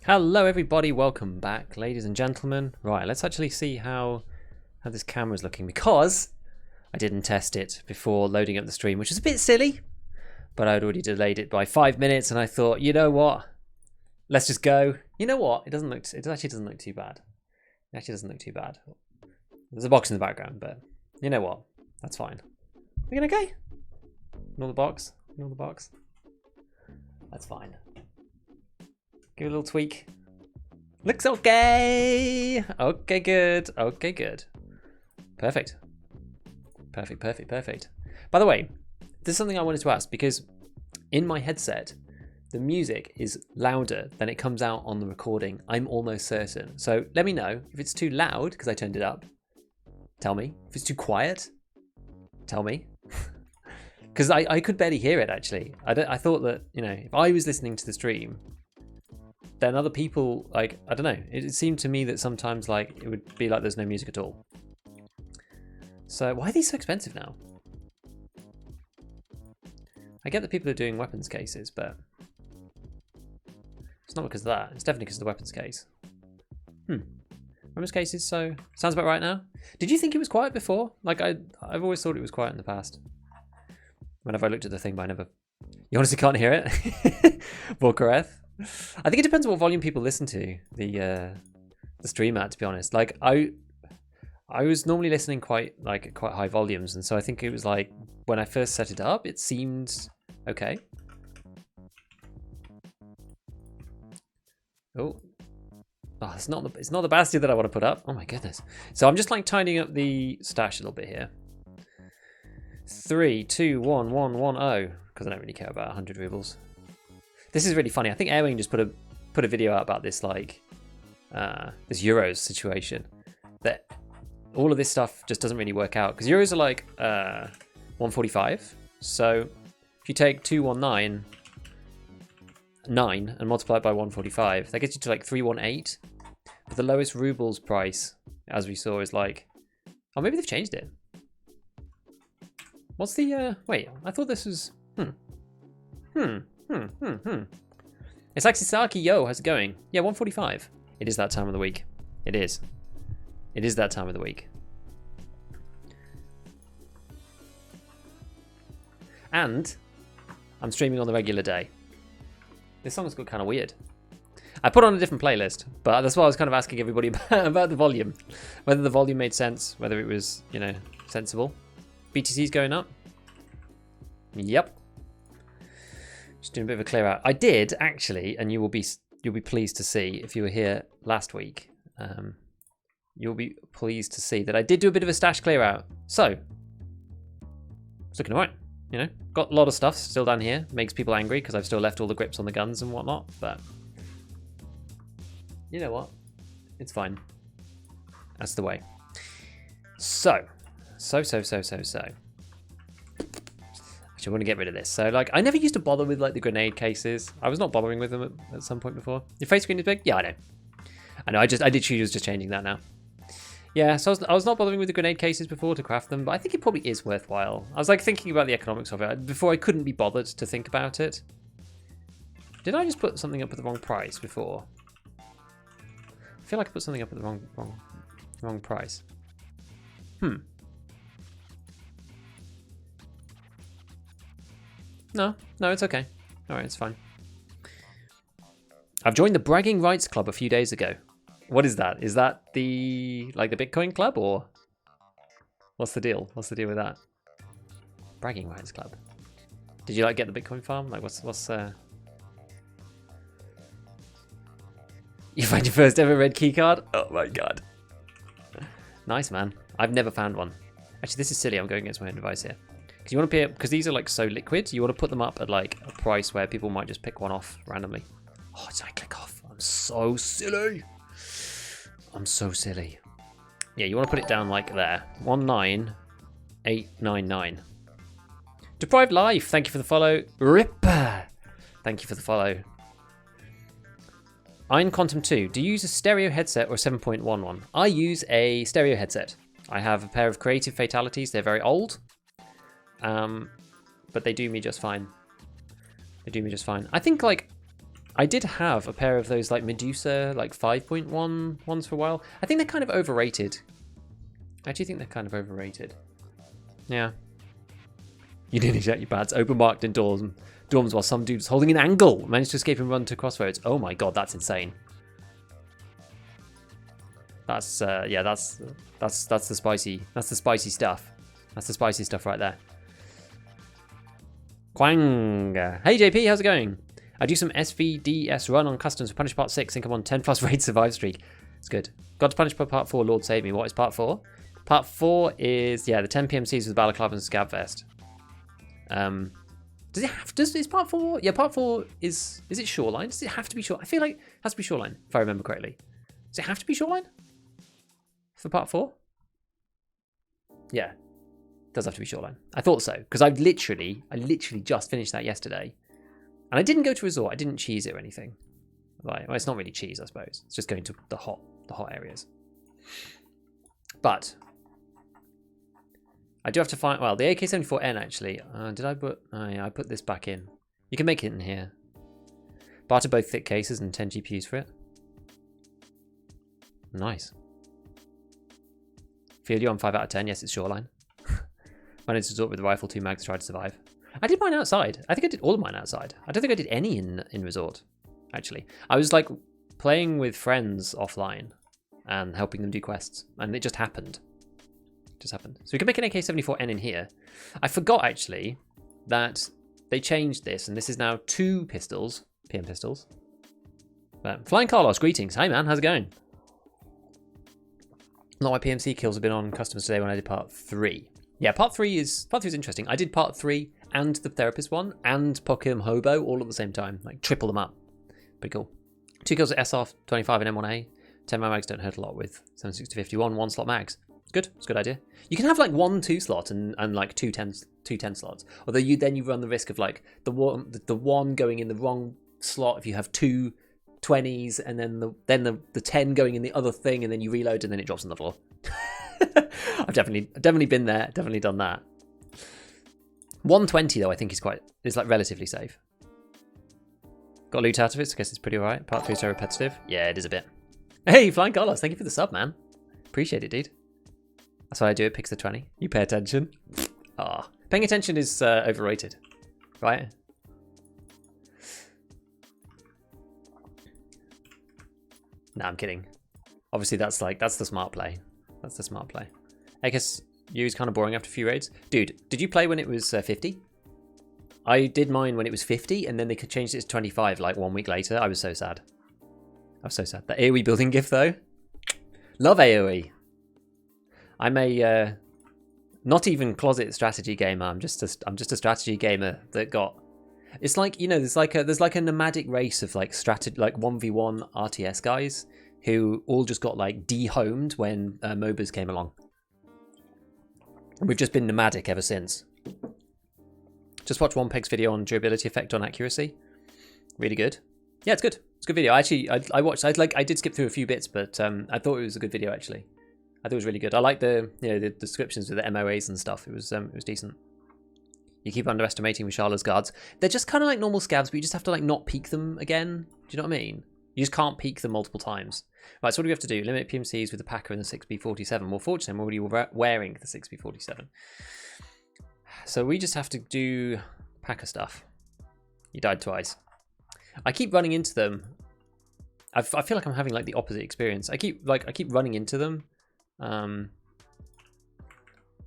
Hello everybody, welcome back, ladies and gentlemen. Right, let's actually see how this camera's looking, because I didn't test it before loading up the stream, which is a bit silly, but I'd already delayed it by 5 minutes, and I thought, you know what? Let's just go. You know what? It actually doesn't look too bad. It actually doesn't look too bad. There's a box in the background, but you know what? That's fine. We're gonna okay? Ignore the box. Ignore the box. That's fine. Give it a little tweak. Looks okay. Okay, good. Okay, good. Perfect. Perfect, perfect, perfect. By the way, this is something I wanted to ask, because in my headset, the music is louder than it comes out on the recording. I'm almost certain. So let me know if it's too loud because I turned it up. Tell me. If it's too quiet, tell me. Because I could barely hear it, actually. I thought that, you know, if I was listening to the stream, then other people, like, I don't know, it seemed to me that sometimes, like, it would be like there's no music at all. So why are these so expensive now? I get that people are doing weapons cases, but it's not because of that. It's definitely because of the weapons case. Weapons cases, so sounds about right now. Did you think it was quiet before? Like, I've always thought it was quiet in the past. Whenever I looked at the thing, but I never... You honestly can't hear it? Volkareth? I think it depends on what volume people listen to the stream at, to be honest. Like, I was normally listening quite high volumes, and so I think it was like when I first set it up, it seemed okay. Oh, it's not the bastion that I want to put up. Oh my goodness. So I'm just like tidying up the stash a little bit here. 3, 2, 1, 1, 1, 0, because I don't really care about 100 rubles. This is really funny. I think Airwing just put a video out about this, like this Euros situation, that all of this stuff just doesn't really work out, because Euros are like 145. So if you take 2199 and multiply it by 145, that gets you to like 318. But the lowest rubles price, as we saw, is like, oh, maybe they've changed it. What's the wait? I thought this was It's like Sasaki, yo, how's it going? Yeah, 145. It is that time of the week. It is. It is that time of the week. And I'm streaming on the regular day. This song's got kind of weird. I put on a different playlist, but that's why I was kind of asking everybody about the volume. Whether the volume made sense, whether it was, you know, sensible. BTC's going up. Yep. Just doing a bit of a clear out. I did actually, and you'll be pleased to see if you were here last week. You'll be pleased to see that I did do a bit of a stash clear out. So it's looking alright. You know, got a lot of stuff still down here. Makes people angry because I've still left all the grips on the guns and whatnot. But you know what? It's fine. That's the way. So. I want to get rid of this. So, like, I never used to bother with, like, the grenade cases. I was not bothering with them at some point before. Your face screen is big? Yeah, I know. I did choose just changing that now. Yeah, so I was not bothering with the grenade cases before to craft them, but I think it probably is worthwhile. I was, like, thinking about the economics of it. Before, I couldn't be bothered to think about it. Did I just put something up at the wrong price before? I feel like I put something up at the wrong price. No, it's okay. Alright, it's fine. I've joined the Bragging Rights Club a few days ago. What is that? Is that the Bitcoin club, or what's the deal? What's the deal with that? Bragging Rights Club. Did you like get the Bitcoin farm? Like what's You find your first ever red key card? Oh my god. Nice, man. I've never found one. Actually, this is silly. I'm going against my own advice here. Because you want to pay, because these are like so liquid, you want to put them up at like a price where people might just pick one off randomly. Oh, did I click off? I'm so silly. I'm so silly. Yeah, you want to put it down like there. 19899. Deprived Life, thank you for the follow. Ripper, thank you for the follow. Iron Quantum 2, do you use a stereo headset or 7.11? I use a stereo headset. I have a pair of Creative Fatalities. They're very old. But they do me just fine. They do me just fine. I think, like, I did have a pair of those like Medusa like 5.1 ones for a while. I think they're kind of overrated. I actually think they're kind of overrated. Yeah. You didn't eject your pads. Open marked in dorms while some dude's holding an angle managed to escape and run to crossroads. Oh my god, that's insane. That's yeah, that's the spicy stuff. That's the spicy stuff right there. Quang. Hey JP, how's it going? I do some SVDS run on customs for Punish Part 6. Think I'm on 10 plus raid survive streak. It's good. Got to Punish Part 4, Lord save me. What is Part 4? Part 4 is, yeah, the 10 PMCs with Balaclava and Scab Vest. Is Part 4? Yeah, Part 4 is it Shoreline? Does it have to be Shoreline? I feel like it has to be Shoreline, if I remember correctly. Does it have to be Shoreline? For Part 4? Yeah. It does have to be Shoreline. I thought so, because I literally just finished that yesterday. And I didn't go to Resort, I didn't cheese it or anything. Right, well, it's not really cheese, I suppose. It's just going to the hot areas. But I do have to find, well, the AK-74N actually. Did I put, oh yeah, I put this back in. You can make it in here. Barter both thick cases and 10 GPUs for it. Nice. Field you on 5 out of 10. Yes, it's Shoreline. Managed to resort with the rifle, 2 mags, tried to survive. I did mine outside. I think I did all of mine outside. I don't think I did any in Resort, actually. I was like playing with friends offline and helping them do quests, and it just happened. So we can make an AK-74N in here. I forgot actually that they changed this, and this is now 2 pistols, PM pistols. But Flying Carlos, greetings. Hey man, how's it going? A lot of my PMC kills have been on customs today when I did part 3. Yeah, part 3 is interesting. I did part 3 and the therapist one and Pokémon Hobo all at the same time, like triple them up. Pretty cool. 2 kills at SR25 and M1A. 10 mags don't hurt a lot with 760-51 1 slot mags. Good, it's a good idea. You can have like 1 2 slot and like 2 10 slots. Although you run the risk of like the one going in the wrong slot if you have 2 20s and then the 10 going in the other thing and then you reload and then it drops on the floor. I've definitely been there, definitely done that. 120 though I think is like relatively safe. Got loot out of it, so I guess it's pretty alright. Part 3 is so repetitive. Yeah, it is a bit. Hey, Flying Carlos, thank you for the sub, man. Appreciate it, dude. That's why I do it, picks the 20. You pay attention. Ah, paying attention is overrated, right? Nah, I'm kidding. Obviously that's the smart play. That's the smart play. I guess you was kind of boring after a few raids. Dude, did you play when it was 50? I did mine when it was 50 and then they could change it to 25 like 1 week later. I was so sad. I was so sad. The AoE building gift though. Love AoE. I'm a not even closet strategy gamer. I'm just a strategy gamer that got. It's like, you know, there's like a nomadic race of like 1v1 RTS guys who all just got like dehomed when MOBAs came along. And we've just been nomadic ever since. Just watch OnePeg's video on durability effect on accuracy. Really good. Yeah, it's good. It's a good video. I watched. I did skip through a few bits, but I thought it was a good video actually. I thought it was really good. I like the the descriptions with the MOAs and stuff. It was decent. You keep underestimating Rishala's guards. They're just kind of like normal scabs, but you just have to like not peek them again. Do you know what I mean? You just can't peek them multiple times. Right, so what do we have to do? Limit PMCs with the Packer and the 6B47. Well, fortunately, I'm already wearing the 6B47. So we just have to do Packer stuff. You died twice. I keep running into them. I feel like I'm having like the opposite experience. I keep running into them. And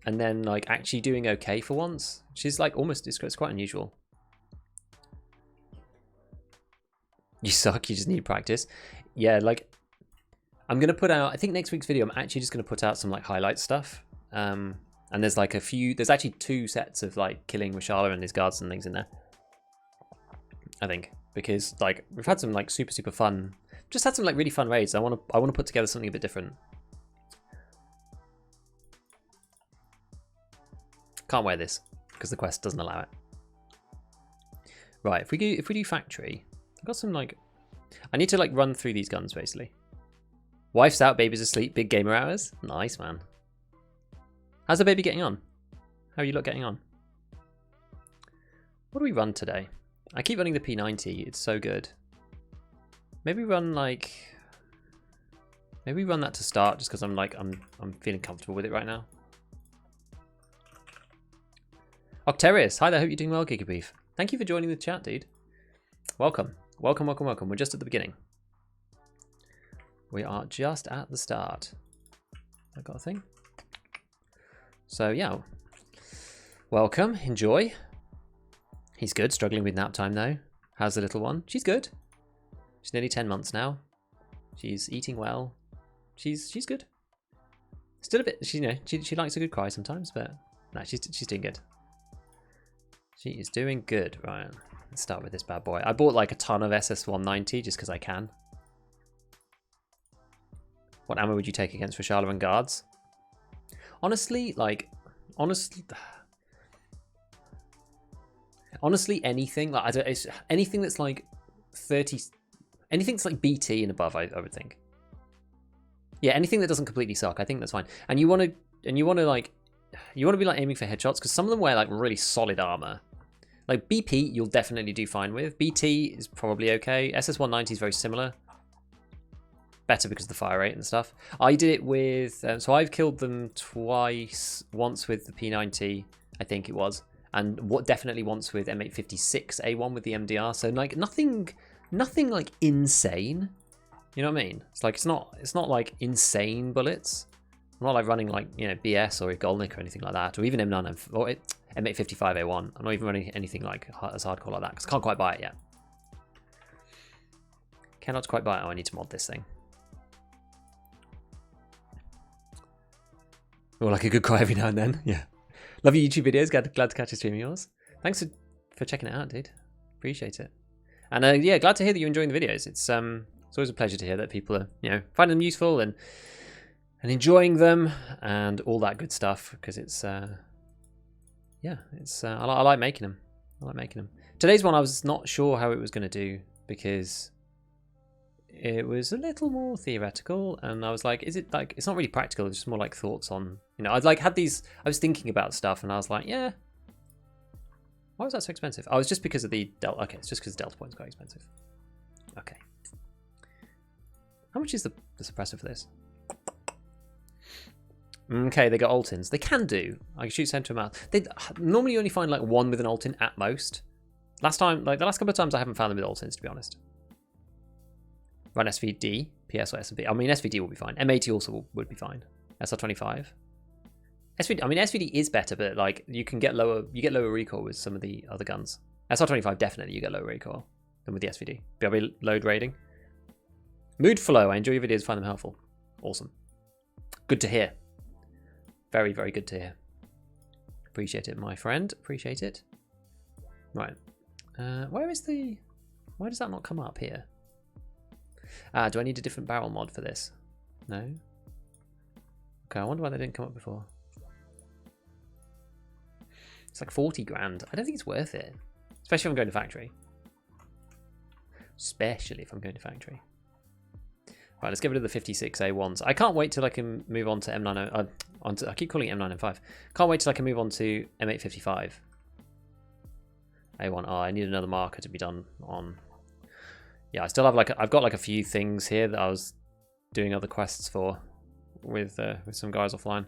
then like actually doing okay for once, which is like almost, it's quite unusual. You suck, you just need practice. Yeah, like I'm gonna put out, I think next week's video I'm actually just gonna put out some like highlight stuff. And there's like there's actually 2 sets of like killing Rishala and his guards and things in there, I think, because like we've had some like super fun, just had some like really fun raids. I want to put together something a bit different. Can't wear this because the quest doesn't allow it. Right, if we do factory, I've got some like, I need to like run through these guns basically. Wife's out, baby's asleep, big gamer hours. Nice, man. How's the baby getting on? How are you lot getting on? What do we run today? I keep running the P90, it's so good. maybe run like, maybe run that to start just because I'm feeling comfortable with it right now. Octerius, hi there, hope you're doing well, Gigabeef. Thank you for joining the chat, dude. Welcome. Welcome, welcome, welcome. We're just at the beginning. We are just at the start. I got a thing. So yeah. Welcome, enjoy. He's good, struggling with nap time though. How's the little one? She's good. She's nearly 10 months now. She's eating well. She's good. Still a bit, she likes a good cry sometimes, but no, she's doing good. She is doing good. Right, let's start with this bad boy. I bought like a ton of SS190 just because I can. What ammo would you take against Reshala and guards? Honestly, honestly, anything like anything that's like 30, anything that's like BT and above, I would think. Yeah, anything that doesn't completely suck, I think that's fine. And you want to be like aiming for headshots because some of them wear like really solid armor. Like BP, you'll definitely do fine with. BT is probably okay. SS190 is very similar. Better because of the fire rate and stuff. I did it with, so I've killed them twice. Once with the P90, I think it was, and definitely once with M856A1 with the MDR. So like nothing like insane. You know what I mean? It's like it's not like insane bullets. I'm not like running like BS or Golnik or anything like that, or even M9 or M855A1. I'm not even running anything like as hardcore like that because I can't quite buy it yet. Cannot quite buy it. Oh, I need to mod this thing. Or like a good cry every now and then. Yeah. Love your YouTube videos. Glad to catch a stream of yours. Thanks for checking it out, dude. Appreciate it. And yeah, glad to hear that you're enjoying the videos. It's always a pleasure to hear that people are finding them useful and enjoying them and all that good stuff because it's yeah, it's I like making them. I like making them. Today's one I was not sure how it was going to do because it was a little more theoretical, and I was like, is it like, it's not really practical, it's just more like thoughts on, I'd like had these, I was thinking about stuff and I was like, yeah, why was that so expensive? Oh, it's just because of the delta. Okay, it's just because delta point's quite expensive. Okay. How much is the suppressor for this? Okay, they got ult-ins. They can do. I can shoot center mouth. They normally only find like one with an ult-in at most. Last time, like the last couple of times I haven't found them with ult-ins, to be honest. Run SVD, PS or SVD. I mean, SVD will be fine. M80 also would be fine. SR25. SVD, I mean, SVD is better, but like you get lower recoil with some of the other guns. SR25 definitely you get lower recoil than with the SVD. BRB load rating. Mood flow. I enjoy your videos. Find them helpful. Awesome. Good to hear. Very, very good to hear. Appreciate it, my friend. Appreciate it. Right. Why does that not come up here? Do I need a different barrel mod for this? No? Okay, I wonder why they didn't come up before. It's like 40 grand. I don't think it's worth it. Especially if I'm going to factory. Especially if I'm going to factory. Right, let's get rid of the 56A1s. I can't wait till I can move on to M90. I keep calling it M905. Can't wait till I can move on to M855. A1. Oh, I need another marker to be done on. Yeah, I still have I've got like a few things here that I was doing other quests for with some guys offline.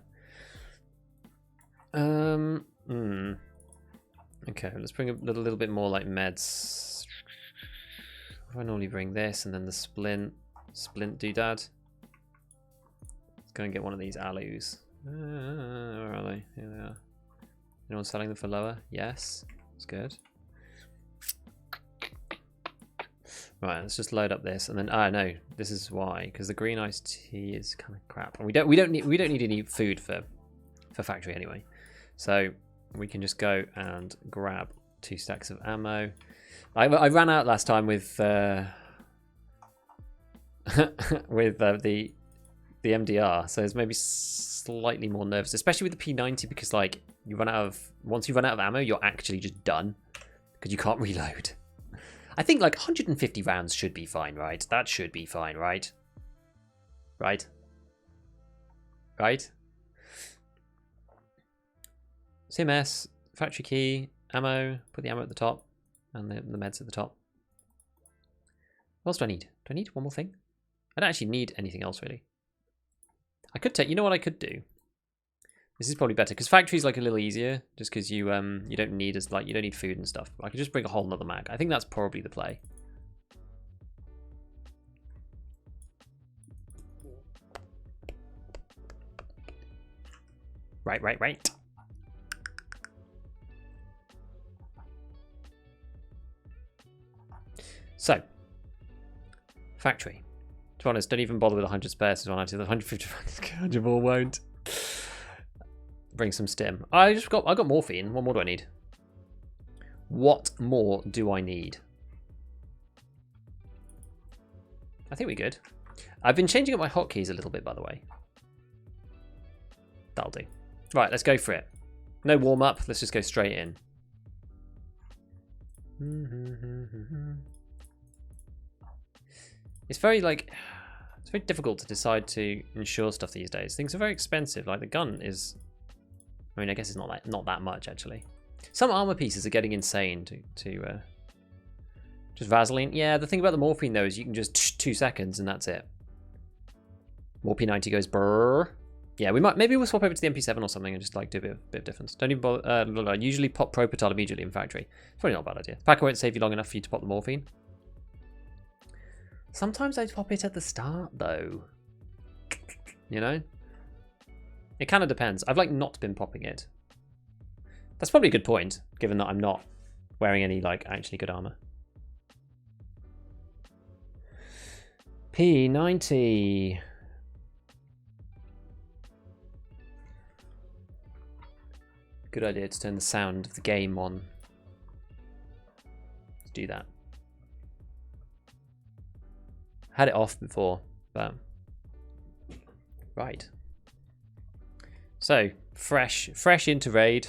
Okay, let's bring a little bit more like meds. I normally bring this and then the splint doodad. Let's go and get one of these alus. Where are they? Here they are. Anyone selling them for lower? Yes, that's good. Right, let's just load up this, and then no, this is why, because the green iced tea is kind of crap, and we don't need any food for factory anyway, so we can just go and grab 2 stacks of ammo. I ran out last time with with the MDR, so it's maybe slightly more nervous, especially with the P90, because like once you run out of ammo, you're actually just done because you can't reload. I think like 150 rounds should be fine, right? That should be fine, right? Right? Right? CMS, factory key, ammo, put the ammo at the top, and the meds at the top. What else do I need? Do I need one more thing? I don't actually need anything else, really. I could take... You know what I could do? This is probably better, because factory's like a little easier, just because you you don't need you don't need food and stuff. I could just bring a whole nother mag. I think that's probably the play. Right. So, factory. To be honest, don't even bother with 100 spares. The 150 more won't. Bring some stim. I got morphine. What more do I need? What more do I need? I think we're good. I've been changing up my hotkeys a little bit, by the way. That'll do. Right, let's go for it. No warm up. Let's just go straight in. It's very it's very difficult to decide to insure stuff these days. Things are very expensive. Like the gun is, I mean, I guess it's not that much actually. Some armor pieces are getting insane to just Vaseline. Yeah, the thing about the morphine though is you can just 2 seconds and that's it. More P90 goes brrr. Yeah, maybe we'll swap over to the MP7 or something and just like do a bit of difference. Don't even bother. Usually pop Propital immediately in factory. It's probably not a bad idea. Packer won't save you long enough for you to pop the morphine. Sometimes I pop it at the start though. You know? It kind of depends. I've like not been popping it. That's probably a good point, given that I'm not wearing any like actually good armor. P90. Good idea to turn the sound of the game on. Let's do that. Had it off before, but right. So fresh into raid.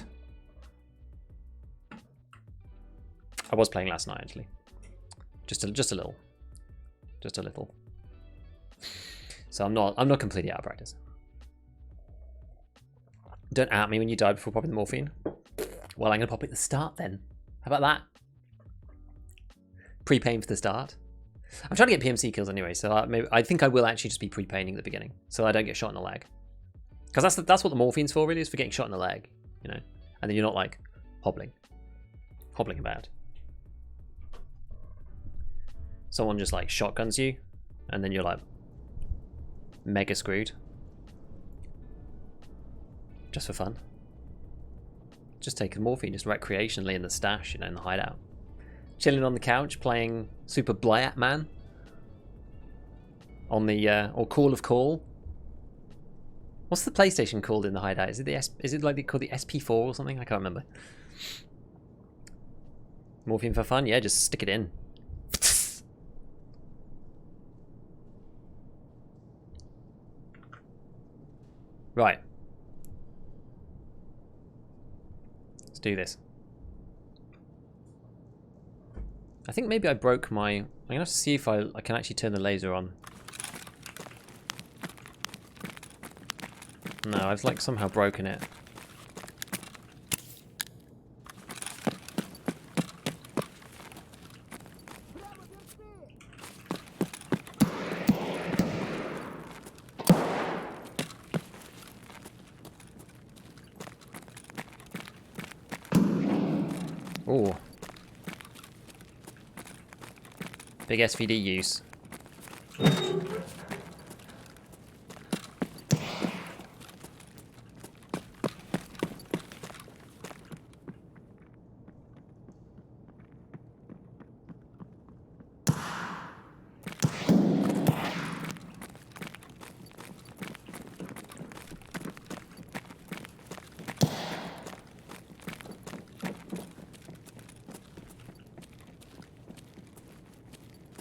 I was playing last night actually, just a little. So I'm not completely out of practice. Don't at me when you die before popping the morphine. Well, I'm gonna pop it at the start then. How about that? Pre-pain for the start. I'm trying to get PMC kills anyway, so I think I will actually just be pre-painting at the beginning, so I don't get shot in the leg. Because that's what the morphine's for, really, is for getting shot in the leg, you know, and then you're not like hobbling about. Someone just like shotguns you, and then you're like mega screwed. Just for fun. Just taking morphine, just recreationally in the stash, you know, in the hideout. Chilling on the couch, playing Super Blayat Man. On the, or Call of Call. What's the PlayStation called in the hideout? Is it like called the SP4 or something? I can't remember. Morphine for fun? Yeah, just stick it in. Right. Let's do this. I think maybe I broke my... I'm going to have to see if I can actually turn the laser on. No, I've like somehow broken it. Ooh. Big SVD use.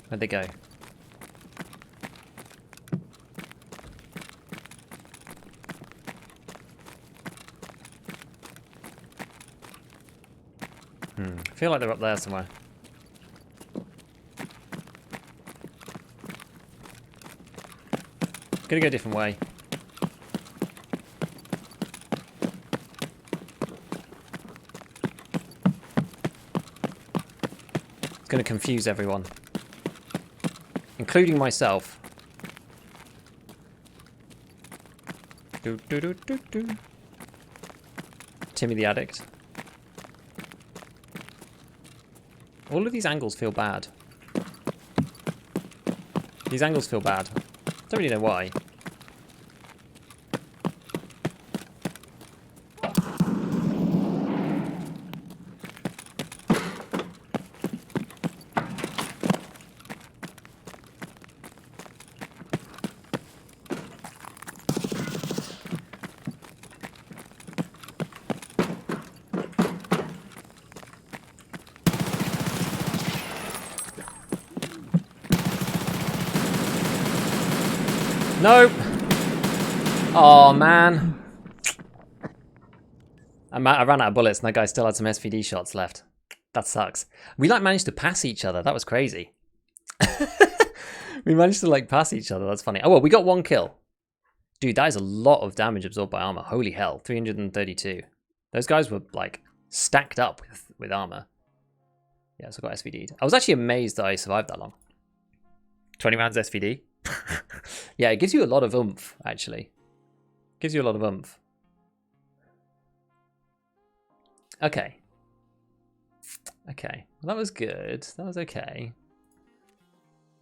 Where'd they go? I feel like they're up there somewhere. Gonna go a different way. It's gonna confuse everyone. including myself. Timmy the Addict. All of these angles feel bad. These angles feel bad. Don't really know why. Nope. Oh, man. I ran out of bullets and that guy still had some SVD shots left. That sucks. We like managed to pass each other. That was crazy. We managed to like pass each other. That's funny. Oh, well, we got 1 kill. Dude, that is a lot of damage absorbed by armor. Holy hell. 332. Those guys were like stacked up with armor. Yeah, so I got SVD'd. I was actually amazed that I survived that long. 20 rounds SVD. Yeah, it gives you a lot of oomph, actually. Gives you a lot of oomph. Okay. Okay. Well, that was good. That was okay.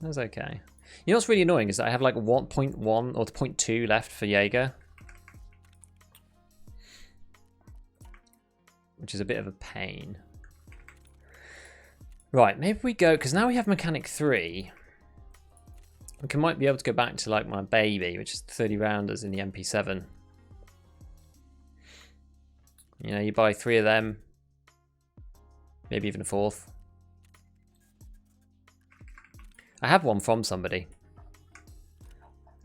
That was okay. You know what's really annoying is that I have like 1.1 or 0.2 left for Jaeger. Which is a bit of a pain. Right, maybe we go, because now we have Mechanic 3. We might be able to go back to like my baby, which is 30 rounders in the MP7. You know, you buy 3 of them, maybe even a 4th. I have one from somebody.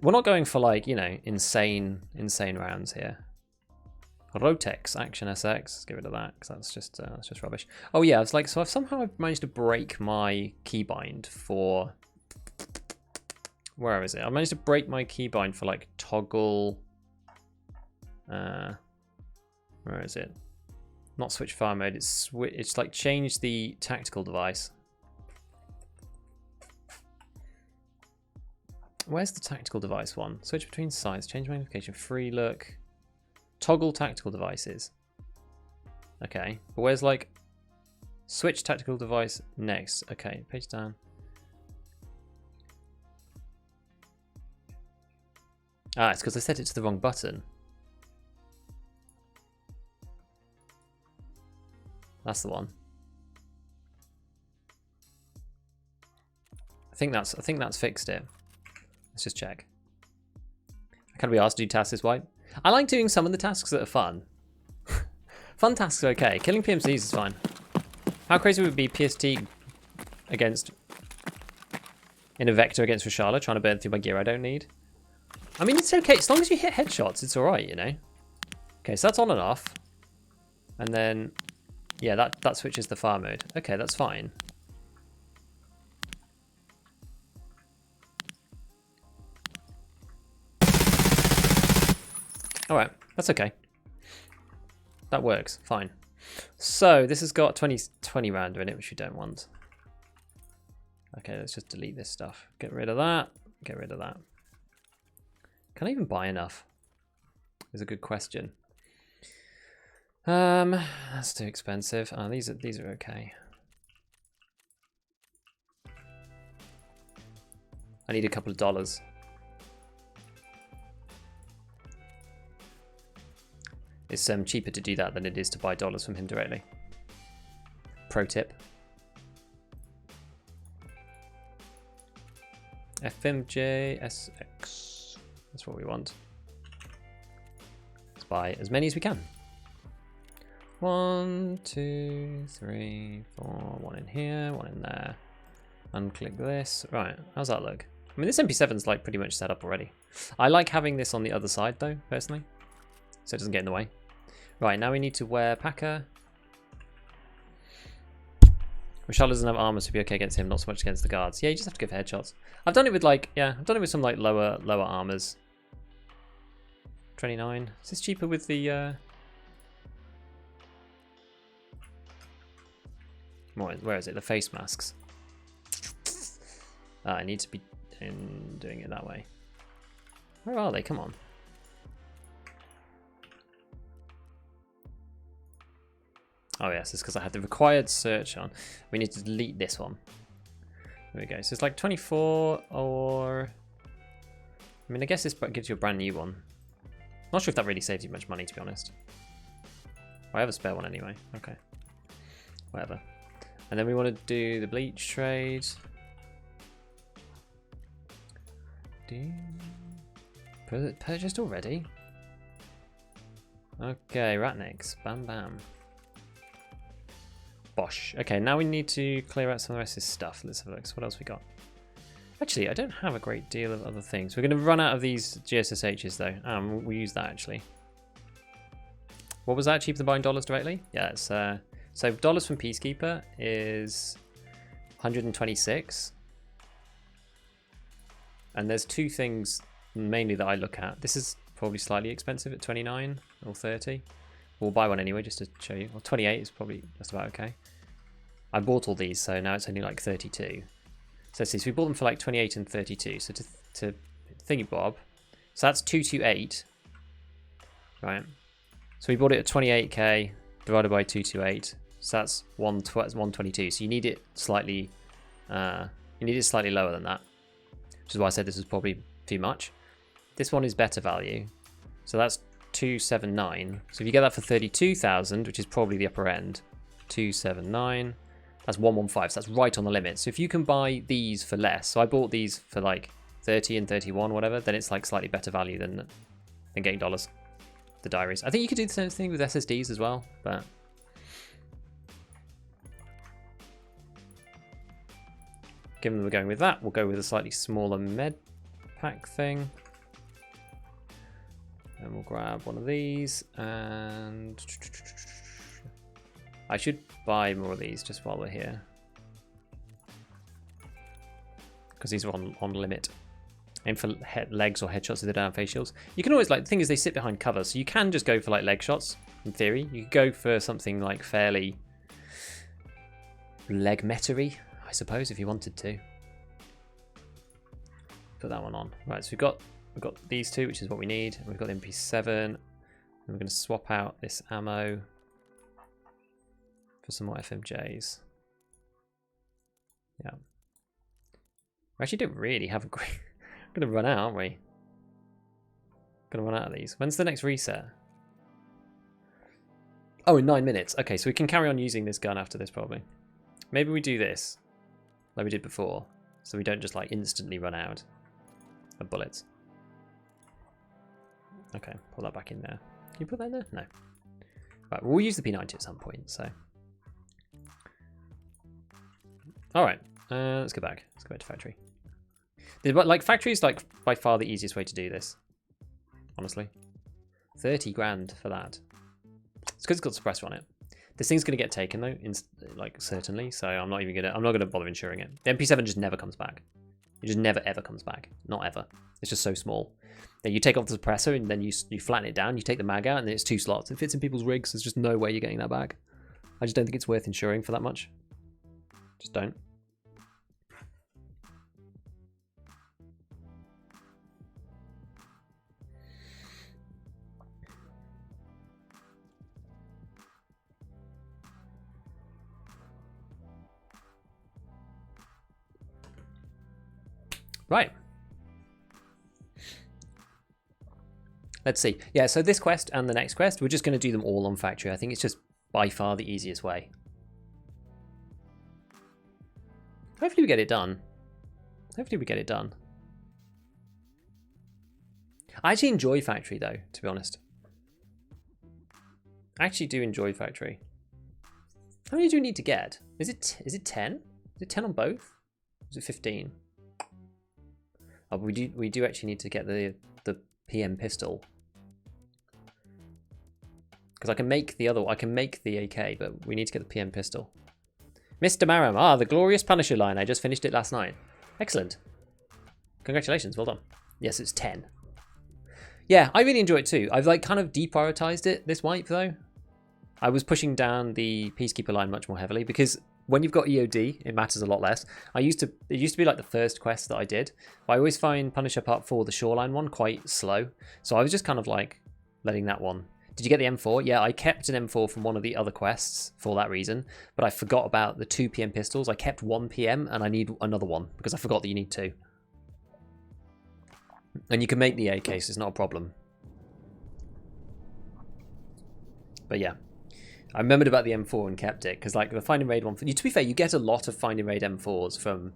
We're not going for like, you know, insane rounds here. Rotex Action SX. Let's get rid of that because that's just rubbish. Oh yeah, it's like, so I've somehow managed to break my keybind for. Where is it? I managed to break my keybind for like toggle. Where is it? Not switch fire mode. It's like change the tactical device. Where's the tactical device one? Switch between sides. Change magnification. Free look. Toggle tactical devices. Okay, but where's like switch tactical device next? Okay, page down. Ah, it's because I set it to the wrong button. That's the one. I think that's fixed it. Let's just check. Can we asked to do tasks this way? I like doing some of the tasks that are fun. Fun tasks are okay. Killing PMCs is fine. How crazy would it be PST against in a vector against Reshala, trying to burn through my gear I don't need? I mean, it's okay. As long as you hit headshots, it's alright, you know? Okay, so that's on and off. And then, yeah, that switches the fire mode. Okay, that's fine. Alright, that's okay. That works, fine. So, this has got 20 rounder in it, which we don't want. Okay, let's just delete this stuff. Get rid of that. Get rid of that. Can I even buy enough? Is a good question. That's too expensive. Oh, these are okay. I need a couple of dollars. It's cheaper to do that than it is to buy dollars from him directly. Pro tip. FMJ-SX. That's what we want. Let's buy as many as we can. 1, 2, 3, 4. One in here, one in there. Unclick this. Right, how's that look? I mean, this MP7's like pretty much set up already. I like having this on the other side though, personally. So it doesn't get in the way. Right, now we need to wear Packer. Reshala doesn't have armor, so be okay against him, not so much against the guards. Yeah, you just have to give headshots. I've done it with like, yeah, I've done it with some like lower armors. 29. Is this cheaper with the where is it? The face masks. I need to be in doing it that way. Where are they? Come on. Oh yes, it's because I had the required search on. We need to delete this one. There we go. So it's like 24 or... I mean, I guess this gives you a brand new one. Not sure if that really saves you much money, to be honest. I have a spare one anyway. Okay. Whatever. And then we want to do the bleach trade. Purchased already? Okay, Ratniks. Bam bam. Bosh. Okay, now we need to clear out some of the rest of this stuff. Let's have a look. So what else we got? Actually, I don't have a great deal of other things. We're going to run out of these GSSHs though. We'll use that actually. What was that? Cheaper than buying dollars directly? Yeah, it's, so dollars from Peacekeeper is 126. And there's two things mainly that I look at. This is probably slightly expensive at 29 or 30. We'll buy one anyway just to show you. Well, 28 is probably just about okay. I bought all these, so now it's only like 32. So let's see, so we bought them for like 28 and 32. So to thingy bob, so that's 228, right? So we bought it at 28k divided by 228. So that's 122. So you need it slightly, lower than that, which is why I said this is probably too much. This one is better value, so that's 279. So if you get that for 32,000, which is probably the upper end, 279. That's 115. So that's right on the limit. So if you can buy these for less, so I bought these for like 30 and 31, whatever, then it's like slightly better value than getting dollars. The diaries. I think you could do the same thing with SSDs as well, but given that we're going with that, we'll go with a slightly smaller med pack thing. And we'll grab one of these, and I should buy more of these just while we're here, because these are on limit. Aim for legs or headshots if they don't have face shields. You can always, like, the thing is they sit behind cover, so you can just go for like leg shots in theory. You could go for something like fairly leg meta-y, I suppose, if you wanted to. Put that one on. Right, so we've got these two, which is what we need. We've got the MP7, and we're going to swap out this ammo for some more FMJs. Yeah. We actually don't really have a great... We're going to run out, aren't we? Going to run out of these. When's the next reset? Oh, in 9 minutes. Okay, so we can carry on using this gun after this, probably. Maybe we do this, like we did before, so we don't just, like, instantly run out of bullets. Okay, pull that back in there. Can you put that in there? No. Right, we'll use the P90 at some point, so... Alright, let's go back. Let's go back to factory. Like, factory is, like, by far the easiest way to do this. Honestly. 30 grand for that. It's because it's got suppressor on it. This thing's going to get taken, though, like, certainly, so I'm not going to bother insuring it. The MP7 just never comes back. It just never, ever comes back. Not ever. It's just so small. Then you take off the suppressor, and then you flatten it down, you take the mag out, and then it's 2 slots. It fits in people's rigs. There's just no way you're getting that back. I just don't think it's worth insuring for that much. Just don't. Right. Let's see. Yeah, so this quest and the next quest, we're just going to do them all on factory. I think it's just by far the easiest way. Hopefully we get it done. Hopefully we get it done. I actually enjoy factory, though, to be honest. I actually do enjoy factory. How many do we need to get? Is it 10? Is it 10 on both? Or is it 15? Oh, we do actually need to get the PM pistol, because I can make the AK, but we need to get the PM pistol. Mr. Maram, the Glorious Punisher line. I just finished it last night. Excellent. Congratulations, well done. Yes, it's 10. Yeah, I really enjoy it too. I've like kind of deprioritized it this wipe though. I was pushing down the Peacekeeper line much more heavily because when you've got EOD, it matters a lot less. It used to be like the first quest that I did. But I always find Punisher Part 4, the Shoreline one, quite slow. So I was just kind of like letting that one. Did you get the M4? Yeah, I kept an M4 from one of the other quests for that reason. But I forgot about the 2 PM pistols. I kept 1 PM and I need another one because I forgot that you need 2. And you can make the AK, so it's not a problem. But yeah. I remembered about the M4 and kept it, because like the Find and Raid one, to be fair, you get a lot of Find and Raid M4s from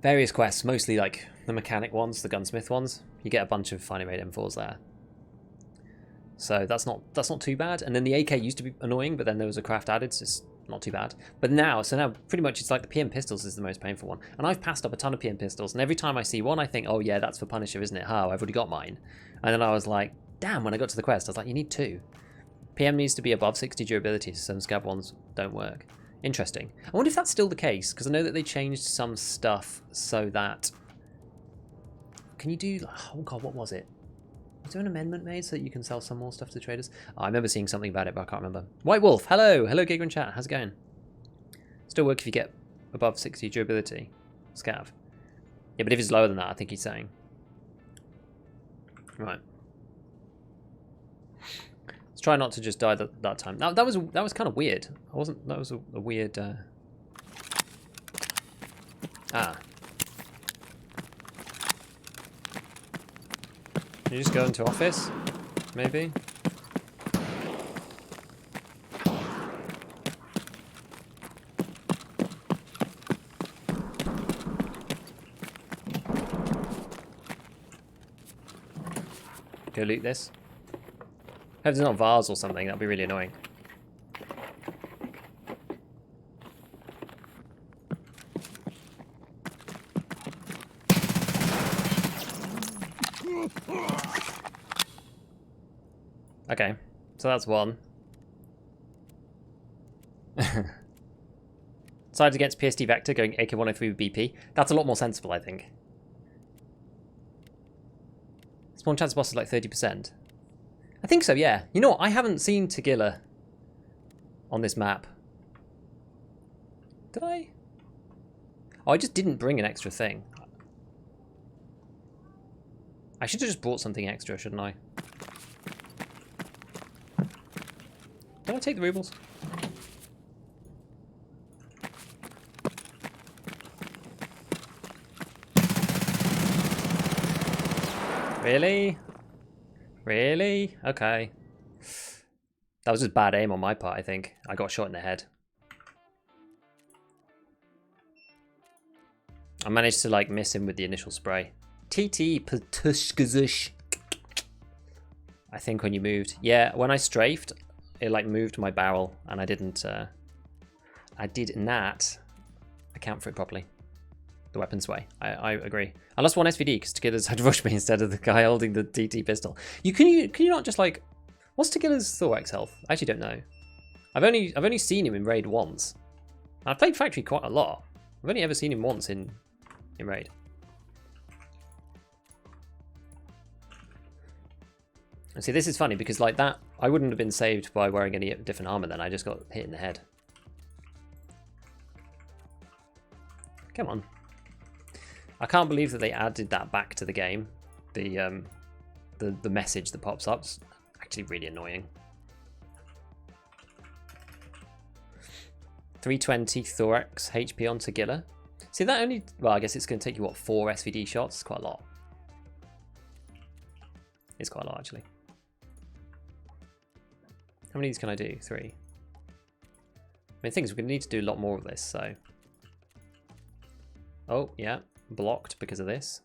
various quests, mostly like the mechanic ones, the gunsmith ones. You get a bunch of Find and Raid M4s there. So that's not too bad. And then the AK used to be annoying, but then there was a craft added, so it's not too bad. But now pretty much it's like the PM pistols is the most painful one. And I've passed up a ton of PM pistols, and every time I see one, I think, oh yeah, that's for Punisher, isn't it? Oh, I've already got mine. And then I was like, damn, when I got to the quest, I was like, you need 2. PM needs to be above 60 durability, so some scab ones don't work. Interesting. I wonder if that's still the case, because I know that they changed some stuff so that... Can you do... Oh god, what was it? Was there an amendment made so that you can sell some more stuff to traders? Oh, I remember seeing something about it, but I can't remember. White Wolf, hello! Hello, Giga and chat. How's it going? Still work if you get above 60 durability. Scav. Yeah, but if it's lower than that, I think he's saying. Right. Let's try not to just die that time. That was kind of weird. I wasn't. That was a weird. Ah. Can you just go into office? Maybe. Go loot this. Hope there's not vase or something, that'd be really annoying. Okay, so that's one. Sides against PSD Vector going AK-103 with BP. That's a lot more sensible, I think. Spawn chance boss is like 30%. I think so, yeah. You know what? I haven't seen Tagilla on this map. Did I? Oh, I just didn't bring an extra thing. I should have just brought something extra, shouldn't I? Did I take the rubles? Really? Really? Okay. That was just bad aim on my part, I think. I got shot in the head. I managed to like miss him with the initial spray. TT Patushkazush. I think when you moved. Yeah, when I strafed, it like moved my barrel and I didn't I did not account for it properly. The weapon sway. I agree. I lost one SVD because Tagilla's had rushed me instead of the guy holding the TT pistol. Can you not just like, what's Tagilla's Thorax health? I actually don't know. I've only seen him in raid once. I've played Factory quite a lot. I've only ever seen him once in raid. And see, this is funny because like that, I wouldn't have been saved by wearing any different armor then. I just got hit in the head. Come on. I can't believe that they added that back to the game. The message that pops up is actually really annoying. 320 Thorax HP on Tagilla. See that only, well I guess it's going to take you what, 4 SVD shots? It's quite a lot. It's quite a lot actually. How many of these can I do? 3. I mean, the thing is we're going to need to do a lot more of this, so. Oh, yeah. Blocked because of this.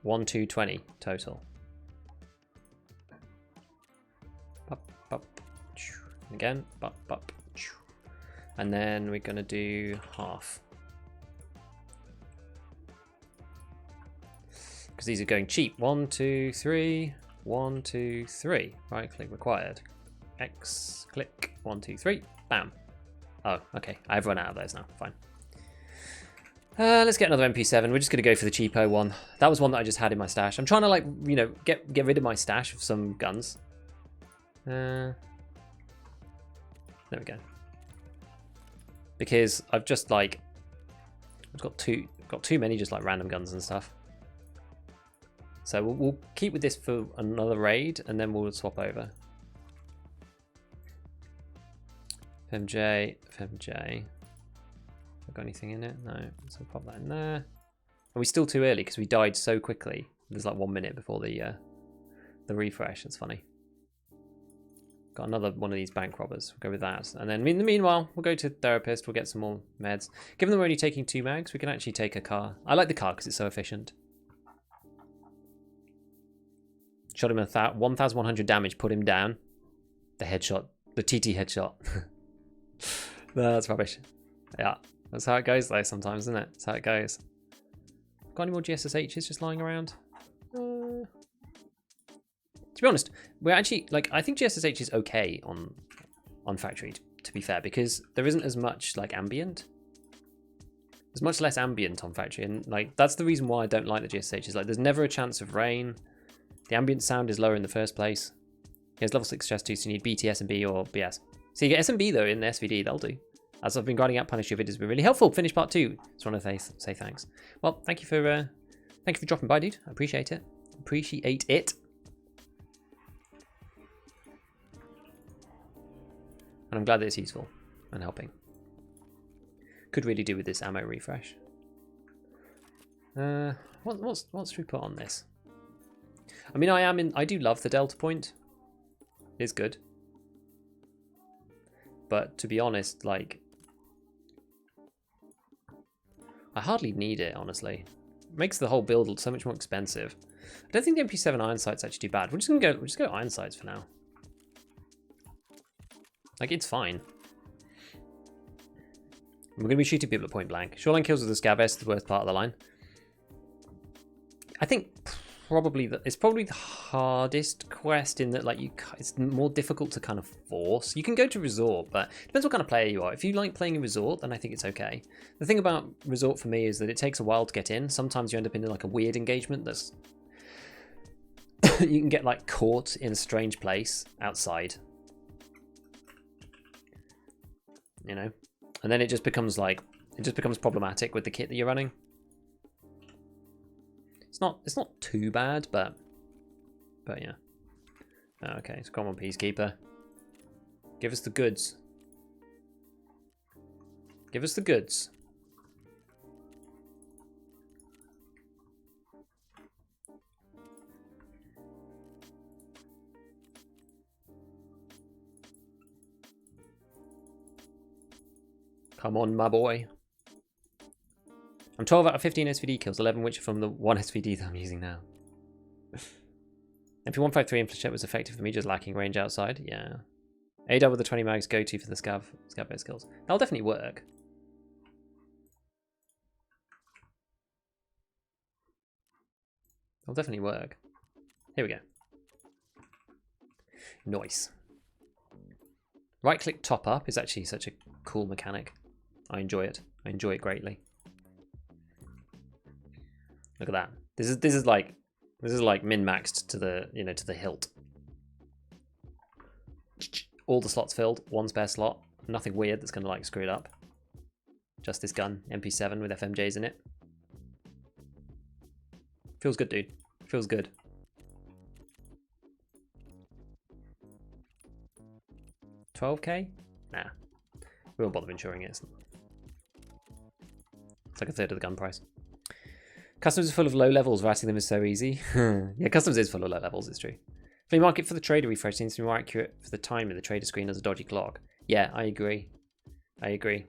1, 2, 20 total. Up, up, again, up, up. And then we're going to do half. Because these are going cheap. 1, 2, 3. 1, 2, 3. Right click required. X, click. 1, 2, 3. Bam. Oh, okay. I've run out of those now. Fine. Let's get another MP7. We're just going to go for the cheapo one. That was one that I just had in my stash. I'm trying to, like, you know, get rid of my stash of some guns. There we go. Because I've just like, I've got too many just like random guns and stuff. So we'll keep with this for another raid, and then we'll swap over. FMJ. Have got anything in it? No. So we'll pop that in there. Are we still too early because we died so quickly? There's like 1 minute before the refresh. That's funny. Got another one of these bank robbers. We'll go with that. And then in the meanwhile, we'll go to therapist. We'll get some more meds. Given that we're only taking 2 mags, we can actually take a car. I like the car because it's so efficient. Shot him 1,100 damage. Put him down. The headshot. The TT headshot. No, that's rubbish. Yeah. That's how it goes though sometimes, isn't it? That's how it goes. Got any more GSSHs just lying around? To be honest, we're actually, like, I think GSSH is okay on factory, to be fair, because there isn't as much, like, ambient. There's much less ambient on factory, and, like, that's the reason why I don't like the GSSH, is, like, there's never a chance of rain. The ambient sound is lower in the first place. He has level 6 chest 2, so you need BT, SMB, or BS. So you get SMB, though, in the SVD, that'll do. As I've been grinding out Punisher videos, been really helpful. Finish part 2. Just want to say thanks. Well, thank you for dropping by, dude. I appreciate it. Appreciate it. And I'm glad that it's useful and helping. Could really do with this ammo refresh. What should we put on this? I mean, I do love the Delta Point. It's good. But to be honest, like, I hardly need it, honestly. It makes the whole build so much more expensive. I don't think the MP7 iron sight's actually too bad. We'll just go iron sights for now. Like, it's fine. We're going to be shooting people at point blank. Shoreline kills with the Scav is the worst part of the line. I think it's probably the hardest quest in that, like, it's more difficult to kind of force. You can go to resort, but it depends what kind of player you are. If you like playing a resort, then I think it's okay. The thing about resort for me is that it takes a while to get in. Sometimes you end up in like a weird engagement that's you can get like caught in a strange place outside, you know, and then it just becomes problematic with the kit that you're running. It's not too bad, but yeah. Okay, so come on, Peacekeeper. Give us the goods. Give us the goods. Come on, my boy. I'm 12 out of 15 SVD kills, 11 which are from the 1 SVD that I'm using now. MP153 in Flechette was effective for me, just lacking range outside. Yeah. AW with the 20 mags go-to for the scav based kills. That'll definitely work. That'll definitely work. Here we go. Nice. Right click top up is actually such a cool mechanic. I enjoy it. I enjoy it greatly. Look at that. This is like min-maxed to the, you know, to the hilt. All the slots filled, 1 spare slot. Nothing weird that's gonna like screw it up. Just this gun, MP7 with FMJs in it. Feels good, dude. Feels good. $12K? Nah. We won't bother insuring it. It's like a third of the gun price. Customs are full of low levels, writing them is so easy. Yeah, customs is full of low levels, it's true. Flea market for the trader refresh seems to be more accurate for the time in the trader screen as a dodgy clock. Yeah, I agree. I agree.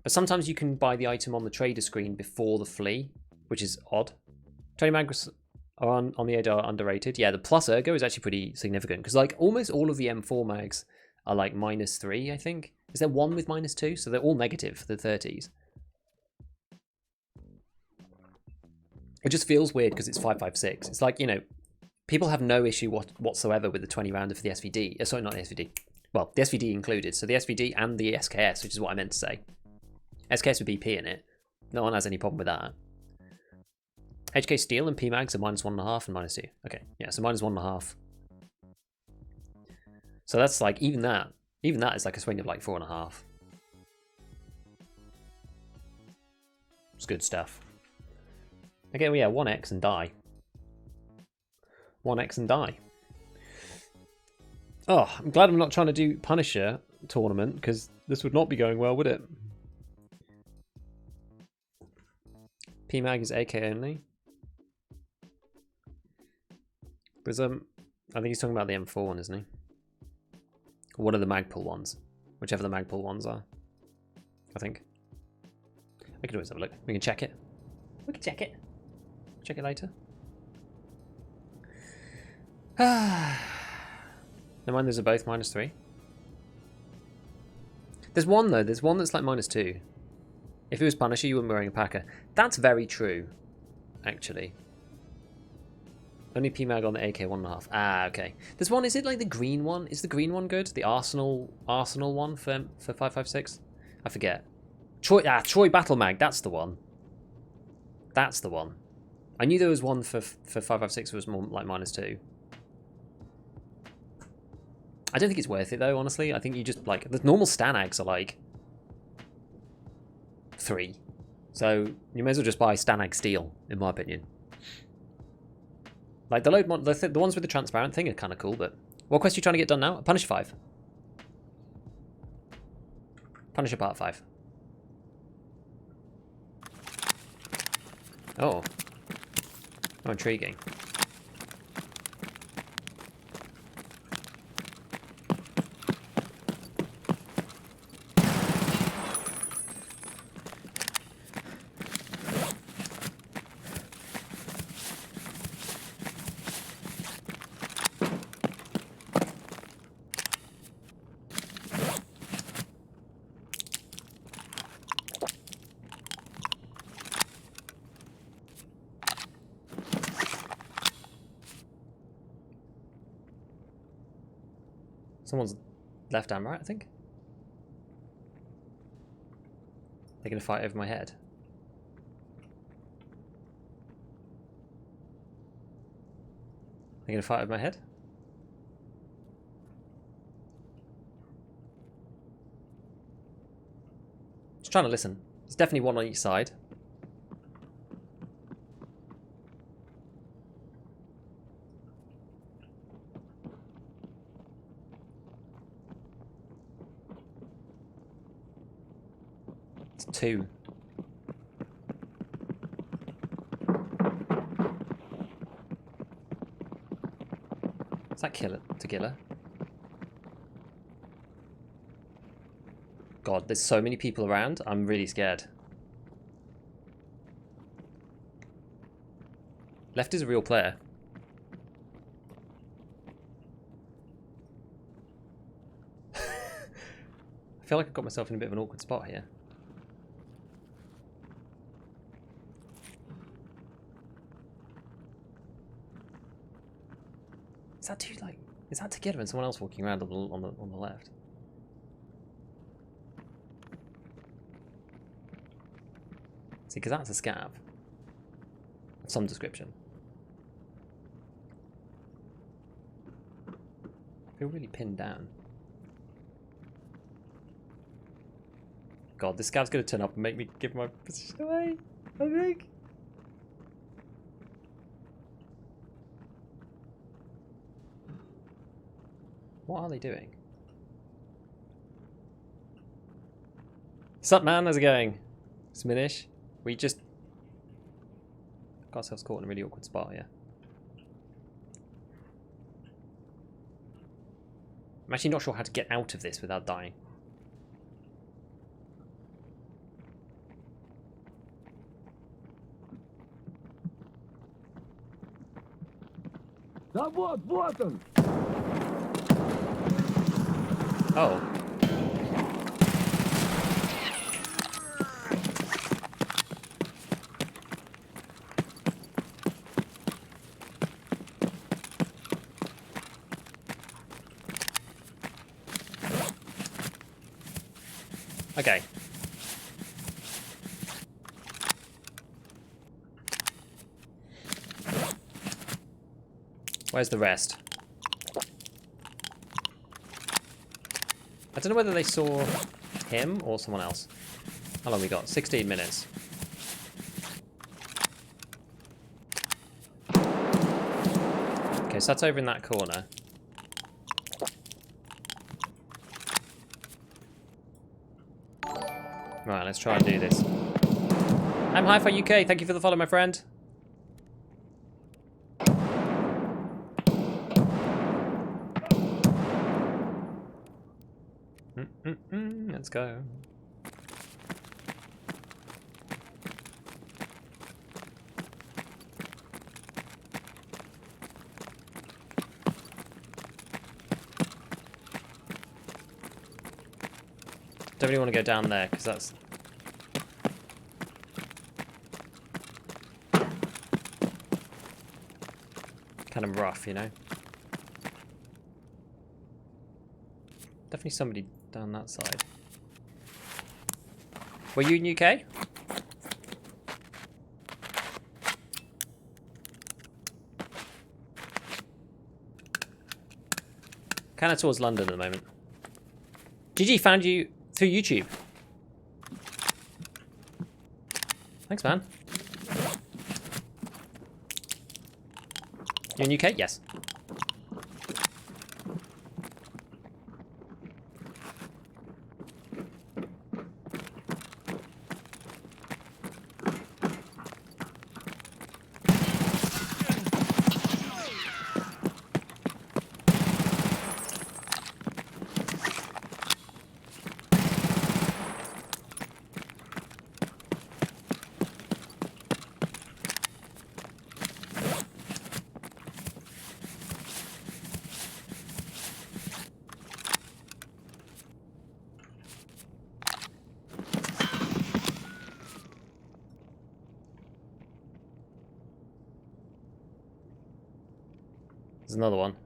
But sometimes you can buy the item on the trader screen before the flea, which is odd. 20 mags on the ADAR are underrated. Yeah, the plus ergo is actually pretty significant because like almost all of the M4 mags are like -3, I think. Is there one with -2? So they're all negative for the 30s. It just feels weird because it's 5.56. It's like, you know, people have no issue whatsoever with the 20 rounder for the SVD. Sorry, not the SVD. Well, the SVD included. So the SVD and the SKS, which is what I meant to say. SKS with BP in it. No one has any problem with that. HK Steel and PMags are -1.5 and -2. Okay, yeah, so -1.5. So that's like, even that Even that is like a swing of like 4.5. It's good stuff. Okay, well, yeah, 1x and die. 1x and die. Oh, I'm glad I'm not trying to do Punisher tournament, because this would not be going well, would it? PMag is AK only. There's I think he's talking about the M4 one, isn't he? Or one of the Magpul ones. Whichever the Magpul ones are. I think. We can always have a look. We can check it. We can check it. Check it later. Never mind, those are both -3. There's one though, there's one that's like -2. If it was Punisher, you wouldn't be wearing a Packer. That's very true, actually. Only PMag on the AK 1.5. Ah, okay. There's one, is it like the green one? Is the green one good? The Arsenal one for 5.56? I forget. Troy Battle Mag, that's the one. That's the one. I knew there was one for 5.56 that was more like -2. I don't think it's worth it though, honestly. I think you just like the normal Stanags are like 3. So you may as well just buy Stanag Steel, in my opinion. Like the the ones with the transparent thing are kind of cool, but what quest are you trying to get done now? Punisher 5. Punisher Part 5. Oh. Oh, intriguing. Someone's left and right, I think. They're going to fight over my head. They're going to fight over my head? Just trying to listen. There's definitely one on each side. It's 2. Is that Tagilla? God, there's so many people around. I'm really scared. Left is a real player. I feel like I've got myself in a bit of an awkward spot here. Is that two like? Is that together and someone else walking around on the left? See, because that's a scav of some description. I feel really pinned down. God, this scav's gonna turn up and make me give my position away. I think. What are they doing? Sup, man? How's it going? Sminish? We just got ourselves caught in a really awkward spot here. I'm actually not sure how to get out of this without dying. Oh. Okay. Where's the rest? I don't know whether they saw him or someone else. How long we got? 16 minutes. Okay, so that's over in that corner. Right, let's try and do this. I'm Hi-Fi UK. Thank you for the follow, my friend. Let's go. Don't really want to go down there because that's kind of rough, you know. Definitely somebody down that side. Were you in UK? Kind of towards London at the moment. GG found you through YouTube. Thanks, man. You in UK? Yes. There's another one.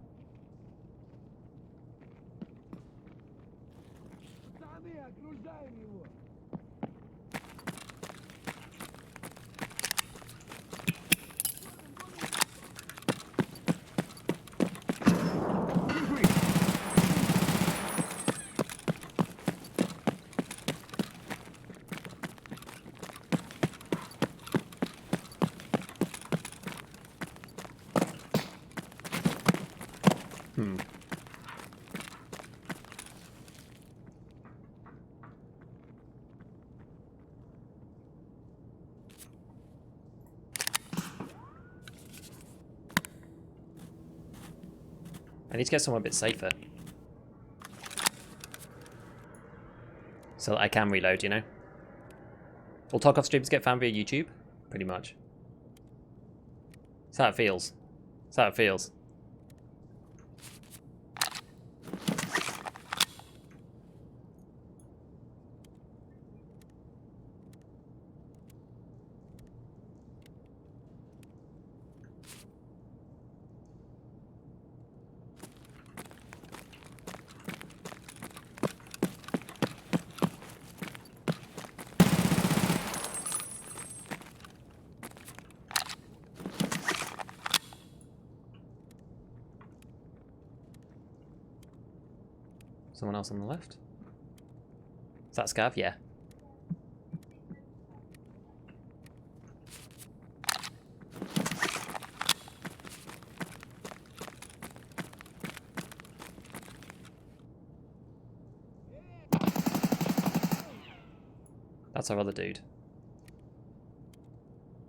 I need to get somewhere a bit safer. So that I can reload, you know? All Tarkov streams get found via YouTube? Pretty much. That's how it feels. That's how it feels. Someone else on the left? Is that Scav? Yeah. That's our other dude.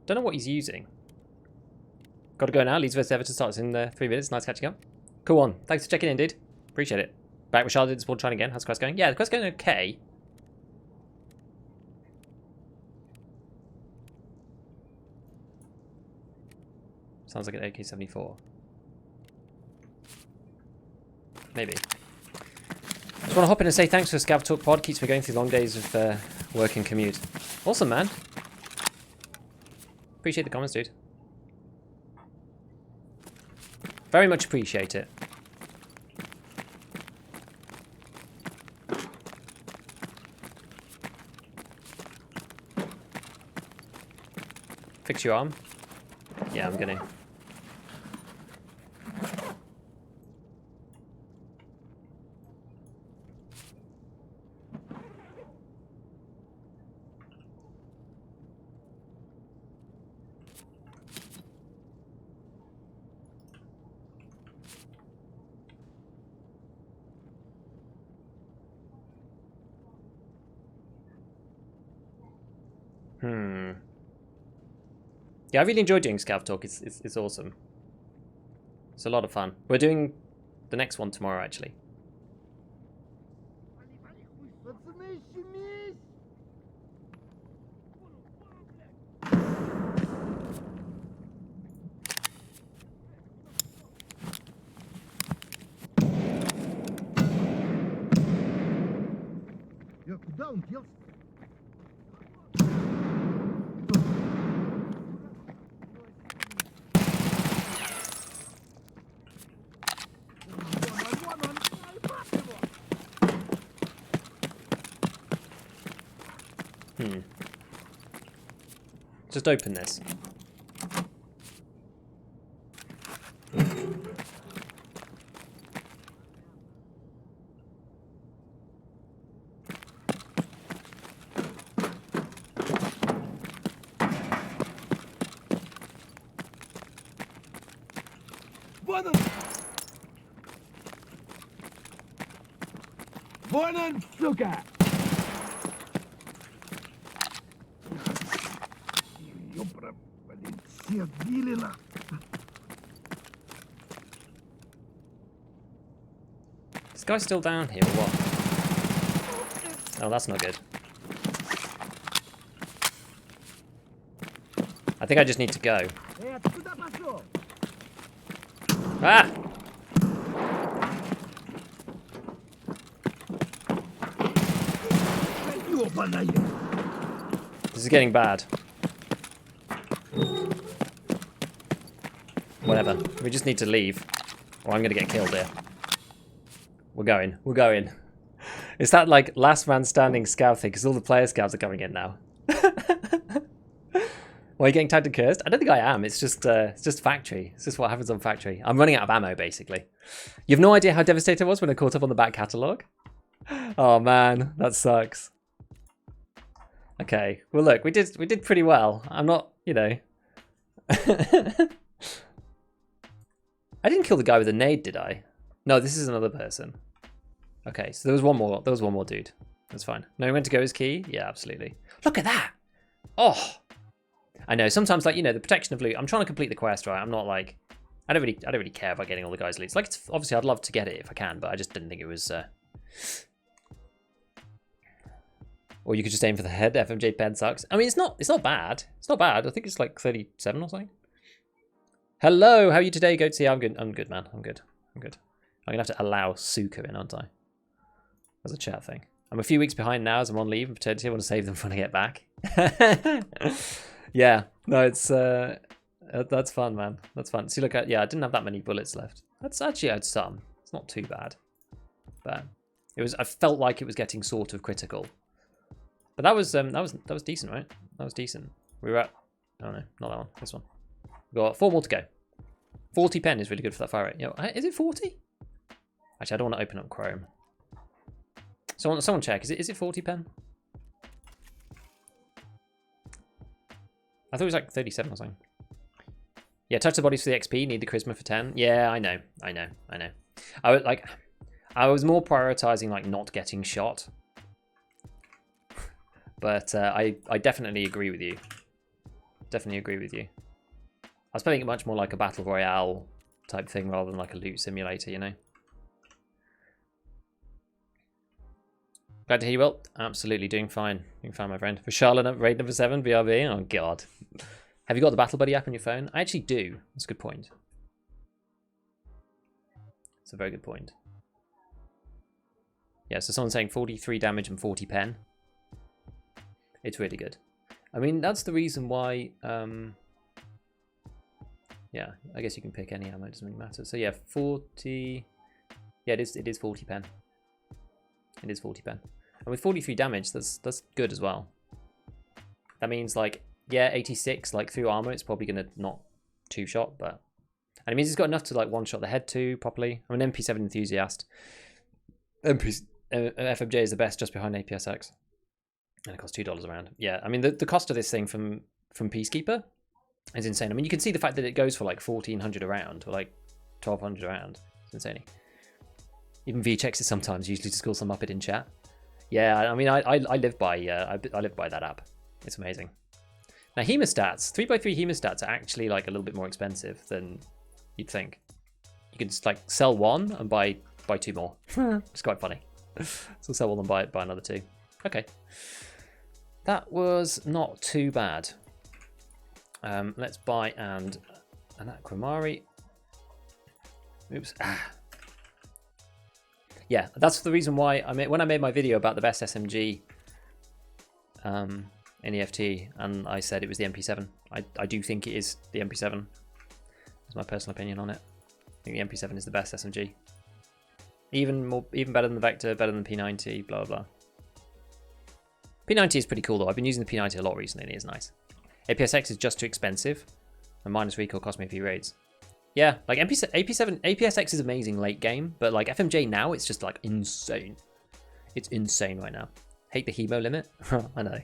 Don't know what he's using. Gotta go now. Leeds vs Everton starts in 3 minutes. Nice catching up. Cool on. Thanks for checking in, dude. Appreciate it. Back with Charlotte, spawn trying again. How's the quest going? Yeah, the quest's going okay. Sounds like an AK-74. Maybe. Just want to hop in and say thanks for Scav Talk Pod. Keeps me going through long days of work and commute. Awesome, man. Appreciate the comments, dude. Very much appreciate it. Fix your arm? Yeah, I'm gonna. Yeah, I really enjoyed doing Scav Talk. It's awesome. It's a lot of fun. We're doing the next one tomorrow, actually. Just open this. Вон сука! Ёпра, блин, все отбили на. This guy's still down here, or what? Oh, that's not good. I think I just need to go. Ah! This is getting bad. Whatever. We just need to leave. Or I'm going to get killed here. We're going. We're going. Is that like last man standing scout thing? Because all the player scouts are coming in now. Why are you getting tagged and cursed? I don't think I am. It's just factory. It's just what happens on factory. I'm running out of ammo, basically. You have no idea how devastated I was when I caught up on the back catalogue. Oh man, that sucks. Okay, well look, we did pretty well. I'm not, you know. I didn't kill the guy with the nade, did I? No, this is another person. Okay, so there was one more. There was one more dude. That's fine. Knowing when to go is key. Yeah, absolutely. Look at that. Oh, I know. Sometimes, like, you know, the protection of loot. I'm trying to complete the quest, right? I'm not like, I don't really care about getting all the guys' loot. Like, it's, obviously, I'd love to get it if I can, but I just didn't think it was. Or you could just aim for the head. FMJ pen sucks. I mean, it's not bad. It's not bad. I think it's like 37 or something. Hello, how are you today? Go to see. I'm good, man. I'm good. I'm gonna have to allow Suka in, aren't I? As a chat thing. I'm a few weeks behind now as I'm on leave and potentially I want to save them for when I get back. Yeah, no, it's that's fun, man. That's fun. See, look at, yeah, I didn't have that many bullets left. That's actually, I had some. It's not too bad, but it was. I felt like it was getting sort of critical, but that was decent, right? That was decent. We were at, oh no, not that one. This one. We got 4 more to go. 40 pen is really good for that fire rate. You know, is it 40? Actually, I don't want to open up Chrome. Someone check. Is it 40 pen? I thought it was like 37 or something. Yeah, touch the bodies for the XP. Need the charisma for 10. Yeah, I know. I was more prioritizing like not getting shot. But I definitely agree with you. Definitely agree with you. I was playing it much more like a battle royale type thing rather than like a loot simulator, you know. Glad to hear you well. Absolutely doing fine. Doing fine, my friend. For Charlotte, raid number 7, BRB. Oh, God. Have you got the Battle Buddy app on your phone? I actually do. That's a good point. It's a very good point. Yeah, so someone's saying 43 damage and 40 pen. It's really good. I mean, that's the reason why... yeah, I guess you can pick any ammo. It doesn't really matter. So, yeah, 40... Yeah, it is 40 pen. It is 40 pen. And with 43 damage, that's good as well. That means, like, yeah, 86, like, through armor, it's probably going to not two-shot, but... And it means it's got enough to, like, one-shot the head too, properly. I'm an MP7 enthusiast. FMJ is the best just behind APSX. And it costs $2 a round. Yeah, I mean, the cost of this thing from Peacekeeper is insane. I mean, you can see the fact that it goes for, like, 1,400 a round, or, like, 1,200 a round. It's insane. Even V checks it sometimes, usually to score some Muppet in chat. Yeah, I mean, I live by I live by that app. It's amazing. Now hemostats, 3x3 hemostats are actually like a little bit more expensive than you'd think. You can just like sell one and buy 2 more. It's quite funny. So sell one and buy another 2. Okay. That was not too bad. Let's buy an Aquamari. Oops. Yeah, that's the reason why when I made my video about the best SMG in EFT, and I said it was the MP7. I do think it is the MP7. That's my personal opinion on it. I think the MP7 is the best SMG. Even better than the Vector, better than the P90, blah blah. P90 is pretty cool though. I've been using the P90 a lot recently and it is nice. APSX is just too expensive, and minus recoil cost me a few raids. Yeah, like APSX is amazing late game, but like FMJ now, it's just like insane. It's insane right now. Hate the hemo limit. I know.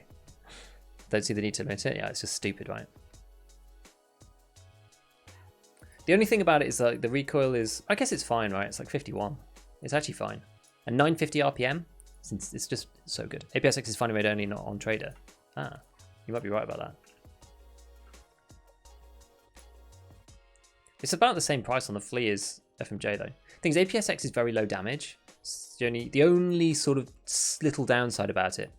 Don't see the need to limit it. Yeah, it's just stupid, right? The only thing about it is like the recoil is, I guess it's fine, right? It's like 51. It's actually fine. And 950 RPM, it's just so good. APSX is funny raid only, not on trader. Ah, you might be right about that. It's about the same price on the flea as FMJ though. Things APSX is very low damage. It's the only sort of little downside about it.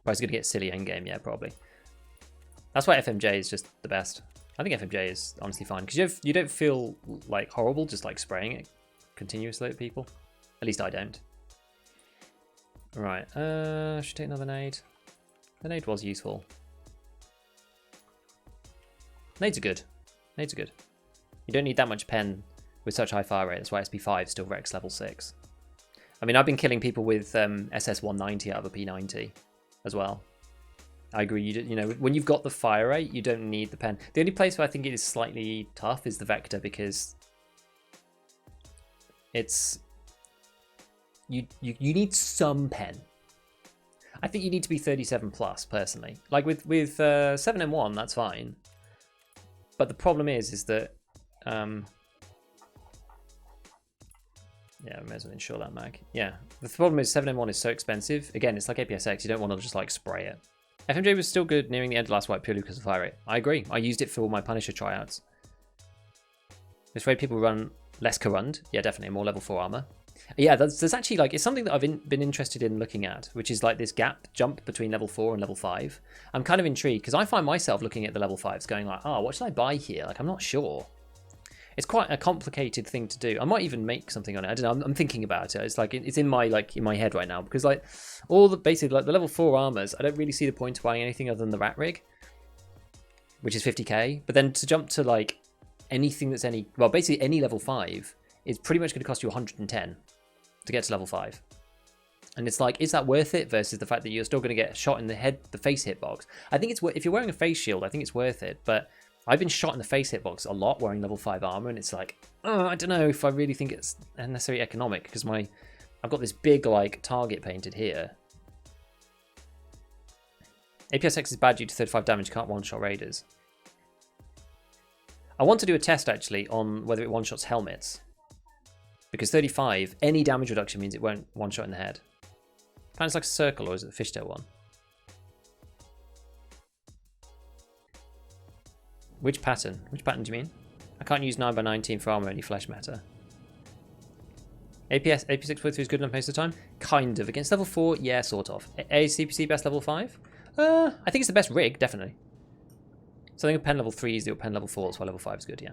Price is going to get silly end game, yeah, probably. That's why FMJ is just the best. I think FMJ is honestly fine because you don't feel like horrible just like spraying it continuously at people. At least I don't. Right, should take another nade. The nade was useful. Nades are good. Nades are good. You don't need that much pen with such high fire rate. That's why SP5 still Rex level 6. I mean, I've been killing people with SS190 out of a P90 as well. I agree. You know, when you've got the fire rate, you don't need the pen. The only place where I think it is slightly tough is the Vector because it's you need some pen. I think you need to be 37 plus personally. Like with 7M1, that's fine. But the problem is that yeah, I may as well insure that mag. Yeah, the problem is 7M1 is so expensive. Again, it's like APSX. You don't want to just like spray it. FMJ was still good nearing the end of last wipe purely because of fire rate. I agree. I used it for my Punisher tryouts. This way people run less Corund. Yeah, definitely more level 4 armor. Yeah, there's actually like, it's something that I've been interested in looking at, which is like this gap jump between level 4 and level 5. I'm kind of intrigued because I find myself looking at the level 5s going like, oh, what should I buy here? Like, I'm not sure. It's quite a complicated thing to do. I might even make something on it. I don't know. I'm thinking about it. It's like it's in my head right now because like all the basically like the level 4 armors, I don't really see the point of buying anything other than the rat rig, which is 50k. But then to jump to like anything that's basically any level 5 is pretty much going to cost you 110 to get to level 5. And it's like, is that worth it versus the fact that you're still going to get shot in the head, the face hitbox? I think it's if you're wearing a face shield, I think it's worth it, but I've been shot in the face hitbox a lot wearing level 5 armor, and it's like, oh, I don't know if I really think it's necessarily economic because I've got this big like target painted here. APSX is bad due to 35 damage, can't one-shot raiders. I want to do a test actually on whether it one-shots helmets. Because 35, any damage reduction means it won't one-shot in the head. Kind of like a circle, or is it the fishtail one? Which pattern? Which pattern do you mean? I can't use 9x19 for armor, any flesh matter. AP643 is good enough most of the time? Kind of. Against level 4, yeah, sort of. CPC best level 5? I think it's the best rig, definitely. So I think pen level 3 is the pen level 4, that's why level 5 is good, yeah.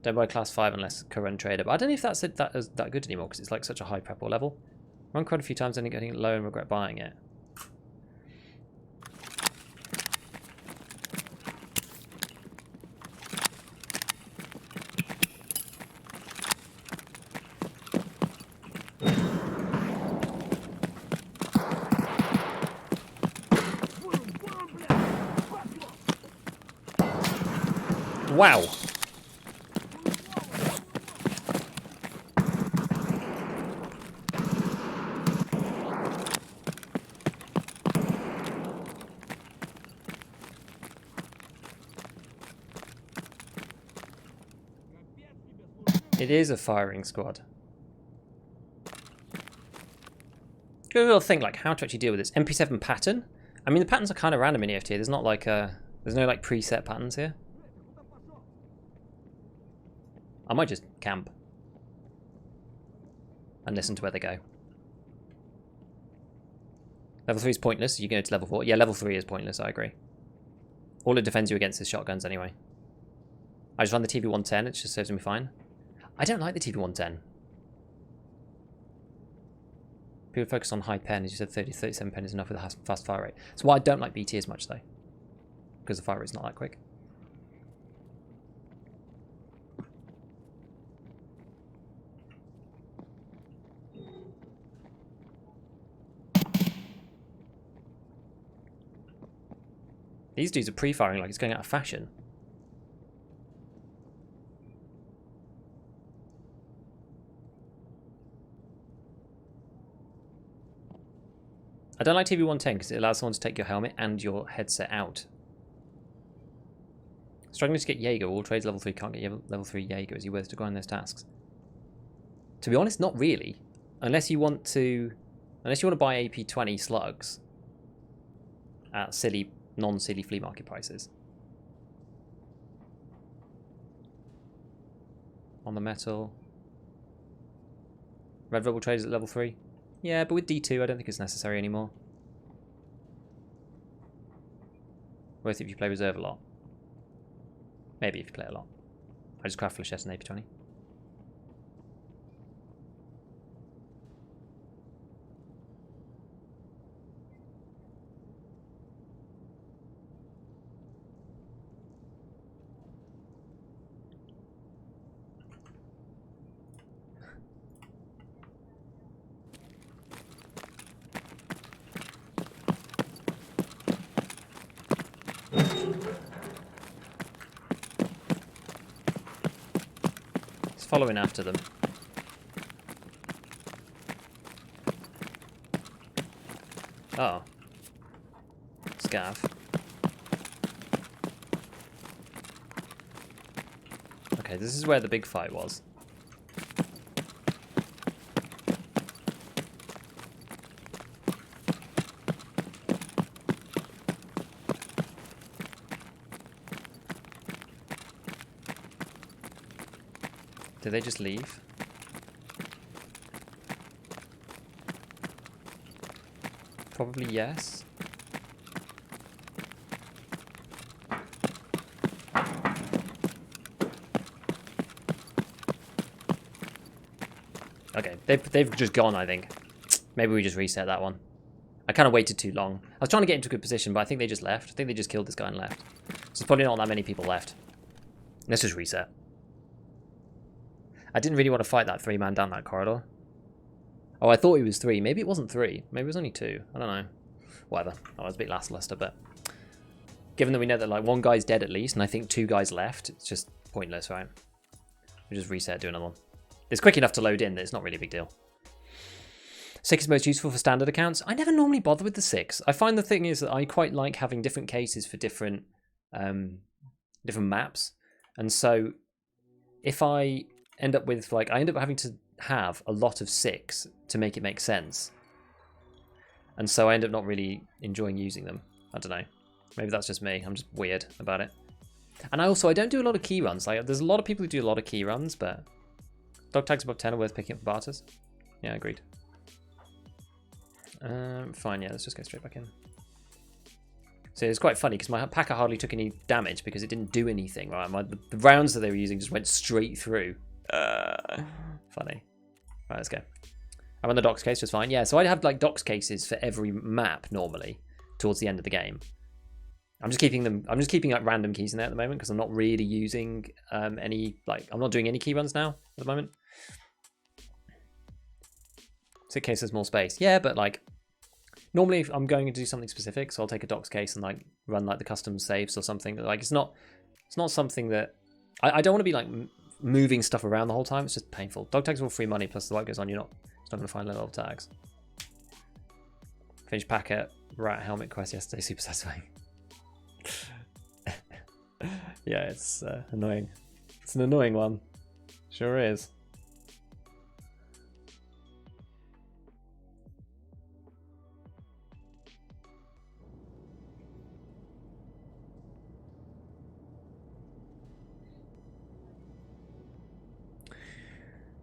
Don't buy class 5 unless current trader. But I don't know if that's that good anymore because it's like such a high prep or level. Run quite a few times, ending getting it low and regret buying it. Wow. It is a firing squad. Good little thing, like how to actually deal with this. MP7 pattern. I mean, the patterns are kind of random in EFT. There's not like there's no like preset patterns here. I might just camp and listen to where they go. Level 3 is pointless. You go to level 4. Yeah, level 3 is pointless. I agree. All it defends you against is shotguns anyway. I just run the TV-110. It just serves me fine. I don't like the TV-110. People focus on high pen. As you said, 30 37 pen is enough with a fast fire rate. That's why I don't like BT as much, though. Because the fire rate's not that quick. These dudes are pre-firing like it's going out of fashion. I don't like TV-110 because it allows someone to take your helmet and your headset out. Struggling to get Jaeger. All trades level 3 can't get level 3 Jaeger. Is he worth to grind those tasks? To be honest, not really. Unless you want to buy AP20 slugs at silly, non-silly flea market prices. On the metal. Red Rebel trades at level 3. Yeah, but with D2 I don't think it's necessary anymore. Worth it if you play reserve a lot. Maybe if you play a lot. I just craft flechette and AP20. Following after them. Oh. Scav. Okay, this is where the big fight was. Did they just leave? Probably yes. Okay, they've just gone, I think. Maybe we just reset that one. I kind of waited too long. I was trying to get into a good position, but I think they just left. I think they just killed this guy and left. So there's probably not that many people left. Let's just reset. I didn't really want to fight that 3-man down that corridor. Oh, I thought he was 3. Maybe it wasn't 3. Maybe it was only 2. I don't know. Whatever. I was a bit lackluster, but given that we know that like 1 guy's dead at least, and I think 2 guys left, it's just pointless, right? We just reset, do another one. It's quick enough to load in that it's not really a big deal. 6 is most useful for standard accounts. I never normally bother with the 6. I find the thing is that I quite like having different cases for different maps, and so if I end up with like I end up having to have a lot of 6 to make it make sense, and so I end up not really enjoying using them. I don't know, maybe that's just me. I'm just weird about it. And I don't do a lot of key runs. Like there's a lot of people who do a lot of key runs, but dog tags above 10 are worth picking up for barters. Yeah, agreed. Fine, yeah, let's just go straight back in. So it's quite funny because my Packer hardly took any damage because it didn't do anything, right? The rounds that they were using just went straight through. Funny. Right, let's go. I'm on the docs case just fine. Yeah, so I'd have like docs cases for every map normally towards the end of the game. I'm just keeping like random keys in there at the moment because I'm not really using any I'm not doing any key runs now at the moment. So in case there's more space. Yeah, but like normally if I'm going to do something specific, so I'll take a docs case and like run like the custom saves or something. Like it's not something that I don't want to be like moving stuff around the whole time. It's just painful. Dog tags are all free money, plus the light goes on, it's not going to find level tags. Finished packet rat helmet quest yesterday, super satisfying. Yeah, it's annoying. It's an annoying one. Sure is.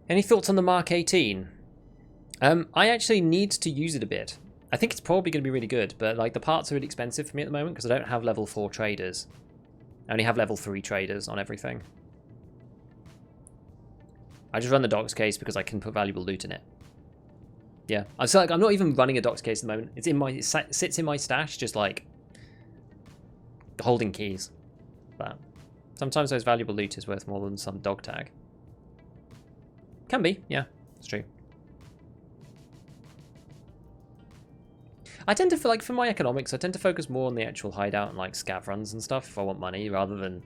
Any thoughts on the Mark 18? I actually need to use it a bit. I think it's probably going to be really good, but like the parts are really expensive for me at the moment because I don't have level 4 traders. I only have level 3 traders on everything. I just run the docks case because I can put valuable loot in it. Yeah, I'm not even running a docks case at the moment. It sits in my stash, just like holding keys. But sometimes those valuable loot is worth more than some dog tag. Can be, yeah, it's true. I tend to feel like for my economics, I tend to focus more on the actual hideout and like scav runs and stuff if I want money, rather than.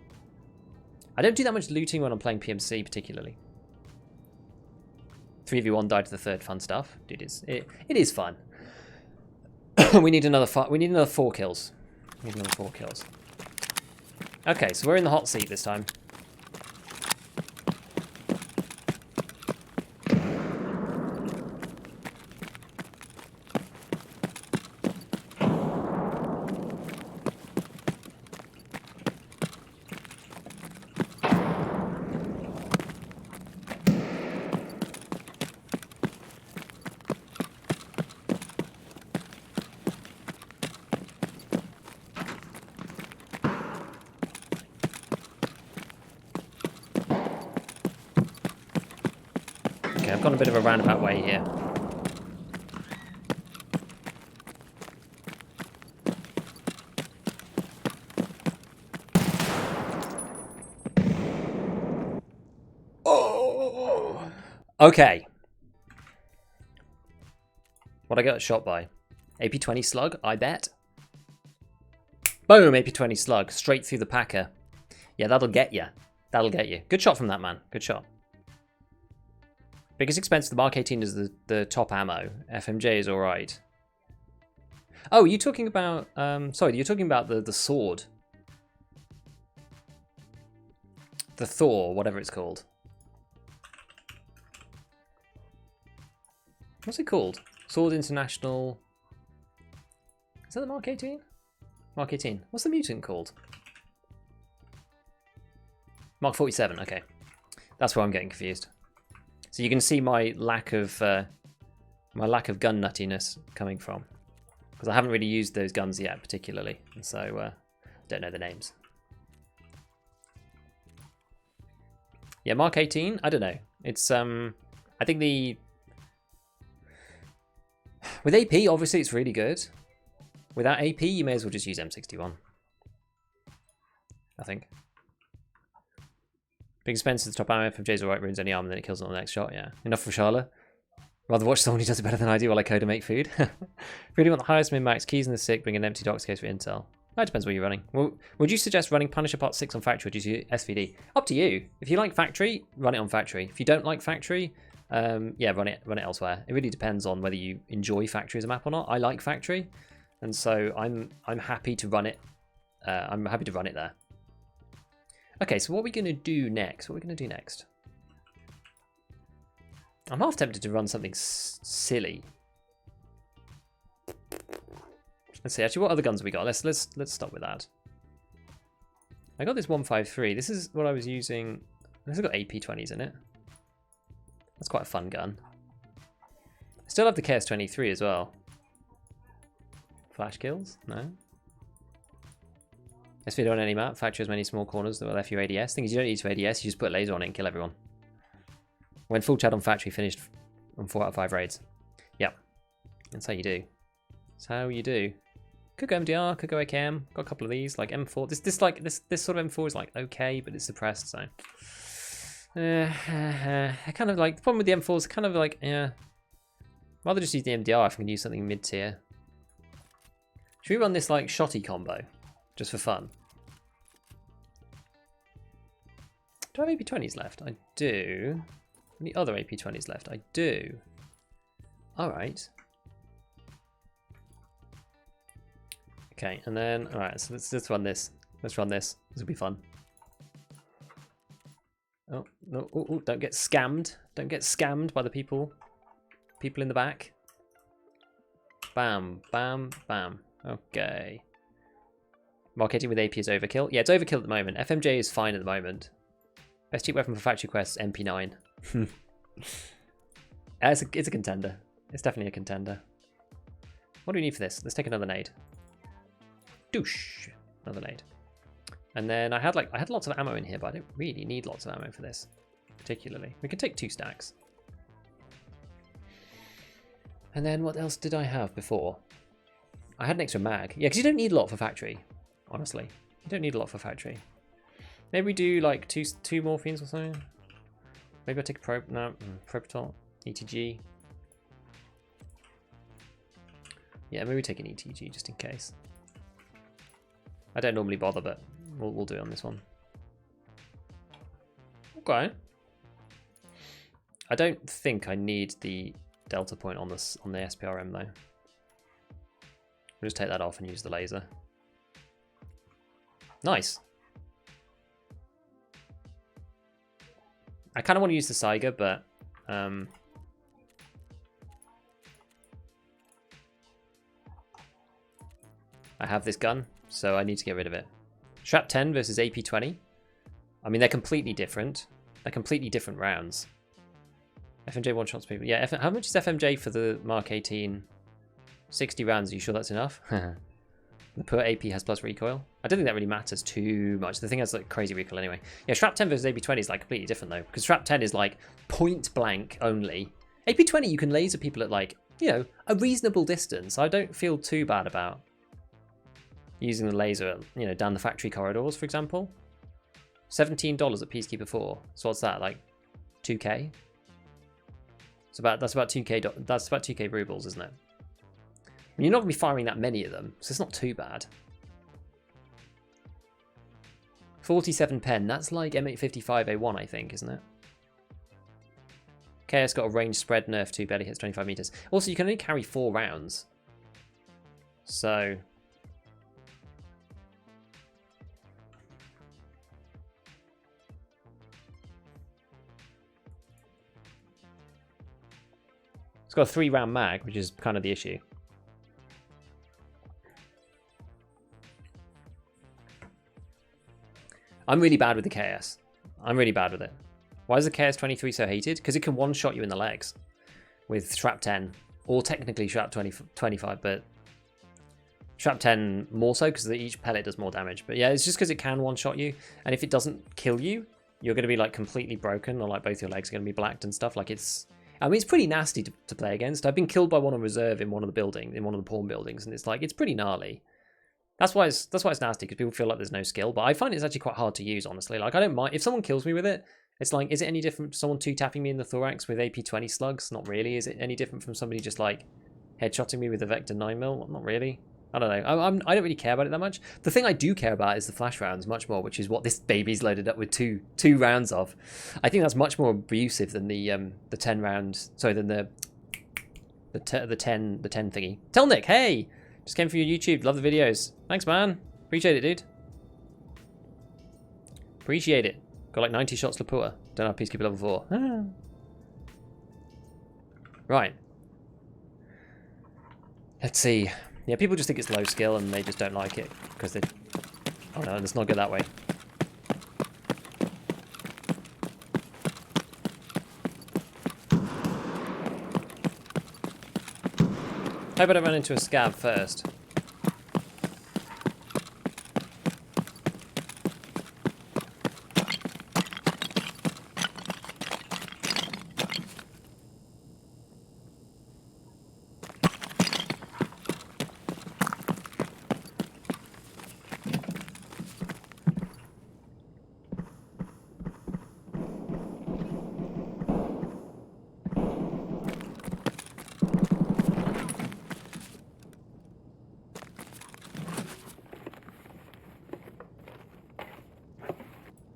I don't do that much looting when I'm playing PMC particularly. 3v1 died to the third fun stuff. Dude, it is fun. we need another 4 kills. We need another 4 kills. Okay, so we're in the hot seat this time. Okay, I've gone a bit of a roundabout way here. Oh! Okay. What I got shot by? AP-20 slug, I bet. Boom, AP-20 slug, straight through the packer. Yeah, that'll get you. That'll get you. Good shot from that man. Good shot. Biggest expense of the Mark 18 is the top ammo. FMJ is alright. Oh, you're talking about... sorry, you're talking about the sword. The Thor, whatever it's called. What's it called? Sword International... Is that the Mark 18? Mark 18. What's the mutant called? Mark 47, okay. That's where I'm getting confused. So you can see my lack of gun nuttiness coming from, because I haven't really used those guns yet, particularly, and so don't know the names. Yeah, Mark 18. I don't know. It's I think with AP, obviously, it's really good. Without AP, you may as well just use M61. I think. Big expense at the top ammo. FMJ's alright, ruins any arm and then it kills it on the next shot, yeah. Enough for Charlotte. Rather watch someone who does it better than I do while I code and make food. Really want the highest min-max, keys in the sick, bring an empty docks case for intel. That depends what you're running. Well, would you suggest running Punisher Part 6 on Factory or do you use SVD? Up to you. If you like Factory, run it on Factory. If you don't like Factory, yeah, run it elsewhere. It really depends on whether you enjoy Factory as a map or not. I like Factory, and so I'm happy to run it. I'm happy to run it there. Okay, so what are we going to do next? What are we going to do next? I'm half tempted to run something silly. Let's see. Actually, what other guns have we got? Let's start with that. I got this 153. This is what I was using. This has got AP-20s in it. That's quite a fun gun. I still have the KS-23 as well. Flash kills? No. SVD on any map. Factory has many small corners that will F your ADS. Thing is, you don't need to ADS. You just put a laser on it and kill everyone. When full chat on Factory finished on 4 out of 5 raids. Yep. That's how you do. That's how you do. Could go MDR, could go AKM. Got a couple of these, like M4. This sort of M4 is like okay, but it's suppressed, so. I kind of like, the problem with the M4 is kind of like, yeah. Rather just use the MDR if I can use something mid-tier. Should we run this like shotty combo? Just for fun. Do I have AP-20s left? I do. Any other AP-20s left? I do. Alright. Okay, and then, alright, so let's run this. Let's run this. This will be fun. Oh, no, oh, don't get scammed. Don't get scammed by the people in the back. Bam, bam, bam. Okay. Marketing with AP is overkill. Yeah, it's overkill at the moment. FMJ is fine at the moment. Best cheap weapon for Factory Quest, MP9. It's a contender. It's definitely a contender. What do we need for this? Let's take another nade. Douche. Another nade. And then I had lots of ammo in here, but I don't really need lots of ammo for this, particularly. We can take 2 stacks. And then what else did I have before? I had an extra mag. Yeah, because you don't need a lot for factory, honestly. You don't need a lot for factory. Maybe we do like two morphines or something. Maybe I'll take a Propital, ETG. Yeah, maybe take an ETG just in case. I don't normally bother, but we'll do it on this one. Okay. I don't think I need the delta point on the SPRM though. We'll just take that off and use the laser. Nice. I kind of want to use the Saiga, but I have this gun, so I need to get rid of it. Shrap 10 versus AP 20. I mean, they're completely different. They're completely different rounds. FMJ one shots people. Yeah, how much is FMJ for the Mark 18? 60 rounds. Are you sure that's enough? The per AP has plus recoil. I don't think that really matters too much. The thing has like crazy recoil anyway. Yeah, Shrap 10 versus AP 20 is like completely different though, because Shrap 10 is like point blank only. AP 20 you can laser people at like, you know, a reasonable distance. I don't feel too bad about using the laser, you know, down the factory corridors, for example. $17 at Peacekeeper 4. So what's that, like 2k? That's about 2k. That's about 2k rubles, isn't it? I mean, you're not gonna be firing that many of them, so it's not too bad. 47 pen. That's like M855A1, I think, isn't it? KS got a range spread nerf too, barely hits 25 meters. Also, you can only carry 4 rounds. So it's got a 3-round mag, which is kind of the issue. I'm really bad with the KS. I'm really bad with it. Why is the KS-23 so hated? Because it can one-shot you in the legs with Shrap 10, or technically Shrap 25, but Shrap 10 more so because each pellet does more damage. But yeah, it's just because it can one-shot you, and if it doesn't kill you, you're going to be like completely broken, or like both your legs are going to be blacked and stuff. Like it's pretty nasty to play against. I've been killed by one on reserve in one of the buildings, in one of the pawn buildings, and it's pretty gnarly. That's why it's nasty, because people feel like there's no skill. But I find it's actually quite hard to use, honestly. Like, I don't mind if someone kills me with it. It's like, is it any different from someone 2-tapping me in the thorax with AP-20 slugs? Not really. Is it any different from somebody just like headshotting me with a Vector 9mm? Not really. I don't know. I don't really care about it that much. The thing I do care about is the flash rounds much more, which is what this baby's loaded up with two rounds of. I think that's much more abusive than the 10 round. Sorry, than the 10 thingy. Tell Nick, hey, just came from your YouTube. Love the videos. Thanks, man. Appreciate it, dude. Appreciate it. Got like 90 shots Lapua. Don't have Peacekeeper level 4. Ah. Right. Let's see. Yeah, people just think it's low skill and they just don't like it because they... Oh no, let's not go that way. Hope I don't run into a scab first.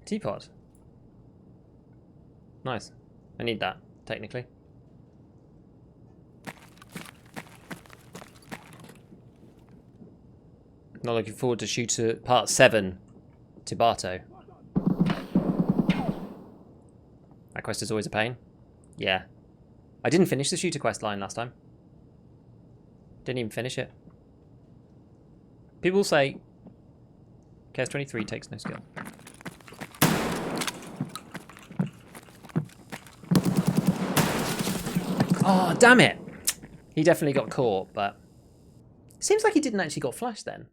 Teapot. Nice. I need that, technically. Not looking forward to shooter part 7, Tibato. That quest is always a pain. Yeah. I didn't finish the shooter quest line last time. Didn't even finish it. People say KS-23 takes no skill. Oh, damn it! He definitely got caught, but it seems like he didn't actually got flashed then,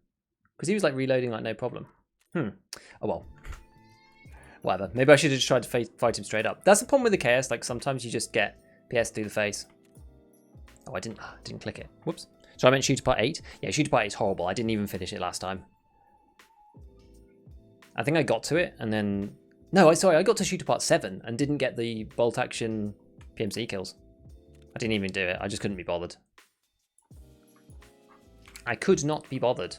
because he was like reloading like no problem. Oh well. Whatever. Maybe I should have just tried to fight him straight up. That's the problem with the KS. Like sometimes you just get PS through the face. Oh, I didn't click it. Whoops. So I meant Shooter Part 8. Yeah, Shooter Part 8 is horrible. I didn't even finish it last time. I think I got to it and then... No, I got to Shooter Part 7 and didn't get the bolt action PMC kills. I didn't even do it. I just couldn't be bothered. I could not be bothered.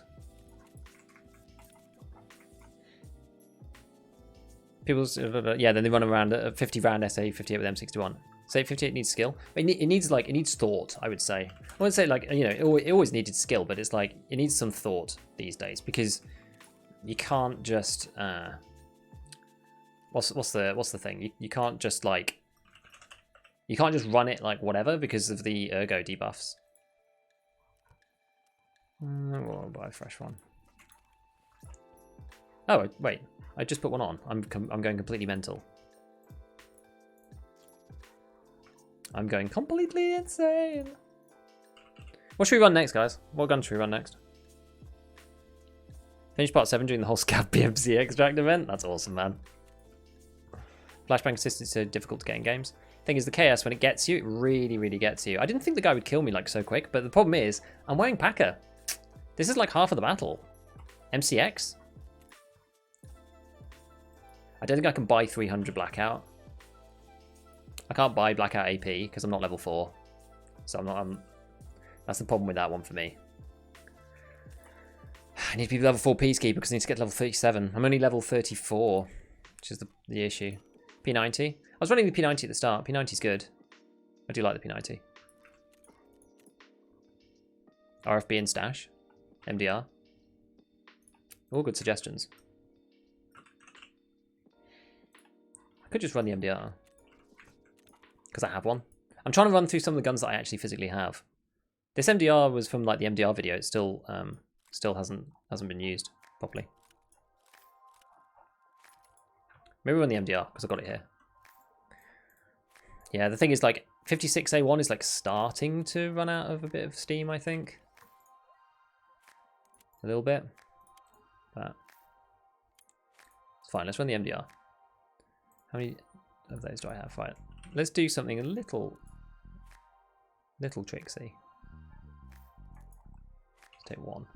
People's... Yeah, then they run around a 50 round SA58 with M61. Say 58 needs skill. It needs thought, I would say. I wouldn't say like, you know, it always needed skill, but it's like, it needs some thought these days because you can't just, what's the thing? You can't just like, you can't just run it like whatever because of the ergo debuffs. We'll buy a fresh one. Oh, wait, I just put one on. I'm going completely mental. I'm going completely insane. What should we run next, guys? What gun should we run next? Finish part 7 during the whole Scav BMC extract event? That's awesome, man. Flashbang consistency is so difficult to get in games. Thing is, the KS, when it gets you, it really, really gets you. I didn't think the guy would kill me like so quick, but the problem is, I'm wearing Packer. This is like half of the battle. MCX? I don't think I can buy 300 Blackout. I can't buy Blackout AP because I'm not level 4. So I'm not... that's the problem with that one for me. I need to be level 4 Peacekeeper because I need to get to level 37. I'm only level 34, which is the issue. P90. I was running the P90 at the start. P90's good. I do like the P90. RFB and Stash. MDR. All good suggestions. I could just run the MDR. Because I have one. I'm trying to run through some of the guns that I actually physically have. This MDR was from like the MDR video. It still hasn't been used properly. Maybe run the MDR because I got it here. Yeah, the thing is like 56A1 is like starting to run out of a bit of steam, I think. A little bit. But it's fine. Let's run the MDR. How many of those do I have? Right. Let's do something a little tricksy. Let's take one.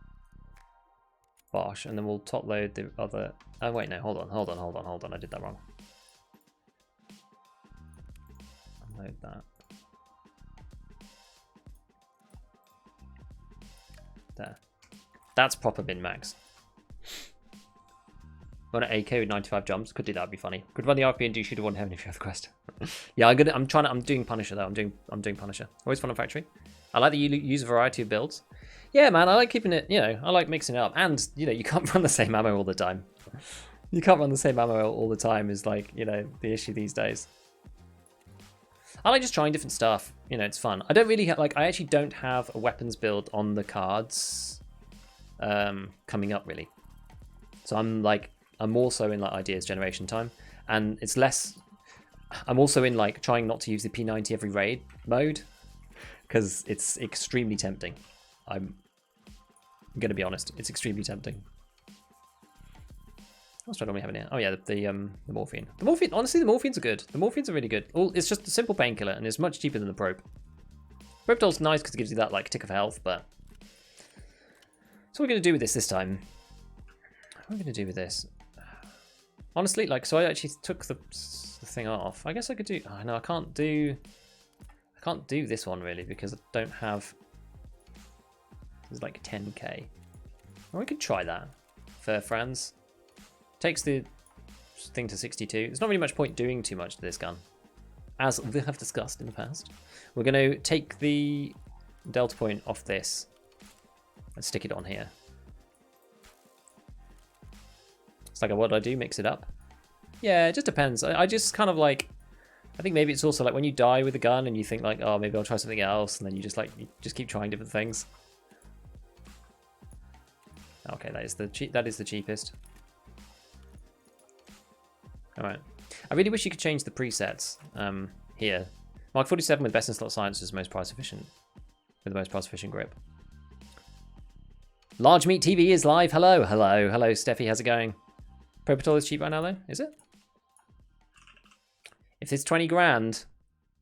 Bosh, and then we'll top load the other. Oh wait, no, hold on. I did that wrong. Unload that. There. That's proper min max. Run an AK with 95 jumps. Could do that. Would be funny. Could run the RP and do Shooter 1 Heaven if you have the quest. Yeah, I'm doing Punisher though. I'm doing Punisher. Always fun on Factory. I like that you use a variety of builds. Yeah, man. I like keeping it. You know, I like mixing it up. And you know, you can't run the same ammo all the time. You can't run the same ammo all the time. Is like, you know, the issue these days. I like just trying different stuff. You know, it's fun. I don't really like. I actually don't have a weapons build on the cards coming up really. So I'm also in like ideas generation time, and it's less. I'm also in like trying not to use the P90 every raid mode because it's extremely tempting. I'm gonna be honest, it's extremely tempting. What's what do we have in here? Oh yeah, the morphine. The morphine. Honestly, the morphines are good. The morphines are really good. It's just a simple painkiller, and it's much cheaper than the probe. Probe nice because it gives you that like tick of health, but. So what we're gonna do with this time. What am I gonna do with this? Honestly, like, so I actually took the thing off. I guess I could do. Oh, no, I can't do this one really because I don't have. It's like 10k. Well, we could try that for friends. Takes the thing to 62. There's not really much point doing too much to this gun, as we have discussed in the past. We're going to take the delta point off this and stick it on here. It's like, what do I do? Mix it up? Yeah, it just depends. I just kind of like, I think maybe it's also like when you die with a gun and you think like, oh, maybe I'll try something else, and then you just keep trying different things. Okay, that is the cheapest. All right. I really wish you could change the presets here. Mark 47 with best in slot science is most price efficient. With the most price efficient grip. Large Meat TV is live. Hello, hello, hello, Steffi. How's it going? Propital is cheap right now, though. Is it? If it's 20 grand,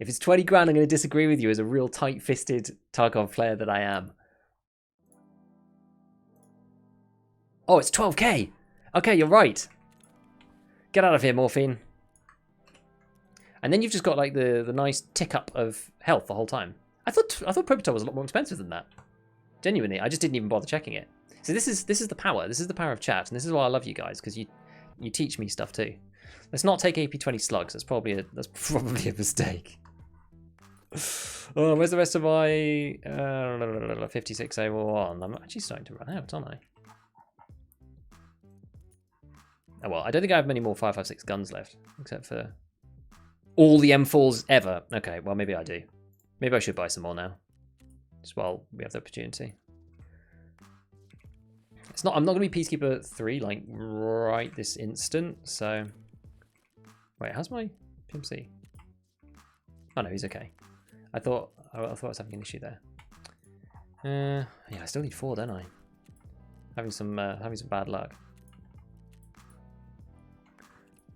I'm going to disagree with you as a real tight-fisted Tarkov player that I am. Oh, it's 12k. Okay, you're right. Get out of here, Morphine. And then you've just got like the nice tick up of health the whole time. I thought Propital was a lot more expensive than that. Genuinely, I just didn't even bother checking it. So this is the power. This is the power of chat, and this is why I love you guys, because you teach me stuff too. Let's not take AP20 slugs. That's probably a mistake. Oh, where's the rest of my 5601? I'm actually starting to run out, aren't I? Oh well, I don't think I have many more 5.56 guns left, except for all the M4s ever. Okay, well maybe I do. Maybe I should buy some more now, just while we have the opportunity. I'm not going to be Peacekeeper 3 like right this instant. So wait, how's my PMC? Oh no, he's okay. I thought I was having an issue there. Yeah, I still need 4, don't I? Having some bad luck.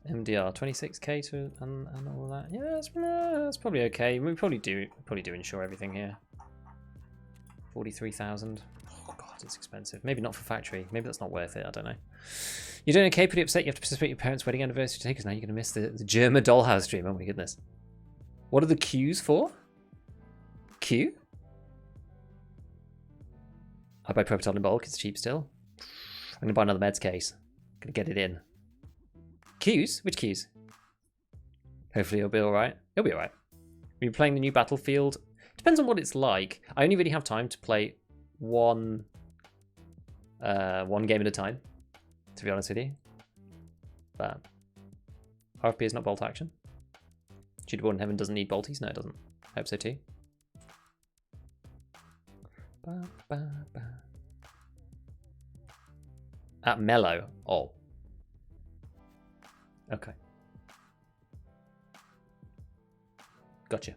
MDR 26k to and all that. Yeah, that's probably okay. We probably do insure everything here. 43,000. Oh god, it's expensive. Maybe not for factory. Maybe that's not worth it. I don't know. You're doing okay. Pretty upset. You have to participate in your parents' wedding anniversary today because now you're going to miss the German Dollhouse stream. Oh my goodness. What are the queues for? Q? I buy Propital in bulk. It's cheap still. I'm going to buy another meds case. Going to get it in. Queues? Which queues? Hopefully it'll be alright. It'll be alright. We're playing the new Battlefield. Depends on what it's like. I only really have time to play one game at a time, to be honest with you. But RFP is not bolt action. Shooter Born in Heaven doesn't need bolties? No, it doesn't. I hope so too. At Mellow. Oh. Okay. Gotcha.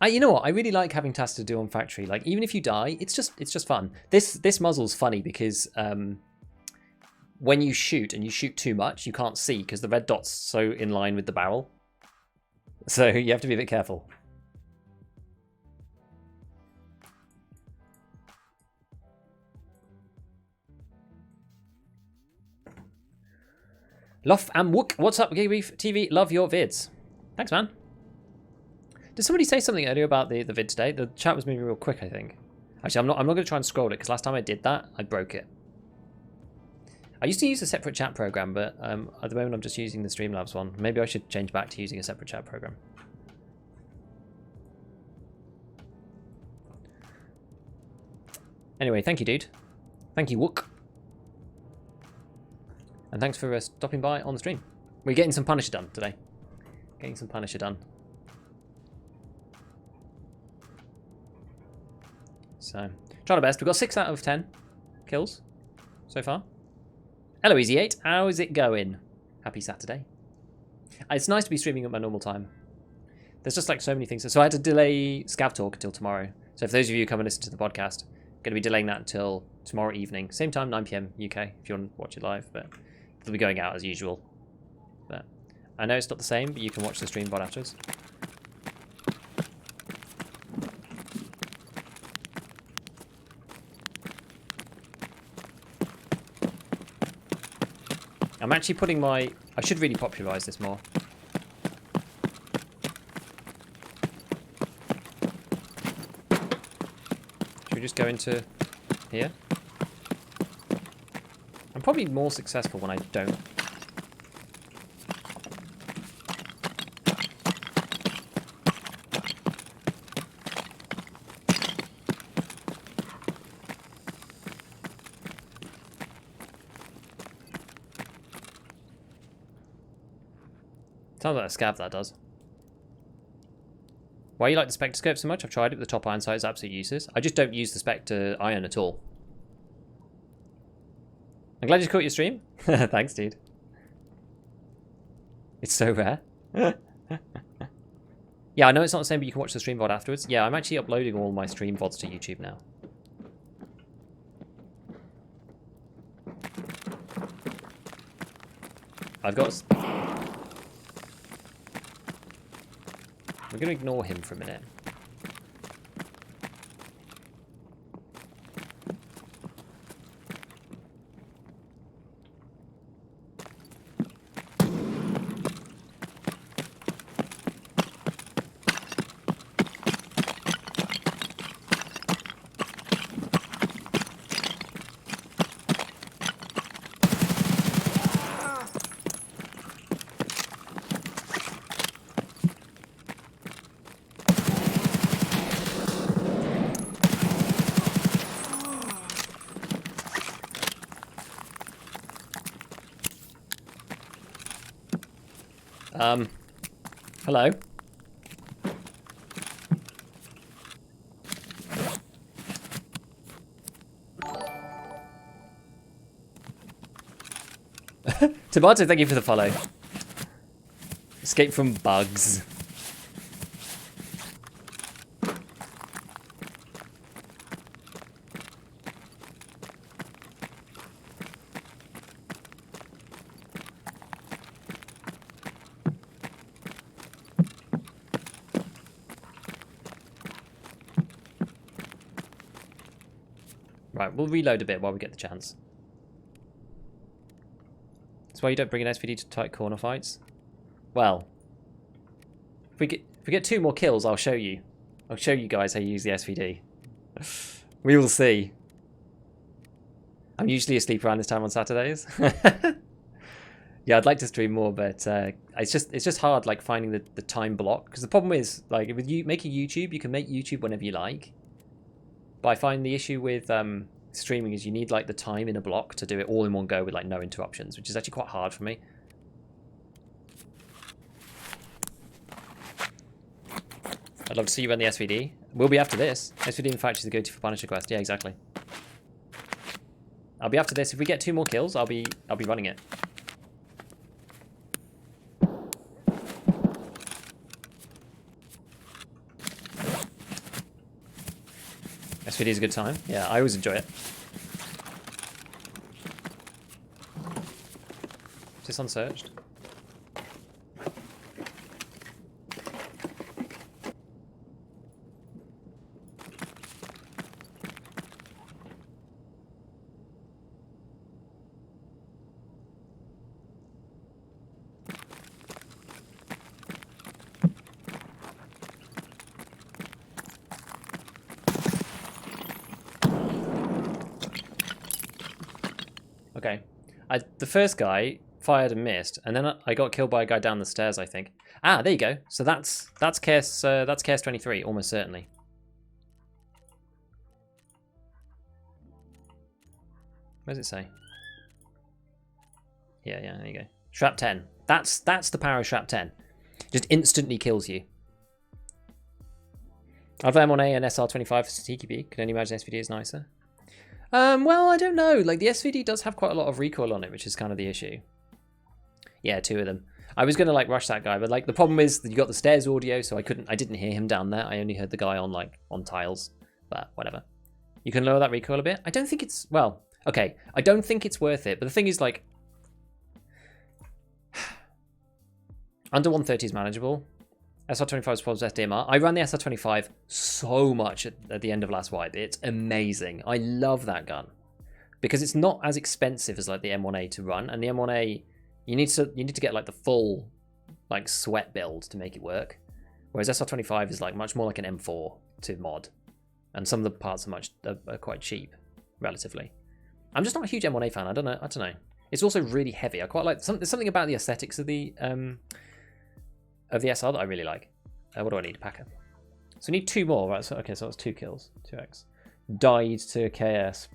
You know what? I really like having tasks to do on factory. Like even if you die, it's just fun. This muzzle's funny because when you shoot and you shoot too much, you can't see because the red dot's so in line with the barrel. So you have to be a bit careful. Lof and Wook, what's up, Gigbeef TV? Love your vids. Thanks, man. Did somebody say something earlier about the vid today? The chat was moving real quick, I think. Actually, I'm not going to try and scroll it because last time I did that, I broke it. I used to use a separate chat program, but at the moment I'm just using the Streamlabs one. Maybe I should change back to using a separate chat program. Anyway, thank you, dude. Thank you, Wook. And thanks for stopping by on the stream. We're getting some Punisher done today. Getting some Punisher done. So, trying our best. We've got 6 out of 10 kills so far. Hello, Easy8. How's it going? Happy Saturday. It's nice to be streaming at my normal time. There's just like so many things. So I had to delay Scav Talk until tomorrow. So if those of you who come and listen to the podcast, I'm going to be delaying that until tomorrow evening. Same time, 9 PM UK, if you want to watch it live. But it'll be going out as usual. But I know it's not the same, but you can watch the stream right afterwards. I'm actually putting my... I should really popularise this more. Should we just go into here? I'm probably more successful when I don't. Sounds like a scav, that does. Why you like the Spectre scope so much? I've tried it, but the top iron sight is absolutely useless. I just don't use the Spectre iron at all. I'm glad you caught your stream. Thanks, dude. It's so rare. Yeah, I know it's not the same, but you can watch the stream VOD afterwards. Yeah, I'm actually uploading all my stream VODs to YouTube now. I've got... We're going to ignore him for a minute. Hello? Tomato, thank you for the follow. Escape from bugs. Right, we'll reload a bit while we get the chance. That's why you don't bring an SVD to tight corner fights. Well, if we get 2 more kills, I'll show you. I'll show you guys how you use the SVD. We will see. I'm usually asleep around this time on Saturdays. Yeah, I'd like to stream more, but it's just hard, like finding the time block. Because the problem is, like, with you making YouTube, you can make YouTube whenever you like. But I find the issue with streaming is you need like the time in a block to do it all in one go with like no interruptions, which is actually quite hard for me. I'd love to see you run the SVD. We'll be after this. SVD in fact is the go-to for Punisher quest. Yeah, exactly. I'll be after this. If we get 2 more kills, I'll be running it. SVD is a good time. Yeah, I always enjoy it. Is this unsearched? Okay. The first guy fired and missed, and then I got killed by a guy down the stairs, I think. Ah, there you go. So that's KS 23, almost certainly. Where does it say? Yeah, there you go. Shrap 10. That's the power of Shrap 10. Just instantly kills you. I'd play M1A and SR25 for TKB. Can only imagine SVD is nicer. Well, I don't know. Like, the SVD does have quite a lot of recoil on it, which is kind of the issue. Yeah, 2 of them. I was going to, like, rush that guy, but, like, the problem is that you got the stairs audio, so I didn't hear him down there. I only heard the guy on, like, on tiles. But, whatever. You can lower that recoil a bit. I don't think it's, well, okay. I don't think it's worth it, but the thing is, like, under 130 is manageable. SR25 is probably best DMR. I ran the SR25 so much at the end of last wipe. It's amazing. I love that gun because it's not as expensive as like the M1A to run, and the M1A you need to get like the full like sweat build to make it work. Whereas SR25 is like much more like an M4 to mod, and some of the parts are quite cheap relatively. I'm just not a huge M1A fan. I don't know. It's also really heavy. I quite like there's something about the aesthetics of the SR that I really like. What do I need? Packer. So we need 2 more, right? So okay, so that's 2 kills. 2x. Died to KS.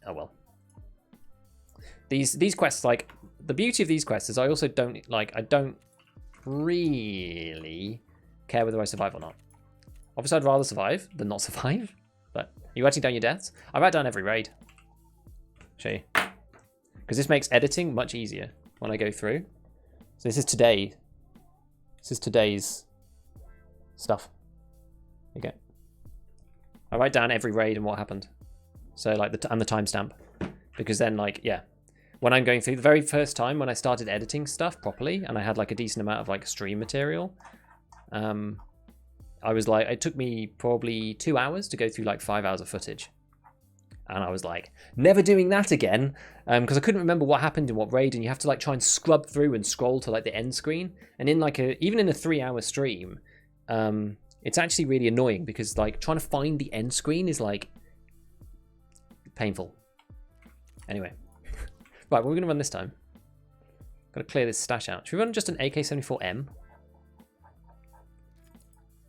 Oh well. These quests, like, the beauty of these quests is I also don't really care whether I survive or not. Obviously I'd rather survive than not survive. But are you writing down your deaths? I write down every raid. Show you. because this makes editing much easier when I go through. So this is today. This is today's stuff. Okay. I write down every raid and what happened. So like and the timestamp, because then like yeah, when I'm going through the very first time when I started editing stuff properly and I had like a decent amount of like stream material, I was like, it took me probably 2 hours to go through like 5 hours of footage. And I was like, never doing that again, because I couldn't remember what happened in what raid, and you have to like try and scrub through and scroll to like the end screen. And in like even in a 3-hour stream, it's actually really annoying because like trying to find the end screen is like painful. Anyway, right, what are we gonna run this time? Got to clear this stash out. Should we run just an AK-74M?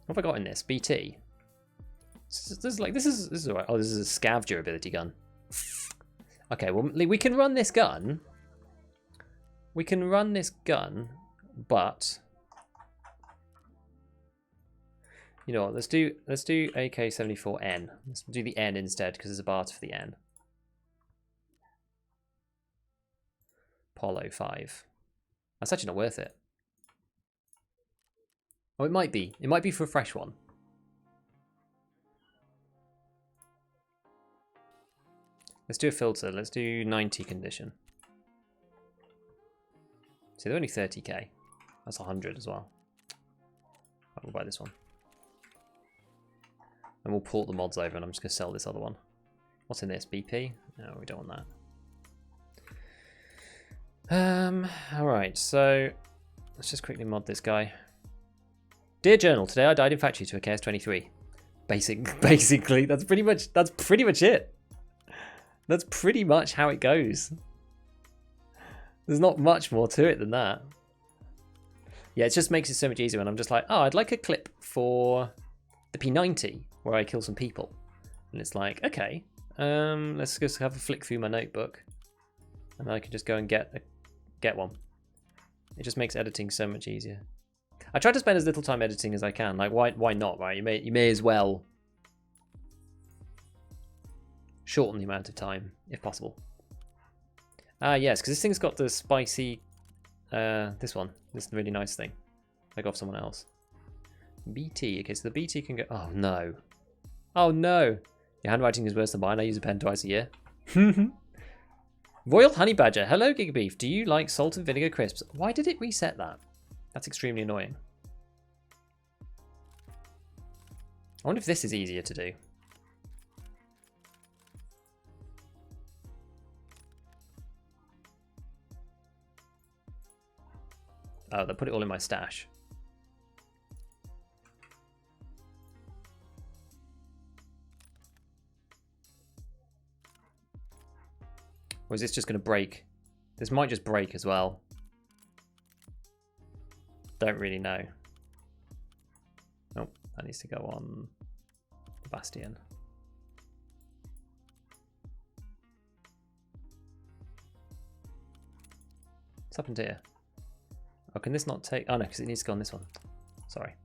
What have I got in this? BT. This is alright. Oh, this is a scav durability gun. Okay, well we can run this gun. We can run this gun, but you know what? Let's do AK-74N. Let's do the N instead because there's a bar for the N. Polo 5. That's actually not worth it. Oh, it might be. It might be for a fresh one. Let's do a filter. Let's do 90 condition. See, they're only 30k. That's 100 as well. We'll buy this one. And we'll port the mods over, and I'm just going to sell this other one. What's in this? BP? No, we don't want that. Alright, so let's just quickly mod this guy. Dear Journal, today I died in factory to a KS-23. Basically, that's pretty much it. That's pretty much how it goes. There's not much more to it than that. Yeah, it just makes it so much easier when I'm just like, oh, I'd like a clip for the P90 where I kill some people. And it's like, okay, let's just have a flick through my notebook. And then I can just go and get one. It just makes editing so much easier. I try to spend as little time editing as I can. Like, why not, right? You may as well shorten the amount of time, if possible. Yes, because this thing's got the spicy, this really nice thing. I got off someone else. BT, okay, so the BT can go, oh no. Oh no! Your handwriting is worse than mine, I use a pen twice a year. Royal Honey Badger, hello Gigabeef, do you like salt and vinegar crisps? Why did it reset that? That's extremely annoying. I wonder if this is easier to do. Oh, they put it all in my stash. Or is this just going to break? This might just break as well. Don't really know. Oh, that needs to go on the Bastion. What's happened here? Oh, can this not take... Oh no, because it needs to go on this one. Sorry.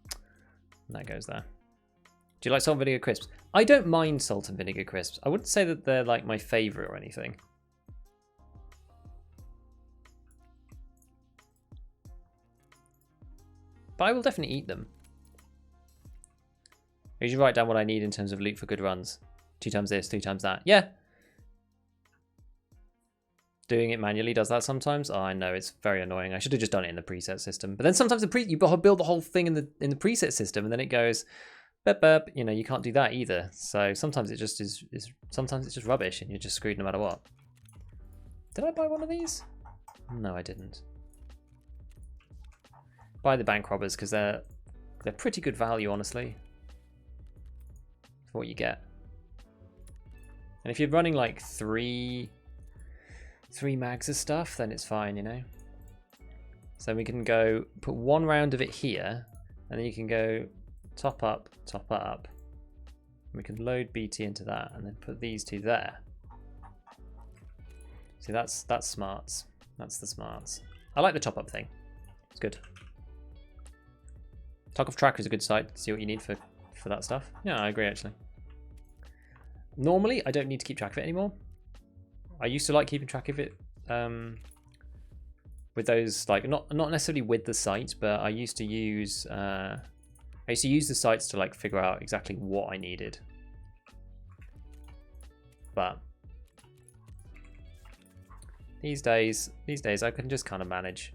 And that goes there. Do you like salt and vinegar crisps? I don't mind salt and vinegar crisps. I wouldn't say that they're like my favourite or anything. But I will definitely eat them. I usually write down what I need in terms of loot for good runs. 2 times this, 3 times that. Yeah. Doing it manually does that sometimes. Oh, I know, it's very annoying. I should have just done it in the preset system. But then sometimes you build the whole thing in the preset system, and then it goes, burp, burp. You know, you can't do that either. So sometimes it just is sometimes it's just rubbish, and you're just screwed no matter what. Did I buy one of these? No, I didn't. Buy the bank robbers because they're pretty good value, honestly, for what you get. And if you're running like three mags of stuff, then it's fine, you know. So we can go put 1 round of it here, and then you can go top up. We can load BT into that, and then put these 2 there. See, that's smarts. That's the smarts. I like the top up thing. It's good. Tarkov Tracker is a good site to see what you need for that stuff. Yeah, I agree actually. Normally, I don't need to keep track of it anymore. I used to like keeping track of it with those, like, not necessarily with the sites, but I used to use the sites to like figure out exactly what I needed. But these days I can just kind of manage,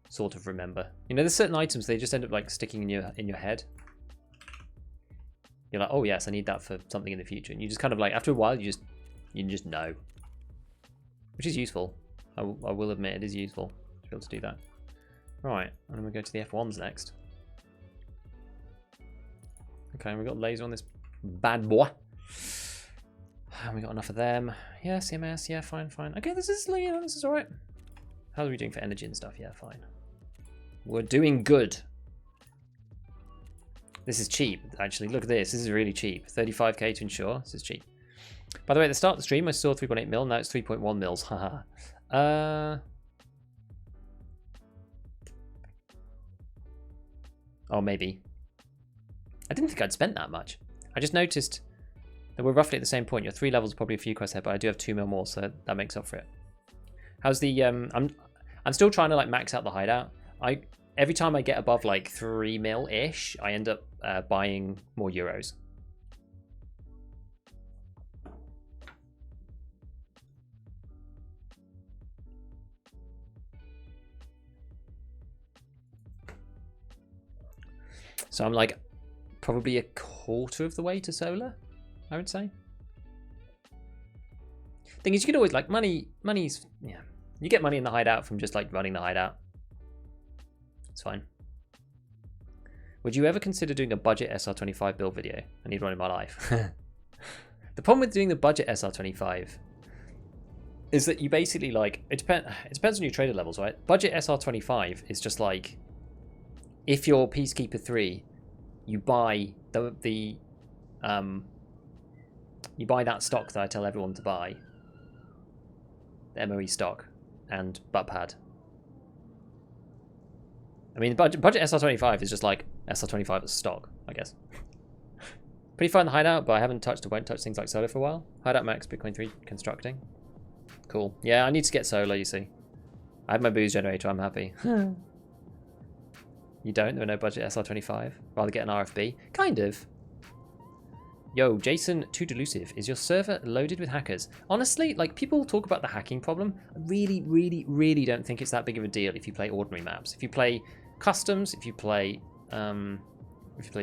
sort of remember. You know, there's certain items they just end up like sticking in your head. You're like, oh yes, I need that for something in the future, and you just kind of like, after a while, you just know, which is useful. I will admit it is useful to be able to do that. Right, and then we go to the F1s next. Okay, we've got laser on this bad boy. And we got enough of them. Yeah, CMS, yeah, fine. Okay, this is alright. How are we doing for energy and stuff? Yeah, fine. We're doing good. This is cheap, actually. Look at this. This is really cheap. 35k to insure. This is cheap. By the way, at the start of the stream, I saw 3.8 mil. Now it's 3.1 mils. Haha. Oh, maybe. I didn't think I'd spent that much. I just noticed that we're roughly at the same point. You're 3 levels, probably a few quests ahead, but I do have 2 mil more, so that makes up for it. How's the I'm still trying to like max out the hideout. Every time I get above like 3 mil ish, I end up buying more euros. So I'm like probably a quarter of the way to solar, I would say. Thing is, you can always like money's, yeah. You get money in the hideout from just like running the hideout. It's fine. Would you ever consider doing a budget SR25 build video? I need one in my life. The problem with doing the budget SR25 is that you basically like, it depends on your trader levels, right? Budget SR25 is just like, if you're Peacekeeper 3, you buy you buy that stock that I tell everyone to buy. The MOE stock and butt pad. I mean, budget SR25 is just like SR25 as stock, I guess. Pretty fun in the hideout, but I haven't touched or won't touch things like solar for a while. Hideout max, Bitcoin 3 constructing. Cool. Yeah, I need to get solar, you see. I have my booze generator, I'm happy. You don't? There are no budget SR25? Rather get an RFB? Kind of. Yo, Jason, too delusive. Is your server loaded with hackers? Honestly, like, people talk about the hacking problem. I really don't think it's that big of a deal if you play ordinary maps. If you play customs, if you play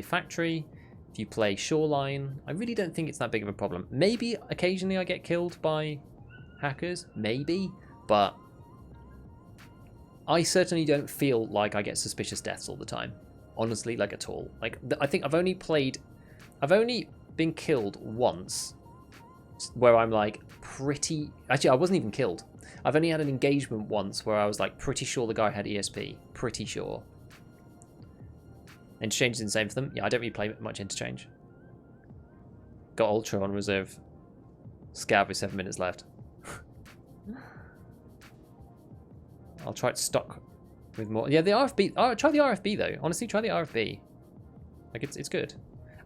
factory, if you play shoreline, I really don't think it's that big of a problem. Maybe occasionally I get killed by hackers, maybe, but I certainly don't feel like I get suspicious deaths all the time. Honestly, like at all. Like, I think I've only been killed once where I'm like actually I wasn't even killed. I've only had an engagement once where I was like pretty sure the guy had ESP, pretty sure. Interchange is insane for them. Yeah, I don't really play much interchange. Got Ultra on reserve. Scav with 7 minutes left. I'll try it stock with more. Yeah, the RFB. Try the RFB though. Honestly, try the RFB. Like it's good.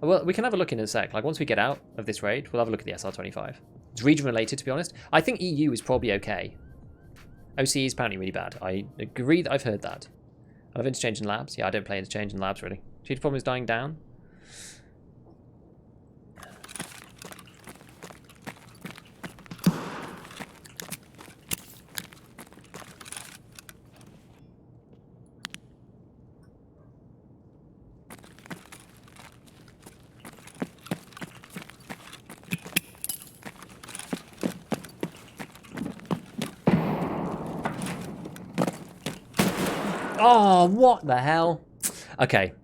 Well, we can have a look in a sec. Like once we get out of this raid, we'll have a look at the SR25. It's region related, to be honest. I think EU is probably okay. OCE is apparently really bad. I agree that I've heard that. I love interchange in labs. Yeah, I don't play interchange in labs really. Cheater problem is dying down. Oh, what the hell? Okay.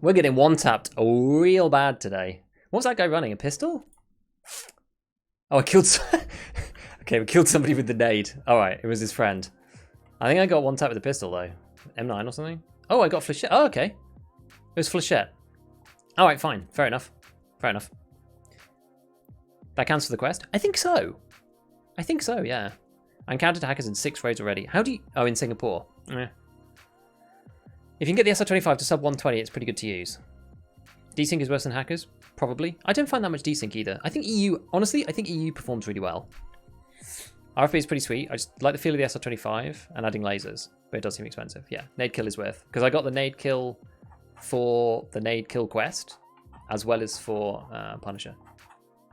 We're getting one-tapped real bad today. What was that guy running? A pistol? Oh, I killed... Okay, we killed somebody with the nade. Alright, it was his friend. I think I got one-tap with a pistol, though. M9 or something? Oh, I got flechette. Oh, okay. It was flechette. Alright, fine. Fair enough. Fair enough. That counts for the quest? I think so. I think so, yeah. I encountered hackers in 6 raids already. How do you... Oh, in Singapore. Yeah. If you can get the SR25 to sub 120, it's pretty good to use. Desync is worse than hackers? Probably. I don't find that much desync either. I think EU, honestly, I think EU performs really well. RFB is pretty sweet. I just like the feel of the SR25 and adding lasers, but it does seem expensive. Yeah, nade kill is worth, because I got the nade kill for the nade kill quest, as well as for Punisher.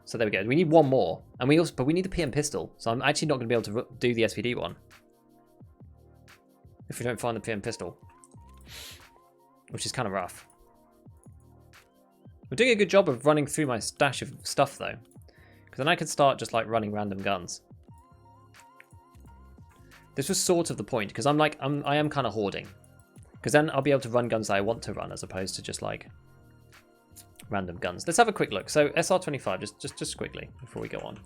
So there we go. We need one more, and but we need the PM pistol. So I'm actually not going to be able to do the SVD one if we don't find the PM pistol, which is kind of rough. We're doing a good job of running through my stash of stuff though, because then I could start just like running random guns. This was sort of the point, because I am kind of hoarding, because then I'll be able to run guns that I want to run as opposed to just like random guns. Let's have a quick look. So SR25, just quickly before we go on.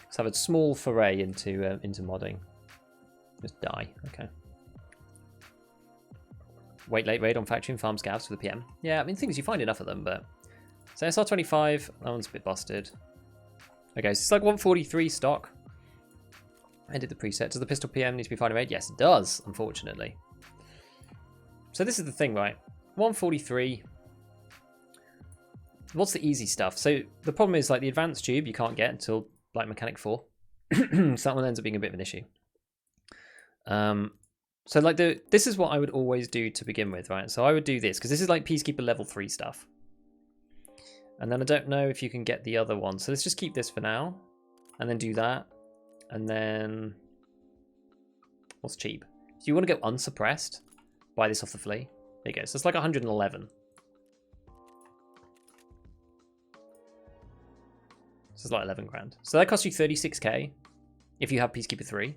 Let's have a small foray into modding. Just die. Okay. Wait late raid on factory and farm scavs for the PM. Yeah, I mean, things you find enough of them, but so SR25, that one's a bit busted. Okay, so it's like 143 stock. I did the preset. Does the pistol PM need to be final raid? Yes, it does, unfortunately. So this is the thing, right? 143. What's the easy stuff? So the problem is like the advanced tube you can't get until like Mechanic 4. So that one ends up being a bit of an issue. So like this is what I would always do to begin with, right? So I would do this because this is like Peacekeeper level 3 stuff. And then I don't know if you can get the other one. So let's just keep this for now and then do that. And then what's cheap? So you want to go unsuppressed, buy this off the flea. There you go. So it's like 111. So it's like 11 grand. So that costs you 36k if you have Peacekeeper 3.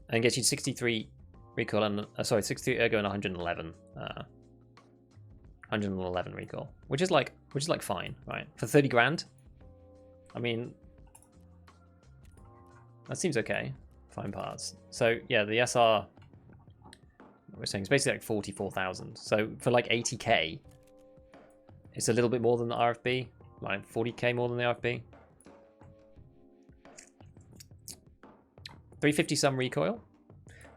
And gets you 63 recoil and 63 ergo and 111 111 recoil, which is like fine, right? For 30 grand. I mean, that seems okay. Fine parts. So yeah, the SR we're saying it's basically like 44,000. So for like 80k, it's a little bit more than the RFB, like 40k more than the RFB. 350 some recoil.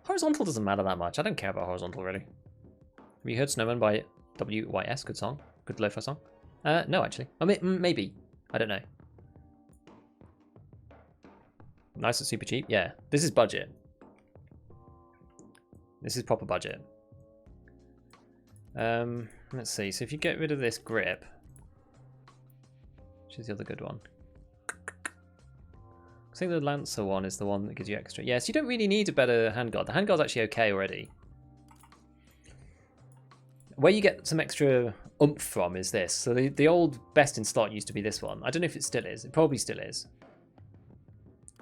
Horizontal doesn't matter that much. I don't care about horizontal really. Have you heard Snowman by WYS? Good song. Good lo-fi song. No, actually. I mean, maybe. I don't know. Nice and super cheap. Yeah, this is budget. This is proper budget. Let's see. So if you get rid of this grip, which is the other good one. I think the Lancer one is the one that gives you extra. Yes, you don't really need a better handguard. The handguard's actually okay already. Where you get some extra oomph from is this. So the old best in slot used to be this one. I don't know if it still is. It probably still is.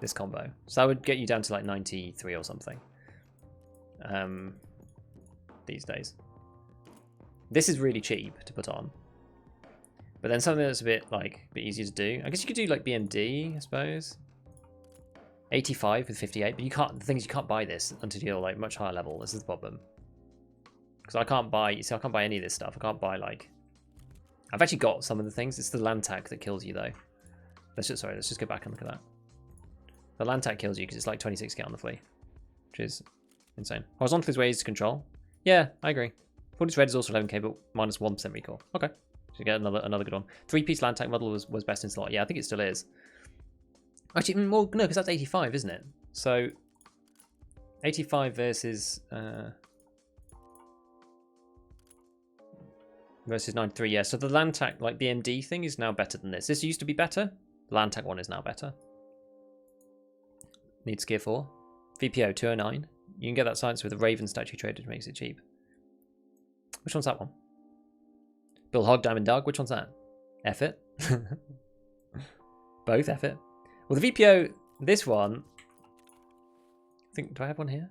This combo. So that would get you down to like 93 or something. These days. This is really cheap to put on. But then something that's a bit easier to do. I guess you could do like BMD, I suppose. 85 with 58, but you can't. The thing is, you can't buy this until you're like much higher level. This is the problem. Because I can't buy. You see, I can't buy any of this stuff. I can't buy like. I've actually got some of the things. It's the Lantac that kills you though. Let's just go back and look at that. The Lantac kills you because it's like 26k on the flea, which is insane. Horizontal is ways to control. Yeah, I agree. Fortis Red is also 11k, but minus 1% recoil. Okay, so you get another good one. 3-piece Lantac model was best in slot. Yeah, I think it still is. Actually, more no, because that's 85, isn't it? So 85 versus 93. Yeah. So the Lantac, like the MD thing, is now better than this. This used to be better. The Lantac one is now better. Needs gear 4. VPO 209. You can get that science with a Raven statue trade, which makes it cheap. Which one's that one? Bill Hog, Diamond Dog. Which one's that? Effort. Both effort. Well, the VPO, this one, I think, do I have one here?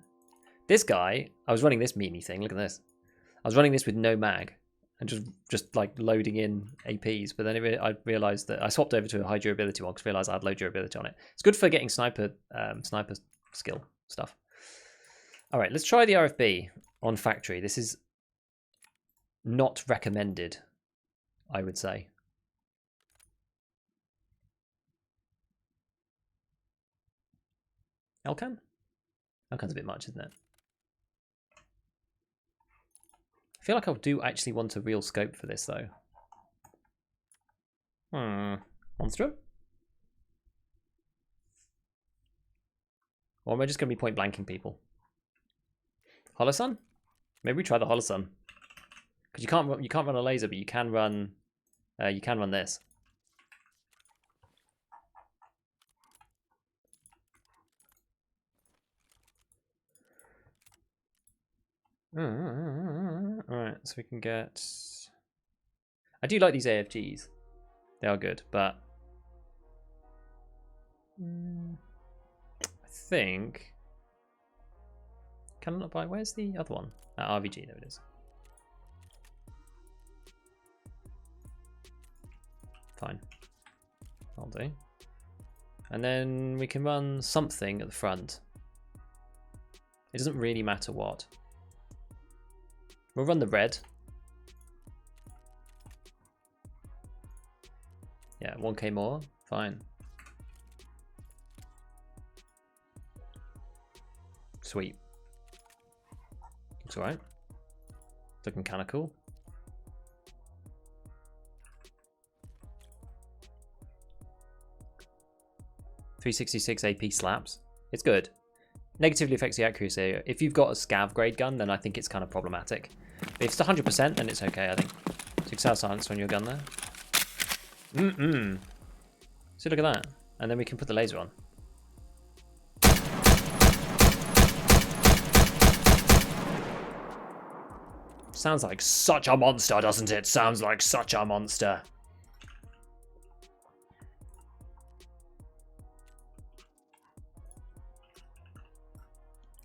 This guy, I was running this memey thing, look at this. I was running this with no mag and just like loading in APs, but then I realized that I swapped over to a high durability one because I realized I had low durability on it. It's good for getting sniper skill stuff. All right, let's try the RFB on factory. This is not recommended, I would say. Elcan? Elcan's a bit much, isn't it? I feel like I do actually want a real scope for this, though. Monstrum? Or am I just going to be point blanking people? Holosun? Maybe we try the Holosun. Because you can't run a laser, but you can run this. Alright, so we can get... I do like these AFGs. They are good, but... I think... Can I not buy... Where's the other one? RVG, there it is. Fine. I'll do. And then we can run something at the front. It doesn't really matter what. We'll run the red. Yeah, 1k more. Fine. Sweet. Looks alright. Looking kinda cool. .366 AP slaps. It's good. Negatively affects the accuracy. If you've got a scav grade gun, then I think it's kind of problematic. But if it's 100%, then it's okay, I think. 6 hour silence on your gun there. So look at that. And then we can put the laser on. Sounds like such a monster, doesn't it? Sounds like such a monster.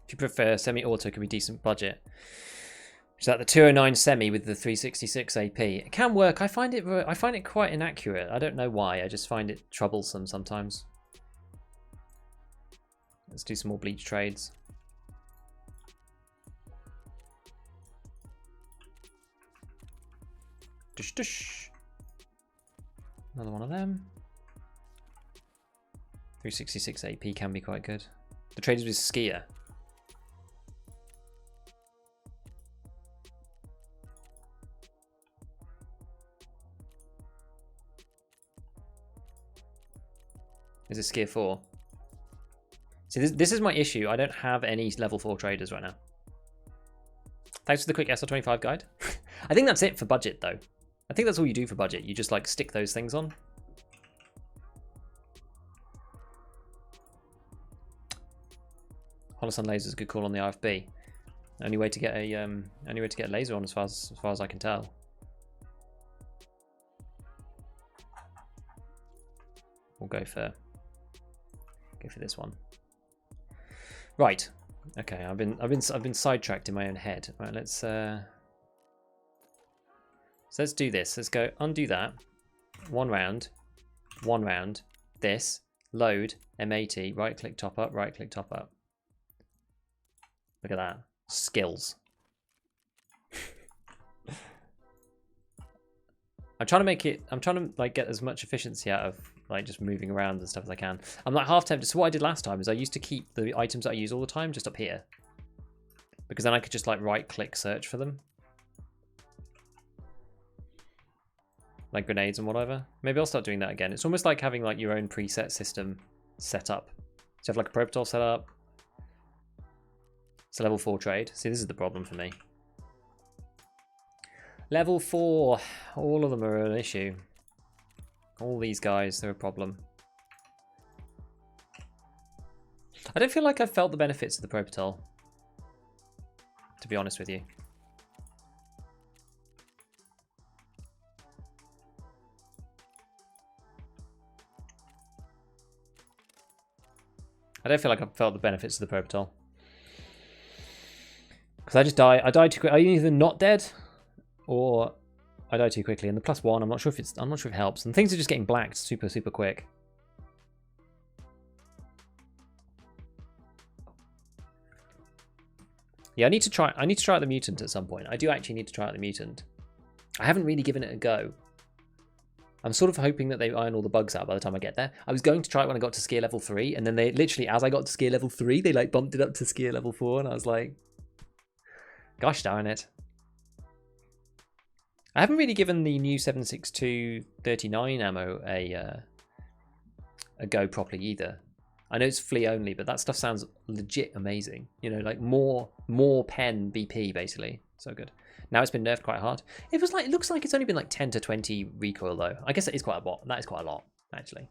If you prefer, semi-auto could be decent budget. Is that the 209 semi with the 366 AP? It can work. I find it quite inaccurate. I don't know why. I just find it troublesome sometimes. Let's do some more bleach trades. Dush dush. Another one of them. 366 AP can be quite good. The traders with skier. Is it skier 4? See, this is my issue. I don't have any level 4 traders right now. Thanks for the quick SR25 guide. I think that's it for budget, though. I think that's all you do for budget. You just like stick those things on. Holosun laser is a good call on the RFB. Only way to get a laser on, as far as I can tell. We'll go for this one. Right. Okay. I've been sidetracked in my own head. Right. So let's do this. Let's go undo that. One round. This. Load. M80. Right click top up. Right click top up. Look at that. Skills. I'm trying to like get as much efficiency out of like just moving around and stuff as I can. I'm like half tempted. So what I did last time is I used to keep the items that I use all the time just up here, because then I could just like right click search for them, like grenades and whatever. Maybe I'll start doing that again. It's almost like having like your own preset system set up. So you have like a Propital set up. It's a level 4 trade. See, this is the problem for me. Level 4, all of them are an issue. All these guys, they're a problem. I don't feel like I've felt the benefits of the Propital, to be honest with you. I don't feel like I've felt the benefits of the Propital. Because I just die. I died too quick. I'm either not dead, or I die too quickly. And the +1, I'm not sure if it helps. And things are just getting blacked super quick. Yeah, I need to try out the mutant at some point. I do actually need to try out the mutant. I haven't really given it a go. I'm sort of hoping that they iron all the bugs out by the time I get there. I was going to try it when I got to skier level 3, and then they literally, as I got to skier level 3, they like bumped it up to skier level 4, and I was like, gosh darn it. I haven't really given the new 7.62 39 ammo a go properly either. I know it's flea only, but that stuff sounds legit amazing. You know, like more pen BP basically. So good. Now it's been nerfed quite hard. It looks like it's only been like 10 to 20 recoil though. I guess that is quite a lot. That is quite a lot actually.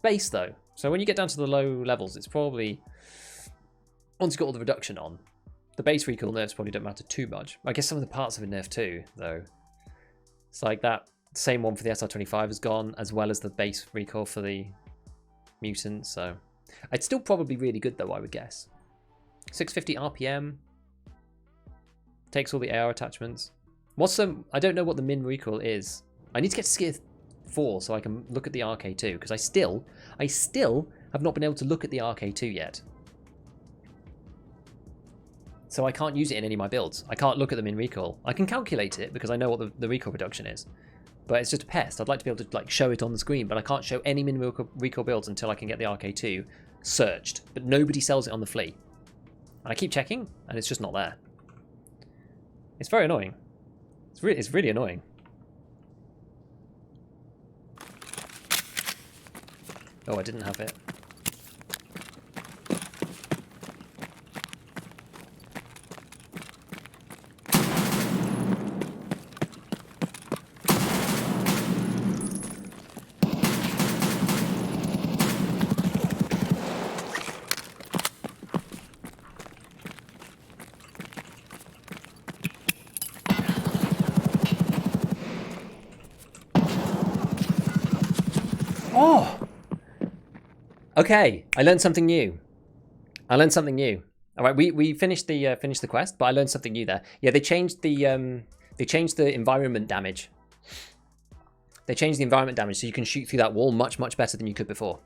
Base though. So when you get down to the low levels, it's probably, once you've got all the reduction on, the base recoil nerfs probably don't matter too much. I guess some of the parts have been nerfed too, though. It's like that same one for the SR25 is gone, as well as the base recoil for the mutant, so it's still probably really good though, I would guess. 650 RPM. Takes all the AR attachments. I don't know what the min recoil is. I need to get to Skier 4 so I can look at the RK2, because I still have not been able to look at the RK2 yet. So I can't use it in any of my builds. I can't look at them in recoil. I can calculate it because I know what the recoil reduction is. But it's just a pest. I'd like to be able to like show it on the screen, but I can't show any min recoil builds until I can get the RK2 searched. But nobody sells it on the flea. And I keep checking, and it's just not there. It's very annoying. It's really annoying. Oh, I didn't have it. Oh! Okay, I learned something new. All right, we finished the quest, but I learned something new there. Yeah, they changed the environment damage. They changed the environment damage so you can shoot through that wall much better than you could before.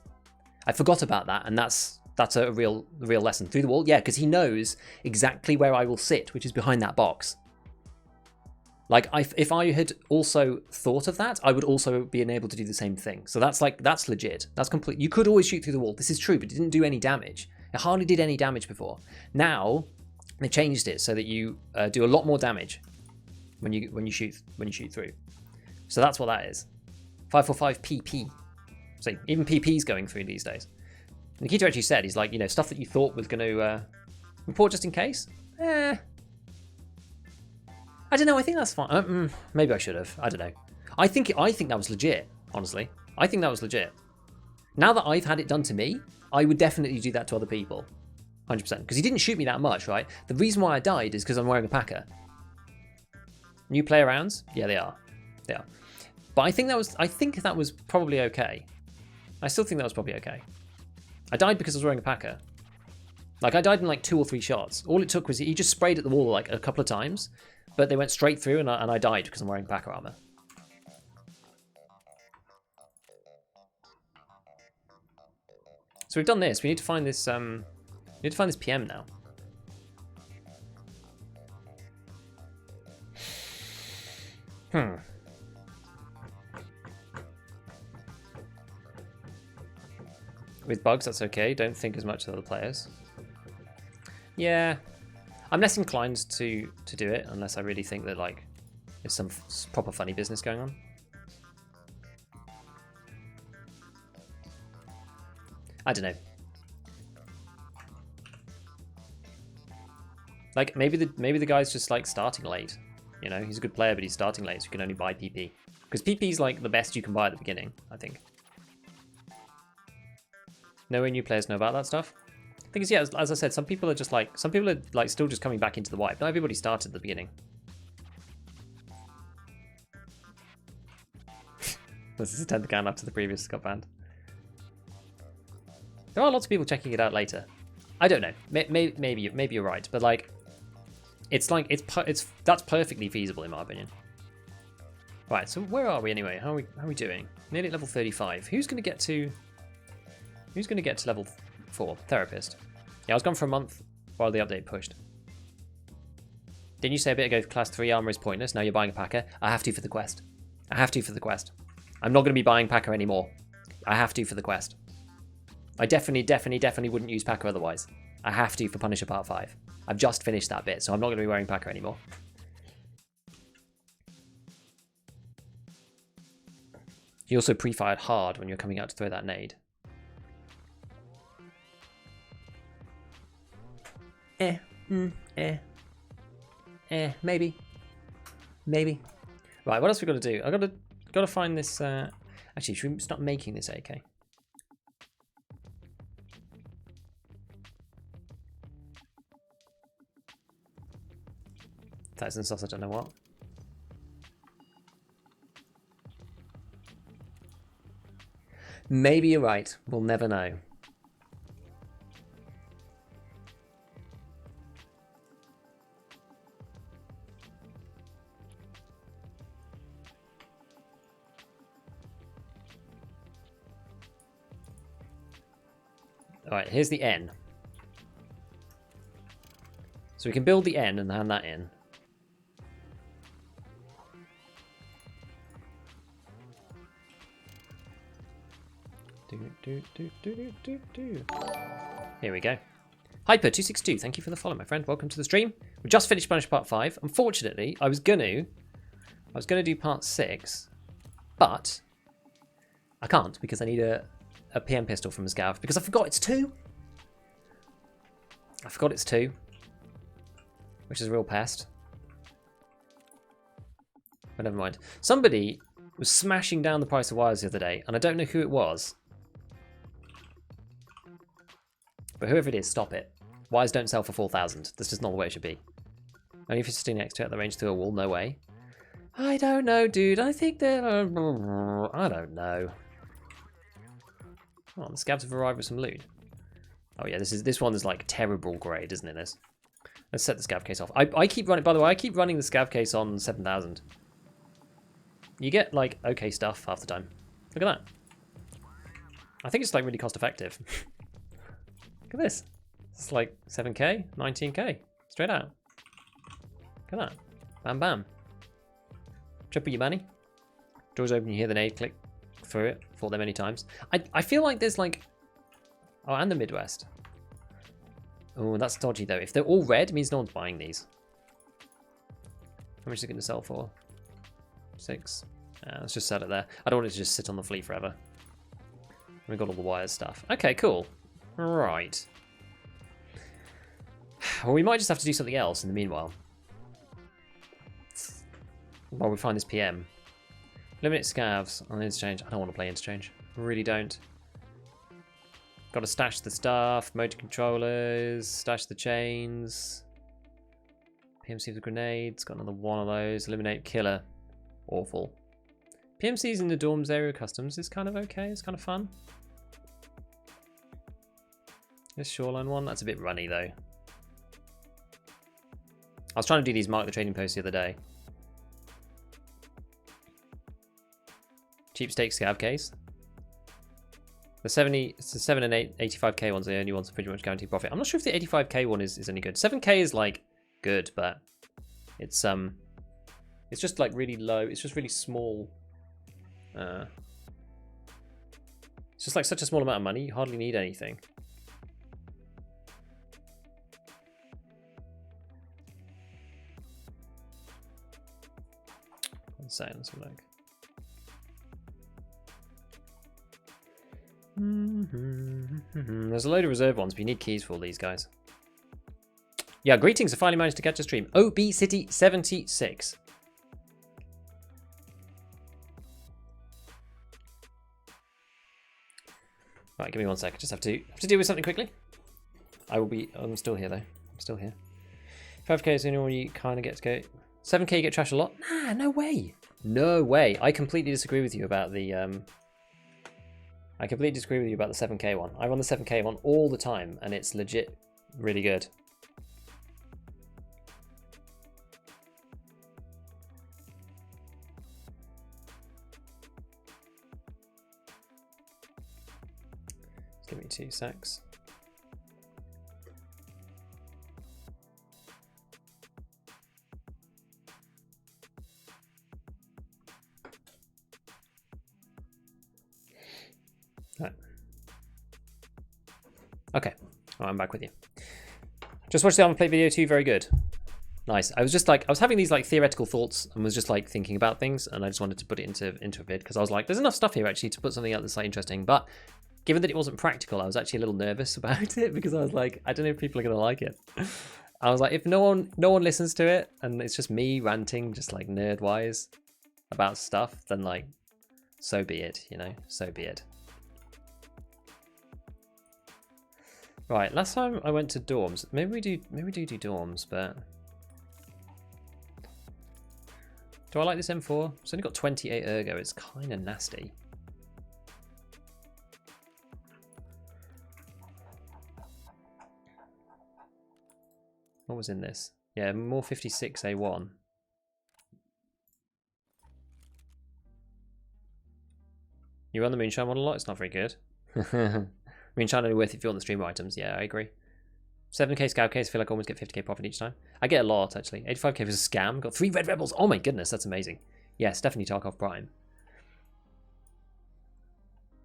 I forgot about that, and that's a real lesson. Through the wall, yeah, because he knows exactly where I will sit, which is behind that box. Like, if I had also thought of that, I would also be able to do the same thing. So that's legit. That's complete. You could always shoot through the wall. This is true, but it didn't do any damage. It hardly did any damage before. Now they changed it so that you do a lot more damage when you shoot through. So that's what that is. 545 PP. So even PP's going through these days. Nikita actually said, he's like, you know, stuff that you thought was going to report just in case. I don't know. I think that's fine. Maybe I should have. I don't know. I think that was legit. Honestly, I think that was legit. Now that I've had it done to me, I would definitely do that to other people, 100%. Because he didn't shoot me that much, right? The reason why I died is because I'm wearing a Packer. New player rounds? Yeah, they are. They are. But I think that was probably okay. I still think that was probably okay. I died because I was wearing a Packer. Like, I died in like 2 or 3 shots. All it took was he just sprayed at the wall like a couple of times. But they went straight through, and I died because I'm wearing Packer armor. So we've done this. We need to find this. PM now. With bugs, that's okay. Don't think as much as other players. Yeah. I'm less inclined to do it unless I really think that like there's some proper funny business going on. I don't know. Like maybe the guy's just like starting late. You know, he's a good player, but he's starting late, so you can only buy PP. Because PP is like the best you can buy at the beginning, I think. No way new players know about that stuff. Thing is, yeah, as I said, some people are still just coming back into the wipe. Not everybody started at the beginning. This is a 10th account after the previous got banned. There are lots of people checking it out later. I don't know. Maybe you're right, but like, that's perfectly feasible in my opinion. Right. So where are we anyway? How are we doing? Nearly at level 35. Who's going to get to level 4? Therapist. Yeah, I was gone for a month while the update pushed. Didn't you say a bit ago class 3 armor is pointless? Now you're buying a Packer? I have to for the quest. I'm not going to be buying Packer anymore. I have to for the quest. I definitely wouldn't use Packer otherwise. I have to for Punisher Part 5. I've just finished that bit, so I'm not going to be wearing Packer anymore. He also pre-fired hard when you're coming out to throw that nade. Maybe. Right, what else we got to do? I got to find this. Actually, should we start making this AK? Thousand sauce, I don't know what. Maybe you're right. We'll never know. Alright, here's the N. So we can build the N and hand that in. Here we go. Hyper262, thank you for the follow, my friend. Welcome to the stream. We just finished Spanish Part 5. Unfortunately, I was gonna do Part 6, but I can't because I need a PM pistol from Scav because I forgot it's 2. I forgot it's 2, which is a real pest. But never mind. Somebody was smashing down the price of wires the other day, and I don't know who it was. But whoever it is, stop it. Wires don't sell for 4,000. That's just not the way it should be. Only if you're sitting next to it at the range through a wall, no way. I don't know, dude. I think they're... I don't know. Oh, the Scavs have arrived with some loot. Oh yeah, this one is like terrible grade, isn't it? This. Let's set the Scav case off. I keep running. By the way, I keep running the Scav case on 7,000. You get like okay stuff half the time. Look at that. I think it's like really cost effective. Look at this. It's like 7k, 19k, straight out. Look at that. Bam bam. Triple your money. Doors open, you hear the nade click through it. Fought them many times. I feel like there's like... Oh, and the Midwest. Oh, that's dodgy though. If they're all red, it means no one's buying these. How much is it going to sell for? 6. Let's just set it there. I don't want it to just sit on the fleet forever. We've got all the wires stuff. Okay, cool. Right. Well, we might just have to do something else in the meanwhile. While we find this PM. Eliminate Scavs on interchange. I don't want to play interchange. I really don't. Got to stash the stuff, motor controllers, stash the chains. PMC with grenades. Got another one of those. Eliminate killer. Awful. PMCs in the dorms area customs is kind of okay. It's kind of fun. This shoreline one, that's a bit runny though. I was trying to do these mark the trading posts the other day. Cheap stake Scav case. The 7 and 85k ones are the only ones that pretty much guaranteed profit. I'm not sure if the 85k one is any good. 7k is like good, but it's just like really low. It's just really small. It's just like such a small amount of money. You hardly need anything. Let's have a look. There's a load of reserve ones, but you need keys for all these guys. Yeah, greetings. I finally managed to catch a stream. OB City 76. Right, give me 1 sec. I just have to deal with something quickly. I'm still here though. I'm still here. 5k is the only one you kind of get to go. 7k you get trash a lot. Nah, no way. No way. I completely disagree with you about the 7k one. I run the 7k one all the time, and it's legit really good. Just give me 2 secs. Right. Okay, oh, I'm back with you. Just watched the Armor Plate video too, very good. Nice. I was having these like theoretical thoughts and was just like thinking about things, and I just wanted to put it into a vid because I was like, there's enough stuff here actually to put something out that's like interesting. But given that it wasn't practical, I was actually a little nervous about it because I was like, I don't know if people are gonna like it. I was like, if no one listens to it and it's just me ranting, just like nerd wise about stuff, then like, so be it, you know, so be it. Right, last time I went to dorms. Maybe we do dorms, but do I like this M4? It's only got 28 ergo. It's kind of nasty. What was in this? Yeah, more 56 A1. You run the Moonshine model a lot? It's not very good. Moonshine only worth it if you want the streamer items. Yeah, I agree. 7k scout case, I feel like I almost get 50k profit each time. I get a lot, actually. 85k was a scam. Got 3 red rebels. Oh my goodness, that's amazing. Yeah, Stephanie Tarkov Prime.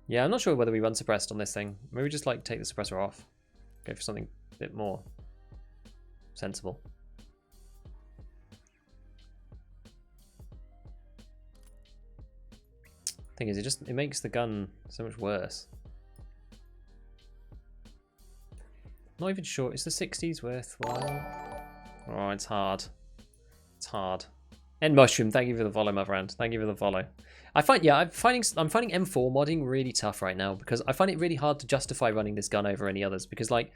Yeah, I'm not sure whether we run suppressed on this thing. Maybe we just like take the suppressor off. Go for something a bit more sensible. Thing is, it makes the gun so much worse. Not even sure. Is the 60s worthwhile? Oh, it's hard. It's hard. And Mushroom, thank you for the follow, my friend. Thank you for the follow. I'm finding M4 modding really tough right now because I find it really hard to justify running this gun over any others because like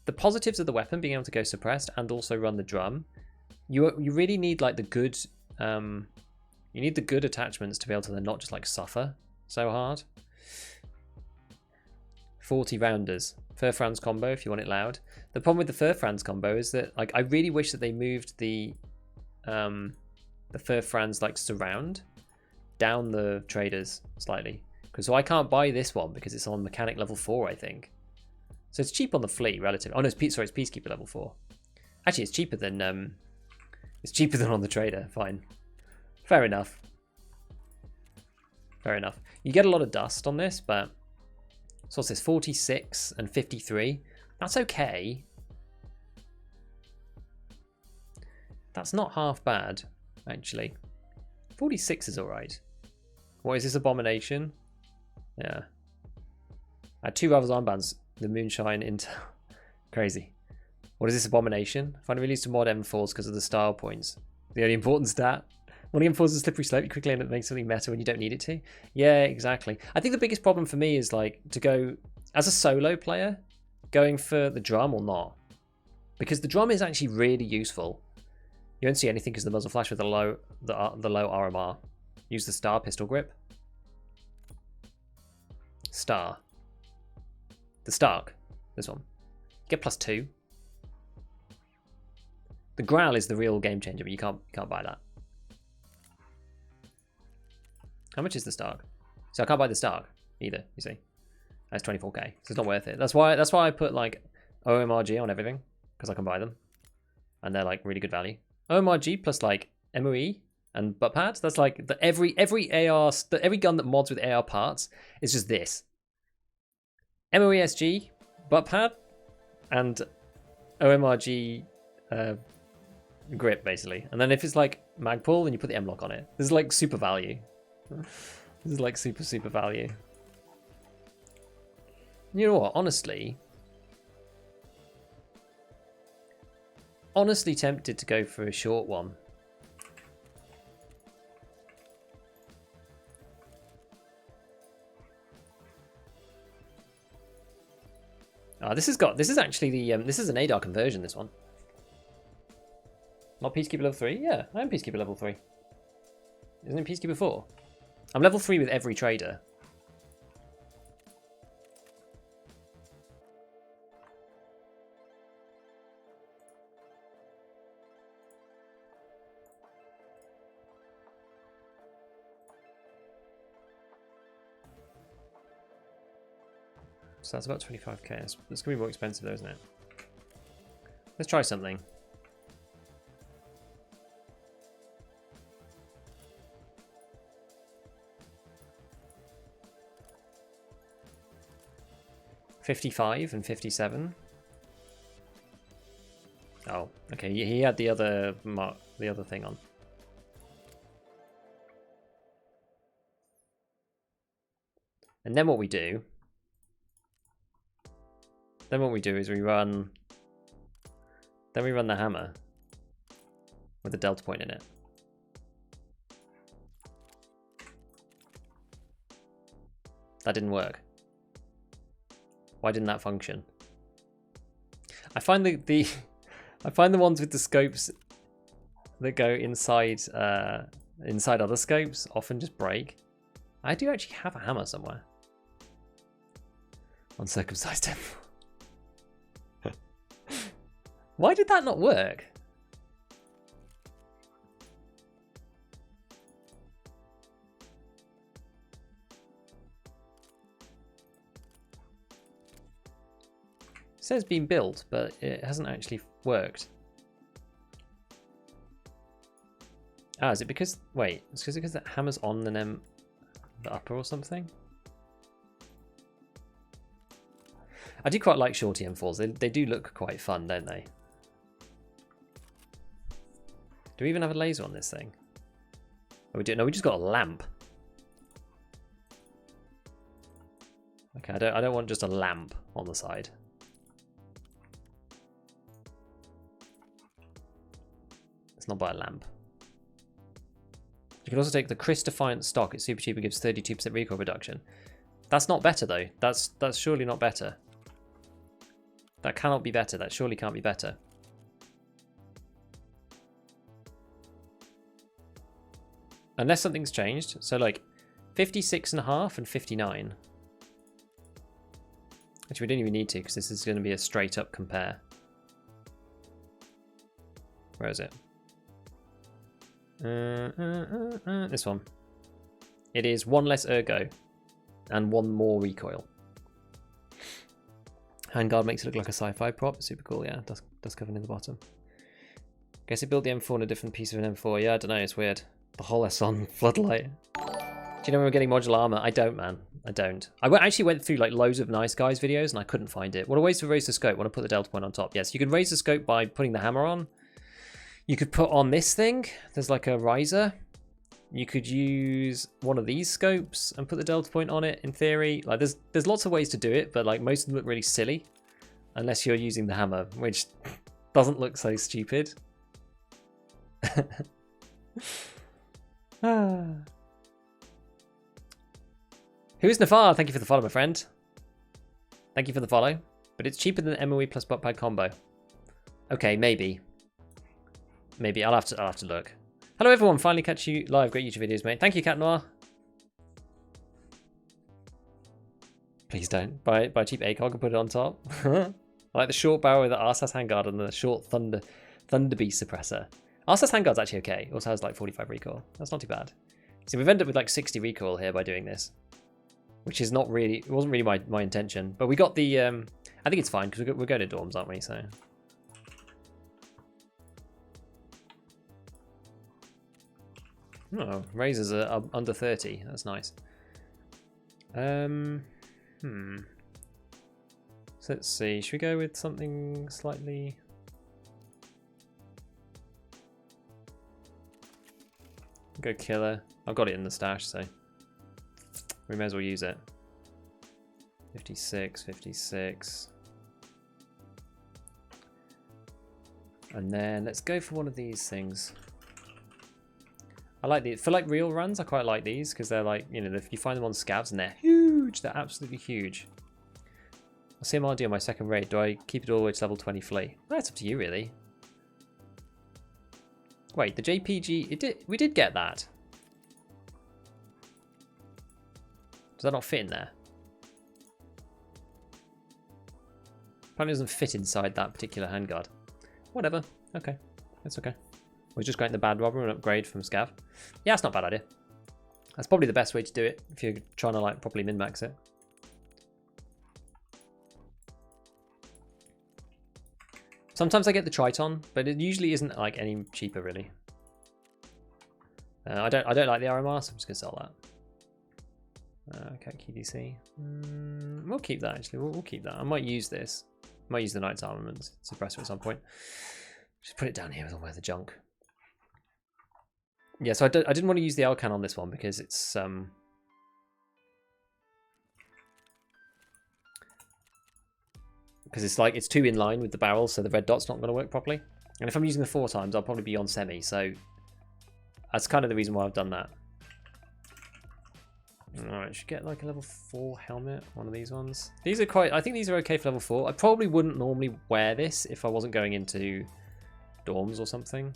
the positives of the weapon being able to go suppressed and also run the drum, you really need like the good you need the good attachments to be able to then not just like suffer so hard. 40 rounders. Fur-Franz combo if you want it loud. The problem with the Fur-Franz combo is that like I really wish that they moved the Fur-Franz like surround down the traders slightly. Because so I can't buy this one because it's on mechanic level 4, I think. So it's cheap on the fleet relative. Oh no, it's Peacekeeper level 4. Actually, it's cheaper than on the trader. Fine. Fair enough. Fair enough. You get a lot of dust on this, but so what's this? 46 and 53. That's okay. That's not half bad, actually. 46 is alright. What is this, Abomination? Yeah. I had 2 Rivals armbands. The Moonshine Intel. Crazy. What is this, Abomination? Finally released a mod M4s because of the style points. The only important stat. When the M4's a slippery slope, you quickly end up making something meta when you don't need it to. Yeah, exactly. I think the biggest problem for me is like to go as a solo player, going for the drum or not, because the drum is actually really useful. You don't see anything because the muzzle flash with the low RMR. Use the Star pistol grip. Star. The Stark. This one. Get +2. The Growl is the real game changer, but you can't buy that. How much is the Stark? So I can't buy the Stark either, you see. That's 24k, so it's not worth it. That's why I put like OMRG on everything, because I can buy them. And they're like really good value. OMRG plus like MOE and butt pads, that's like every gun that mods with AR parts is just this. MOESG, butt pad, and OMRG grip basically. And then if it's like Magpul, then you put the M-Lock on it. This is like super value. This is like super value. You know what? Honestly tempted to go for a short one. This is actually the this is an ADAR conversion. This one. Not Peacekeeper level 3. Yeah, I am Peacekeeper level 3. Isn't it Peacekeeper 4? I'm level 3 with every trader. So that's about 25k. That's going to be more expensive though, isn't it? Let's try something. $55 and 57. Oh, okay. He had the other thing on. And then what we do Then what we do is we run... Then we run the hammer with a delta point in it. That didn't work. Why didn't that function? I find the I find the ones with the scopes that go inside inside other scopes often just break. I do actually have a hammer somewhere. Uncircumcised temple. Why did that not work? It says being built, but it hasn't actually worked. Ah, is it because... Wait, is it because the hammer's on and then the upper or something? I do quite like shorty M4s. They do look quite fun, don't they? Do we even have a laser on this thing? Oh, we do. No, we just got a lamp. Okay, I don't want just a lamp on the side. Let's not buy a lamp. You can also take the Chris Defiant stock. It's super cheap and gives 32% recoil reduction. That's not better though. That's surely not better. That cannot be better. That surely can't be better. Unless something's changed. So like 56.5 and 59. Actually, we don't even need to because this is going to be a straight up compare. Where is it? This one. It is 1 less ergo and 1 more recoil. Handguard makes it look like a sci-fi prop. Super cool, yeah. Dust covered in the bottom. Guess it built the M4 on a different piece of an M4. Yeah, I don't know. It's weird. The whole S on floodlight. Do you know when we're getting modular armor? I don't, man. I don't. Actually went through like loads of Nice Guys videos and I couldn't find it. What a ways to raise the scope. Want to put the delta point on top? Yes, you can raise the scope by putting the hammer on. You could put on this thing. There's like a riser. You could use one of these scopes and put the delta point on it. In theory, like there's lots of ways to do it, but like most of them look really silly, unless you're using the hammer, which doesn't look so stupid. Who is Nafar? Thank you for the follow, my friend. Thank you for the follow. But it's cheaper than MOE plus butt pad combo. Okay, maybe. Maybe I'll have to look. Hello everyone, finally catch you live. Great YouTube videos, mate. Thank you, Cat Noir. Please don't buy a cheap ACOG and put it on top. I like the short barrel with the RSAS handguard and the short Thunder Beast suppressor. RSAS handguard's actually okay. It also has like 45 recoil. That's not too bad. See, we've ended up with like 60 recoil here by doing this, which is not really. It wasn't really my intention, but we got the. I think it's fine because we're going to dorms, aren't we? So. Oh, razors are under 30. That's nice. So let's see. Should we go with something slightly? Go killer. I've got it in the stash, so we may as well use it. 56, 56. And then let's go for one of these things. I like these. For like real runs, I quite like these because they're like, you know, if you find them on scavs and they're huge, they're absolutely huge. I'll see CMRD on my second raid. Do I keep it all the way to level 20 flea? Well, that's up to you, really. Wait, the JPG, we did get that. Does that not fit in there? Apparently it doesn't fit inside that particular handguard. Whatever. Okay. That's okay. We're just going to the bad robber and upgrade from scav. Yeah, that's not a bad idea. That's probably the best way to do it if you're trying to like properly min-max it. Sometimes I get the Triton, but it usually isn't like any cheaper really. I don't like the RMR, so I'm just gonna sell that. Okay, QDC. We'll keep that actually. We'll keep that. I might use this. I might use the Knight's Armament suppressor at some point. Just put it down here with all the junk. Yeah, so I didn't want to use the Elcan on this one because it's because it's like it's too in line with the barrel, so the red dot's not going to work properly. And if I'm using the 4 times, I'll probably be on semi, so that's kind of the reason why I've done that. Alright, should get like a level 4 helmet, one of these ones. These are quite, I think these are okay for level 4. I probably wouldn't normally wear this if I wasn't going into dorms or something.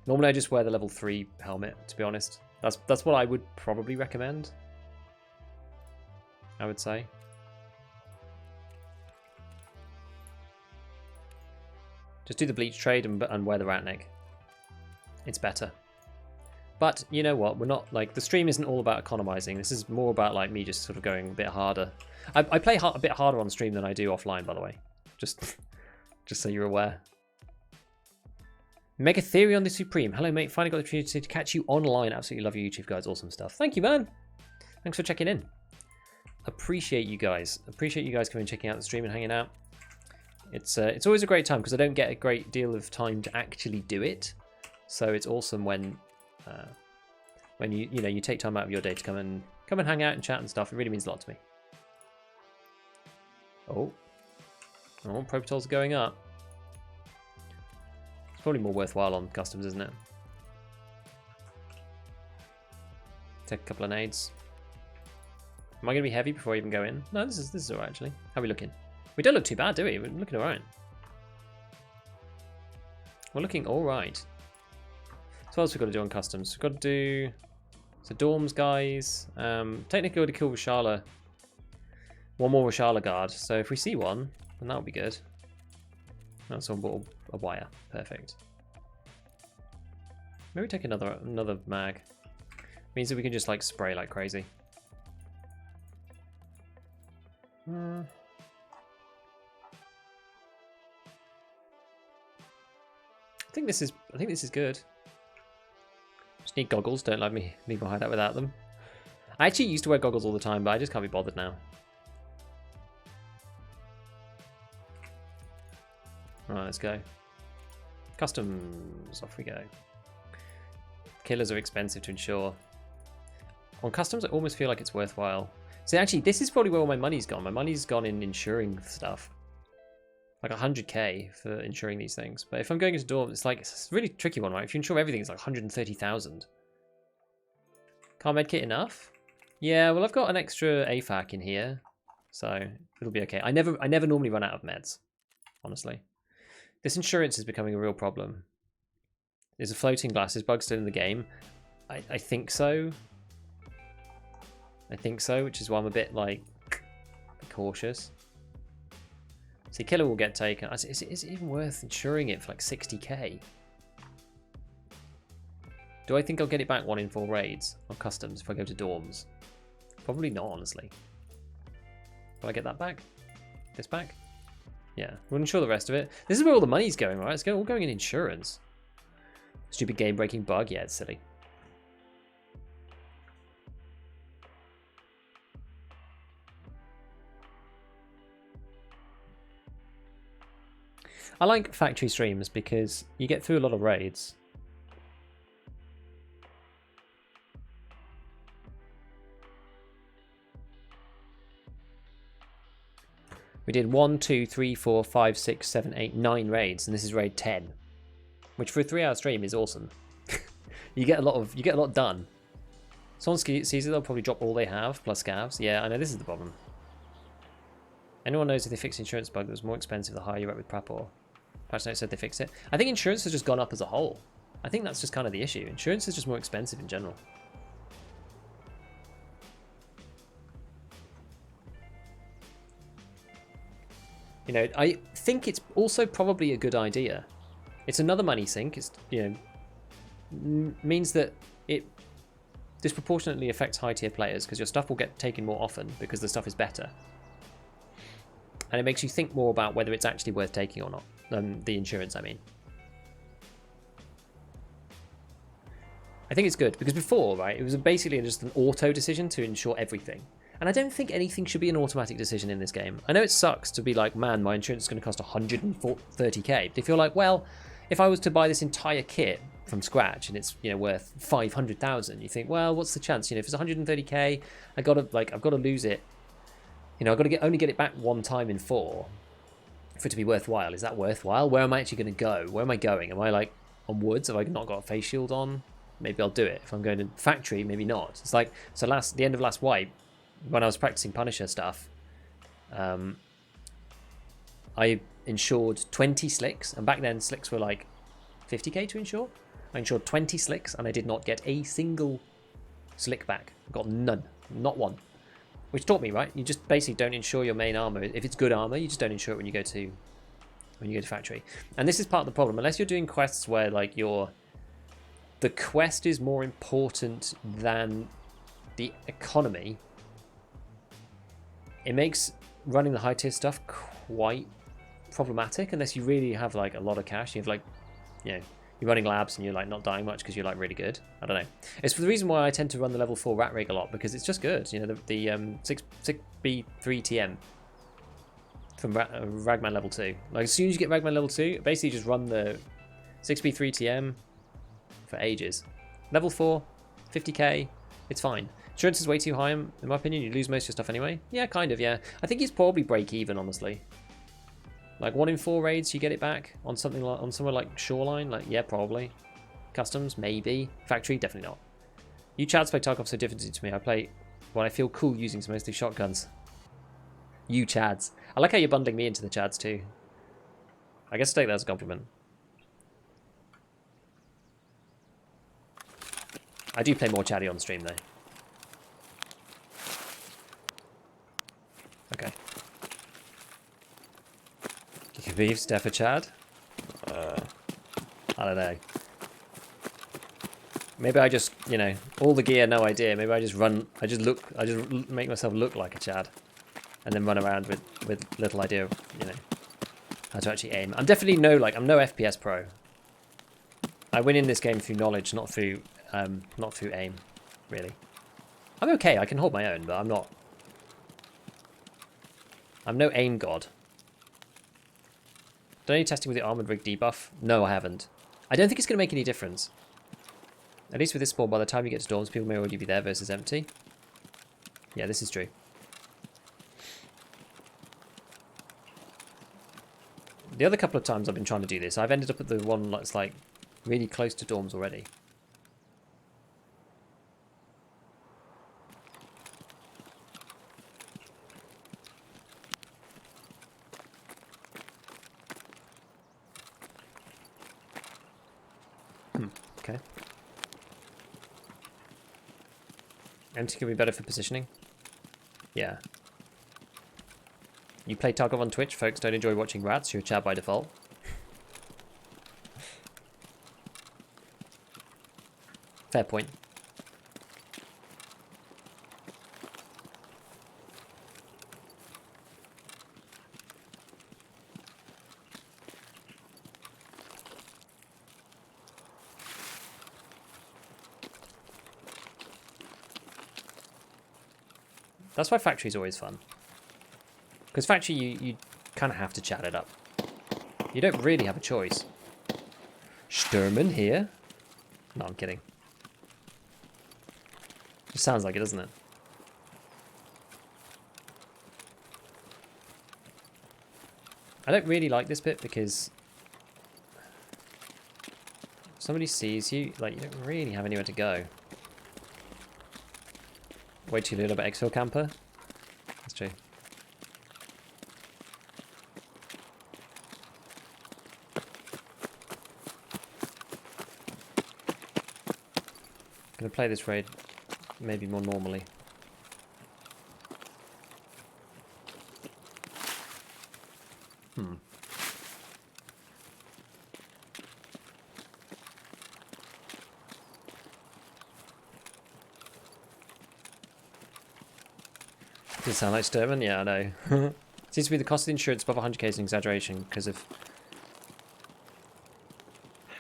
Normally I just wear the level 3 helmet, to be honest. That's what I would probably recommend, I would say. Just do the bleach trade and wear the Ratnik. It's better. But you know what? We're not like, the stream isn't all about economizing. This is more about like me just sort of going a bit harder. I play a bit harder on stream than I do offline, by the way. Just so you're aware. Megatherion the Supreme. Hello, mate. Finally got the opportunity to catch you online. Absolutely love your YouTube guys. Awesome stuff. Thank you, man. Thanks for checking in. Appreciate you guys. Appreciate you guys coming and checking out the stream and hanging out. It's always a great time because I don't get a great deal of time to actually do it. So it's awesome when you take time out of your day to come and hang out and chat and stuff. It really means a lot to me. Oh, Prototols are going up. It's probably more worthwhile on customs, isn't it? Take a couple of nades. Am I going to be heavy before I even go in? No, this is alright actually. How are we looking? We don't look too bad, do we? We're looking alright. We're looking alright. So what else we've got to do on customs? We've got to do... So dorms, guys. Technically we've got to kill Reshala. One more Reshala guard. So if we see one, then that'll be good. That's on board a wire. Perfect. Maybe take another mag. Means that we can just like spray like crazy. I think this is good. Just need goggles. Don't let me leave behind that without them. I actually used to wear goggles all the time, but I just can't be bothered now. Alright, let's go. Customs, off we go. Killers are expensive to insure. On customs, I almost feel like it's worthwhile. So actually, this is probably where all my money's gone. My money's gone in insuring stuff. Like 100k for insuring these things. But if I'm going into dorms, it's like, it's a really tricky one, right? If you insure everything, it's like 130,000. Can't medkit enough? Yeah, well, I've got an extra AFAC in here, so it'll be okay. I never normally run out of meds, honestly. This insurance is becoming a real problem. Is a floating glass, is bug still in the game? I think so. I think so, which is why I'm a bit like cautious. See, killer will get taken. Is it even worth insuring it for like 60k? Do I think I'll get it back 1 in 4 raids on customs if I go to dorms? Probably not, honestly. Will I get that back? This back? Yeah, we'll insure the rest of it. This is where all the money's going, right? It's all going in insurance. Stupid game-breaking bug? Yeah, it's silly. I like factory streams because you get through a lot of raids. We did 1, 2, 3, 4, 5, 6, 7, 8, 9 raids, and this is raid 10, which for a 3-hour stream is awesome. you get a lot done. Someone sees it, they'll probably drop all they have plus scavs. Yeah, I know this is the problem. Anyone knows if they fix the insurance bug that was more expensive the higher you're up with Prapor? Patch note said they fixed it. I think insurance has just gone up as a whole. I think that's just kind of the issue. Insurance is just more expensive in general. You know, I think it's also probably a good idea. It's another money sink. It's, you know, means that it disproportionately affects high tier players because your stuff will get taken more often because the stuff is better. And it makes you think more about whether it's actually worth taking or not. The insurance, I mean. I think it's good because before, right, it was basically just an auto decision to insure everything. And I don't think anything should be an automatic decision in this game. I know it sucks to be like, man, my insurance is going to cost 130k. But if you're like, well, if I was to buy this entire kit from scratch and it's, you know, worth 500,000, you think, well, what's the chance? You know, if it's 130k, I've got to lose it. You know, I've got to only get it back one time in 4 for it to be worthwhile. Is that worthwhile? Where am I actually going to go? Where am I going? Am I like on woods? Have I not got a face shield on? Maybe I'll do it. If I'm going to factory, maybe not. It's like, so the end of last wipe, when I was practicing Punisher stuff, I insured 20 slicks, and back then slicks were like 50k to insure. I insured 20 slicks and I did not get a single slick back. Got none, not one. Which taught me, right? You just basically don't insure your main armor. If it's good armor, you just don't insure it when you go to factory. And this is part of the problem. Unless you're doing quests where like the quest is more important than the economy, it makes running the high tier stuff quite problematic unless you really have like a lot of cash. You have like, you know, you're running labs and you're like not dying much because you're like really good. I don't know. It's for the reason why I tend to run the level 4 rat rig a lot, because it's just good. You know, the 6B3 TM from Ragman level 2. Like as soon as you get Ragman level 2, basically just run the 6B3 TM for ages. Level 4, 50k, it's fine. Insurance is way too high in my opinion. You lose most of your stuff anyway. Yeah, kind of, yeah. I think it's probably break even, honestly. Like 1 in 4 raids, you get it back on something like somewhere like Shoreline. Like, yeah, probably. Customs, maybe. Factory, definitely not. You Chads play Tarkov so differently to me. I play when I feel cool using mostly shotguns. You Chads. I like how you're bundling me into the Chads too. I guess I'll take that as a compliment. I do play more Chaddy on stream though. Okay. You can leave Steph a Chad? I don't know. Maybe I just, you know, all the gear, no idea. Maybe I just make myself look like a Chad. And then run around with little idea of, you know, how to actually aim. I'm definitely I'm no FPS pro. I win in this game through knowledge, not through aim, really. I'm okay, I can hold my own, but I'm no aim god. Done any testing with the armored rig debuff? No, I haven't. I don't think it's going to make any difference. At least with this spawn, by the time you get to dorms, people may already be there versus empty. Yeah, this is true. The other couple of times I've been trying to do this, I've ended up at the one that's like really close to dorms already. Okay. Empty can be better for positioning. Yeah. You play Tarkov on Twitch, folks don't enjoy watching rats, you're a Chad by default. Fair point. That's why factory is always fun. Because factory, you kind of have to chat it up. You don't really have a choice. Sturman here? No, I'm kidding. Just sounds like it, doesn't it? I don't really like this bit because if somebody sees you, like, you don't really have anywhere to go. Wait till you learn about exfil camper. That's true. I'm gonna play this raid maybe more normally. Does it sound like Sturman? Yeah, I know. Seems to be the cost of the insurance above 100k is an exaggeration because of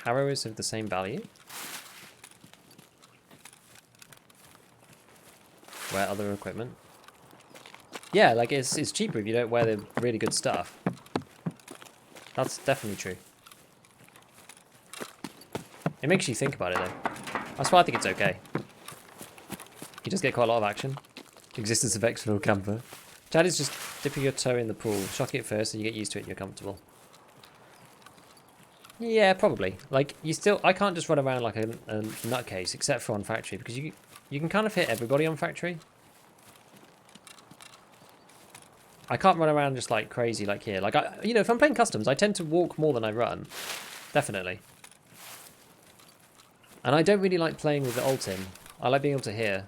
harrows of the same value. Wear other equipment. Yeah, like it's cheaper if you don't wear the really good stuff. That's definitely true. It makes you think about it though. That's why I think it's okay. He does get quite a lot of action. Existence of exfil camper. Chad is just dipping your toe in the pool, shocking it first, and you get used to it and you're comfortable. Yeah, probably. Like, I can't just run around like a nutcase, except for on factory, because you can kind of hit everybody on factory. I can't run around just like crazy like here. Like, if I'm playing customs, I tend to walk more than I run. Definitely. And I don't really like playing with the ult in. I like being able to hear.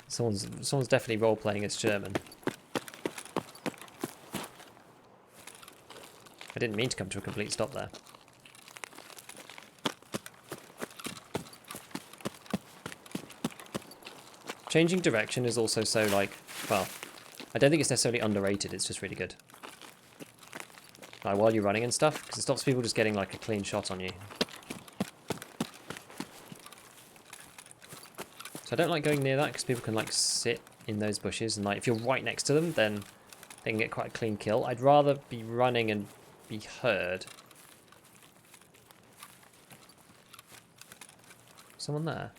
Someone's definitely role-playing as German. I didn't mean to come to a complete stop there. Changing direction is also so, like, well, I don't think it's necessarily underrated, it's just really good. Like, while you're running and stuff, because it stops people just getting, like, a clean shot on you. So I don't like going near that, because people can, like, sit in those bushes, and, like, if you're right next to them, then they can get quite a clean kill. I'd rather be running and be heard. Someone there?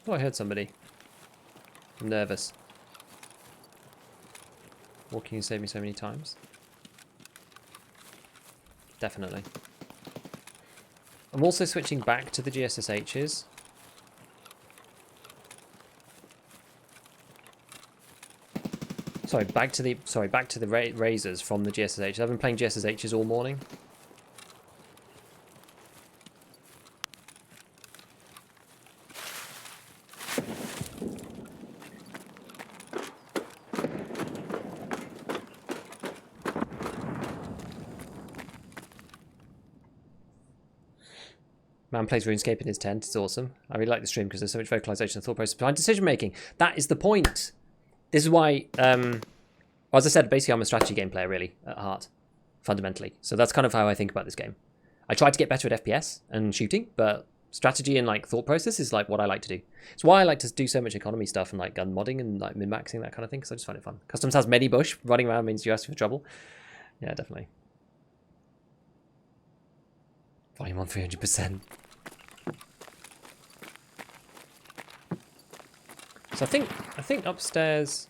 Oh, I heard somebody. I'm nervous. Walking saved me so many times. Definitely. I'm also switching back to the GSSHs. Back to the Razors from the GSSHs. I've been playing GSSHs all morning. Man plays RuneScape in his tent. It's awesome. I really like the stream because there's so much vocalization and thought process behind decision making. That is the point. This is why, well, as I said, basically I'm a strategy game player really at heart, fundamentally. So that's kind of how I think about this game. I try to get better at FPS and shooting, but strategy and like thought process is like what I like to do. It's why I like to do so much economy stuff and like gun modding and like min-maxing, that kind of thing, because I just find it fun. Customs has Medibush. Running around means you're asking for trouble. Yeah, definitely. Volume on 300%. So I think upstairs.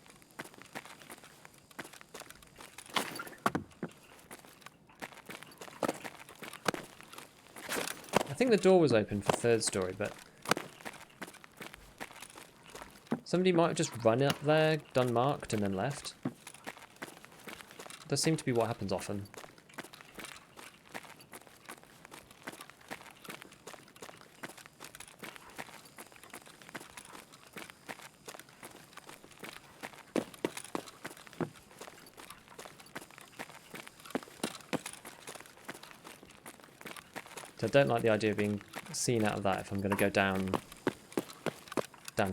I think the door was open for third story, but somebody might have just run up there, done marked, and then left. Does seem to be what happens often. So I don't like the idea of being seen out of that if I'm going to go down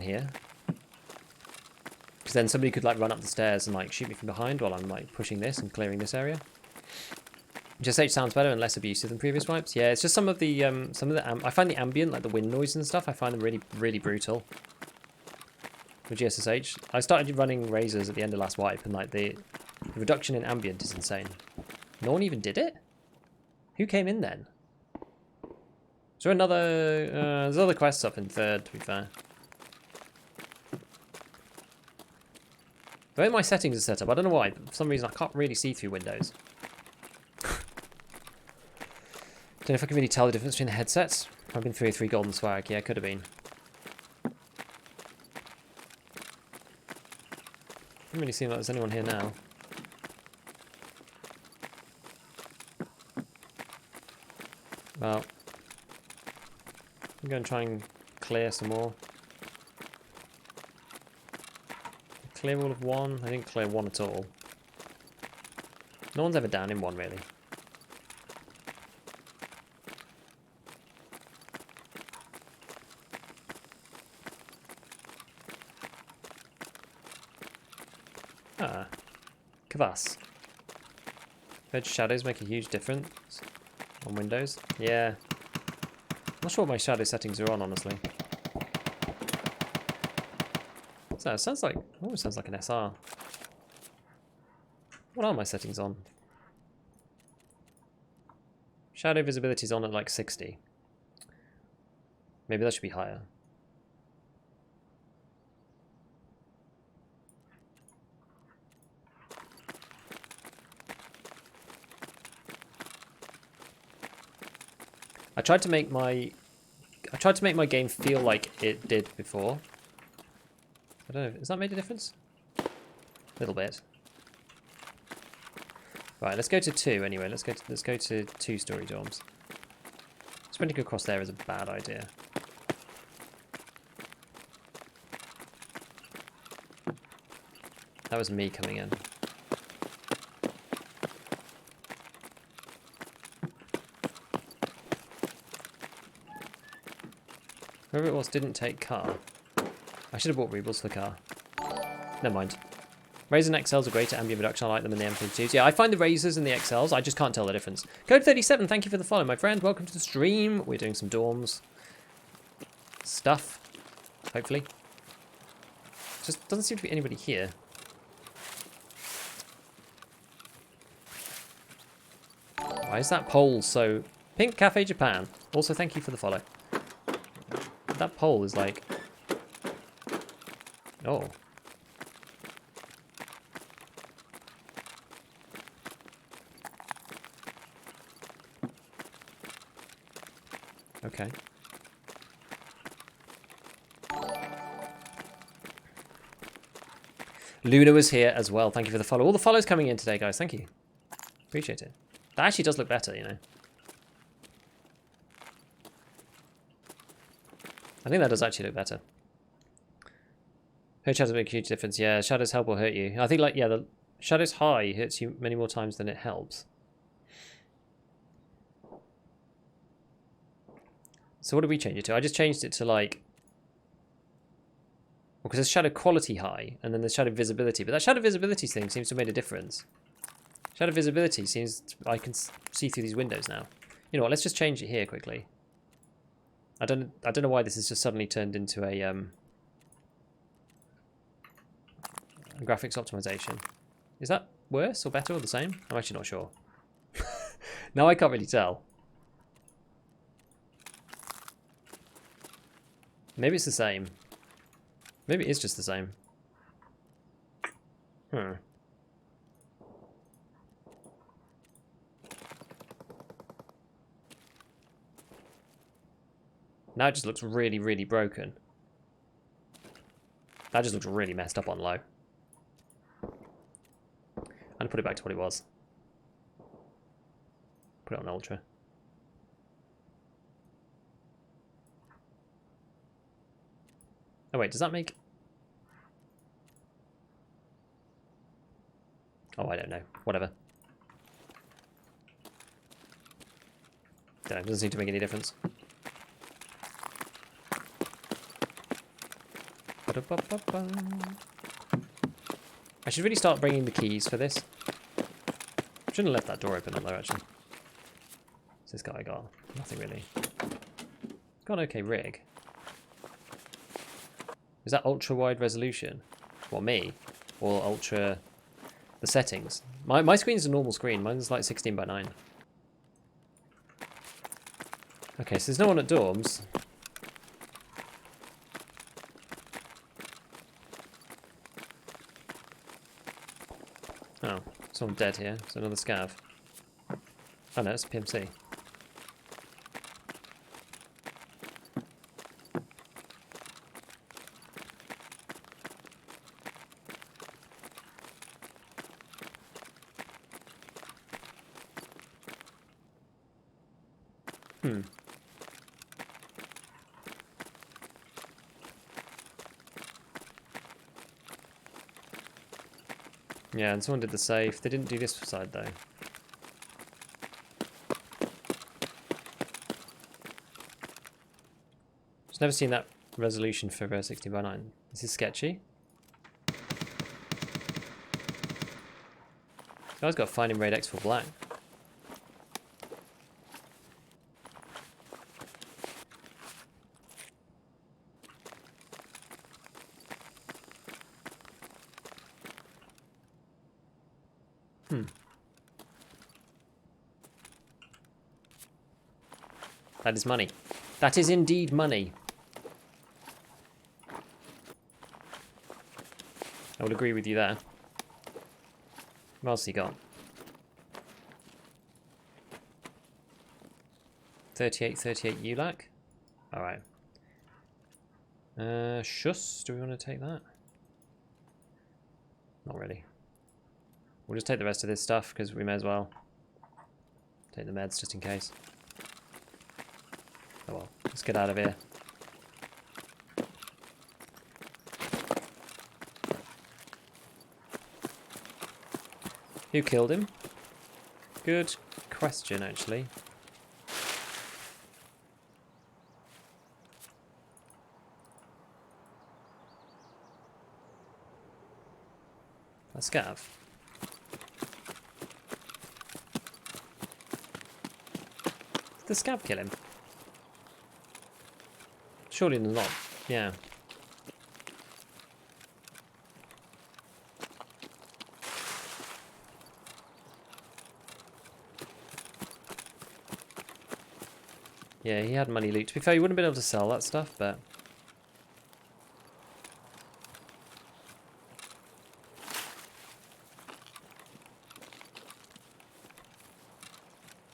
here. Because then somebody could like run up the stairs and like shoot me from behind while I'm like pushing this and clearing this area. GSH sounds better and less abusive than previous wipes. Yeah, it's just some of the I find the ambient, like the wind noise and stuff, I find them really, really brutal with GSSH. I started running Razors at the end of last wipe and like the reduction in ambient is insane. No one even did it? Who came in then? Is there another... there's other quests up in third, to be fair. The way my settings are set up, I don't know why, but for some reason I can't really see through windows. Don't know if I can really tell the difference between the headsets. I've been through 3 golden swag, yeah, could have been. Doesn't really seem like there's anyone here now. Well... I'm going to try and clear some more. Clear all of one? I didn't clear one at all. No one's ever down in one, really. Ah. Kvass. Edge shadows make a huge difference on Windows. Yeah. Not sure what my shadow settings are on, honestly. So it sounds like, oh, it sounds like an SR. What are my settings on? Shadow visibility is on at like 60. Maybe that should be higher. I tried to make my game feel like it did before. I don't know, has that made a difference? A little bit. Right, let's go to 2 anyway. Let's go to 2-story dorms. Sprinting across there is a bad idea. That was me coming in. Whoever it was didn't take car. I should have bought Rebels for the car. Never mind. Razor and XLs are great at ambient reduction. I like them in the M52s. Yeah, I find the Razors and the XLs, I just can't tell the difference. Code 37, thank you for the follow, my friend. Welcome to the stream. We're doing some dorms stuff, hopefully. Just doesn't seem to be anybody here. Why is that pole so... Pink Cafe Japan. Also, thank you for the follow. That pole is like... Oh. Okay. Luna was here as well. Thank you for the follow. All the follows coming in today, guys. Thank you. Appreciate it. That actually does look better, you know. I think that does actually look better. Her shadows make a huge difference. Yeah, shadows help or hurt you. I think, like, yeah, the shadows high hurts you many more times than it helps. So what did we change it to? I just changed it to, like... Well, because there's shadow quality high, and then there's shadow visibility. But that shadow visibility thing seems to have made a difference. Shadow visibility seems... I can see through these windows now. You know what, let's just change it here quickly. I don't know why this has just suddenly turned into a graphics optimization. Is that worse or better or the same? I'm actually not sure. Now I can't really tell. Maybe it's the same. Maybe it is just the same. Now it just looks really, really broken. That just looks really messed up on low. And put it back to what it was. Put it on ultra. Oh wait, does that make... Oh, I don't know. Whatever. Don't know, doesn't seem to make any difference. I should really start bringing the keys for this. Shouldn't have left that door open though, actually. What's this guy got? Nothing really. Got an okay rig. Is that ultra wide resolution? What, me? Or ultra... the settings? My screen's a normal screen. Mine's like 16 by 9. Okay, so there's no one at dorms. Oh, someone dead here. It's another scav. Oh no, it's PMC. Yeah, and someone did the safe. They didn't do this side though. Just never seen that resolution for 16 by 9. This is sketchy. This guy's got Finding Raid X for black. That is money. That is indeed money. I would agree with you there. What else he got? 38 ULAC. Alright. Shuss, do we want to take that? Not really. We'll just take the rest of this stuff because we may as well take the meds just in case. Oh well, let's get out of here. Who killed him? Good question, actually. A scav. Did the scav kill him? Surely not. Yeah. Yeah, he had money loot. To be fair, he wouldn't have been able to sell that stuff, but...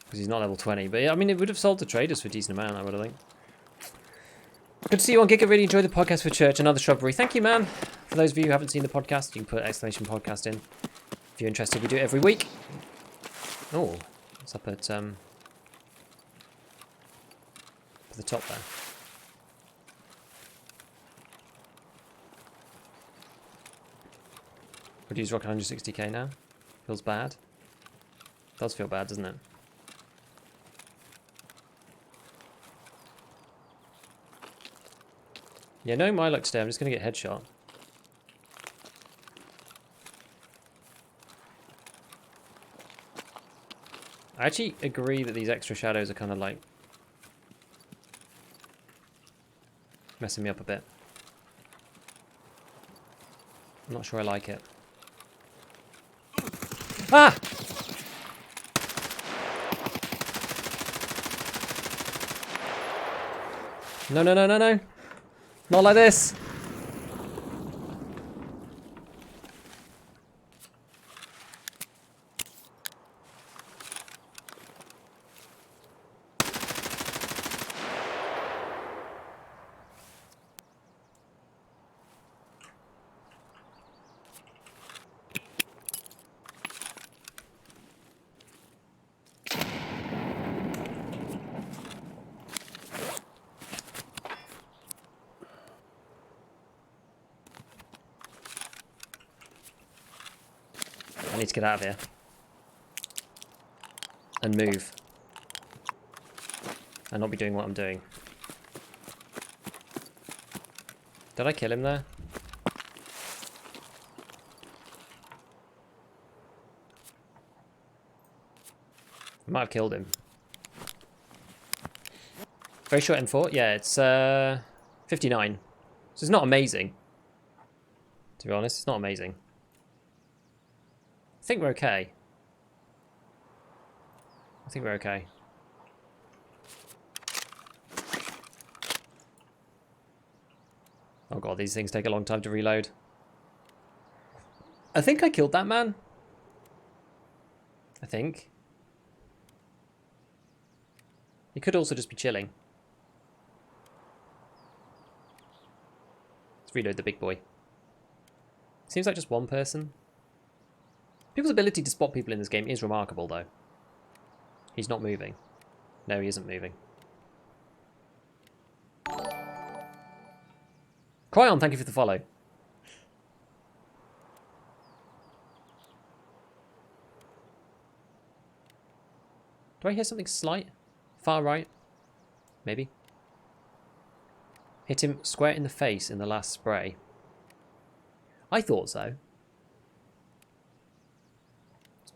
because he's not level 20. But yeah, I mean, it would have sold to traders for a decent amount, I would have think. Good to see you on Giga. Really enjoyed the podcast for church. Another shrubbery. Thank you, man. For those of you who haven't seen the podcast, you can put exclamation podcast in. If you're interested, we do it every week. Oh, it's up at the top there. Would use rocket 160k now. Feels bad. Does feel bad, doesn't it? Yeah, knowing my luck today, I'm just going to get headshot. I actually agree that these extra shadows are kind of like messing me up a bit. I'm not sure I like it. Ah! No, no, no, no, no. Not like this. I need to get out of here. And move. And not be doing what I'm doing. Did I kill him there? I might have killed him. Very short M4. Yeah, it's 59. So it's not amazing. To be honest, it's not amazing. I think we're okay. I think we're okay. Oh god, these things take a long time to reload. I think I killed that man. I think. He could also just be chilling. Let's reload the big boy. Seems like just one person. People's ability to spot people in this game is remarkable, though. He's not moving. No, he isn't moving. Cryon, thank you for the follow. Do I hear something slight? Far right? Maybe. Hit him square in the face in the last spray. I thought so.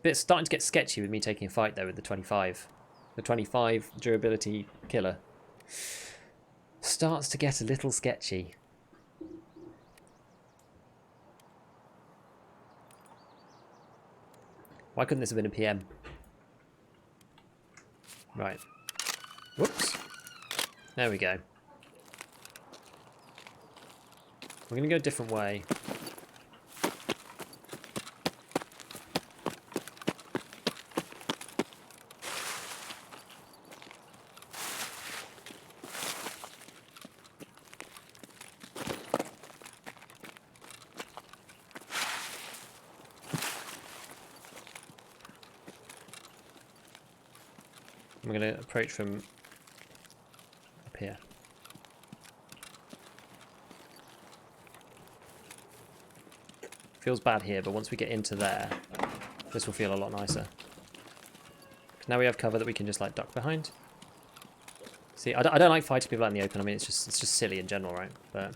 It's starting to get sketchy with me taking a fight though with the 25. The 25 durability killer. Starts to get a little sketchy. Why couldn't this have been a PM? Right. Whoops. There we go. We're going to go a different way. I'm going to approach from up here. Feels bad here, but once we get into there, this will feel a lot nicer. Now we have cover that we can just like duck behind. See, I don't like fighting people out in the open. I mean, it's just silly in general, right? But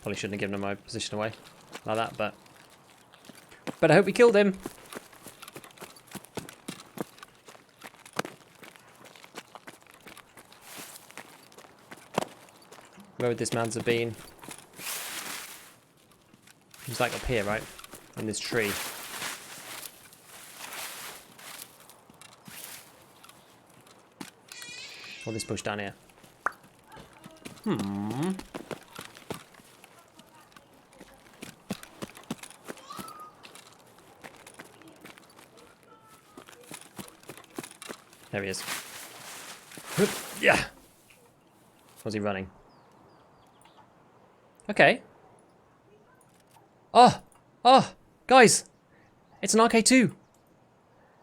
probably shouldn't have given him my position away like that, but I hope we killed him. Where would this man's have been? He's like up here, right? In this tree. Or this bush down here. There he is. Yeah. Was he running? Okay. Oh! Oh! Guys! It's an RK2!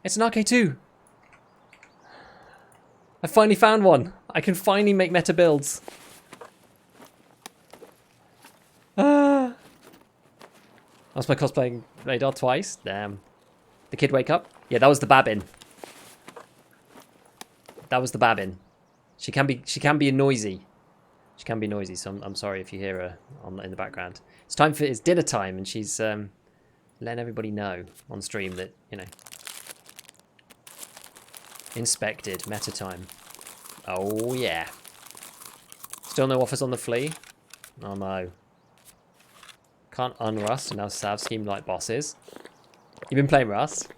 It's an RK2! I finally found one! I can finally make meta builds! Ah! That's my cosplaying radar twice. Damn. The kid wake up? Yeah, that was the Babin. That was the Babin. She can be noisy. She can be noisy, so I'm sorry if you hear her in the background. It's dinner time, and she's letting everybody know on stream that, you know, inspected meta time. Oh yeah. Still no offers on the flea. Oh no. Can't unrust and now Sav scheme like bosses. You've been playing Rust?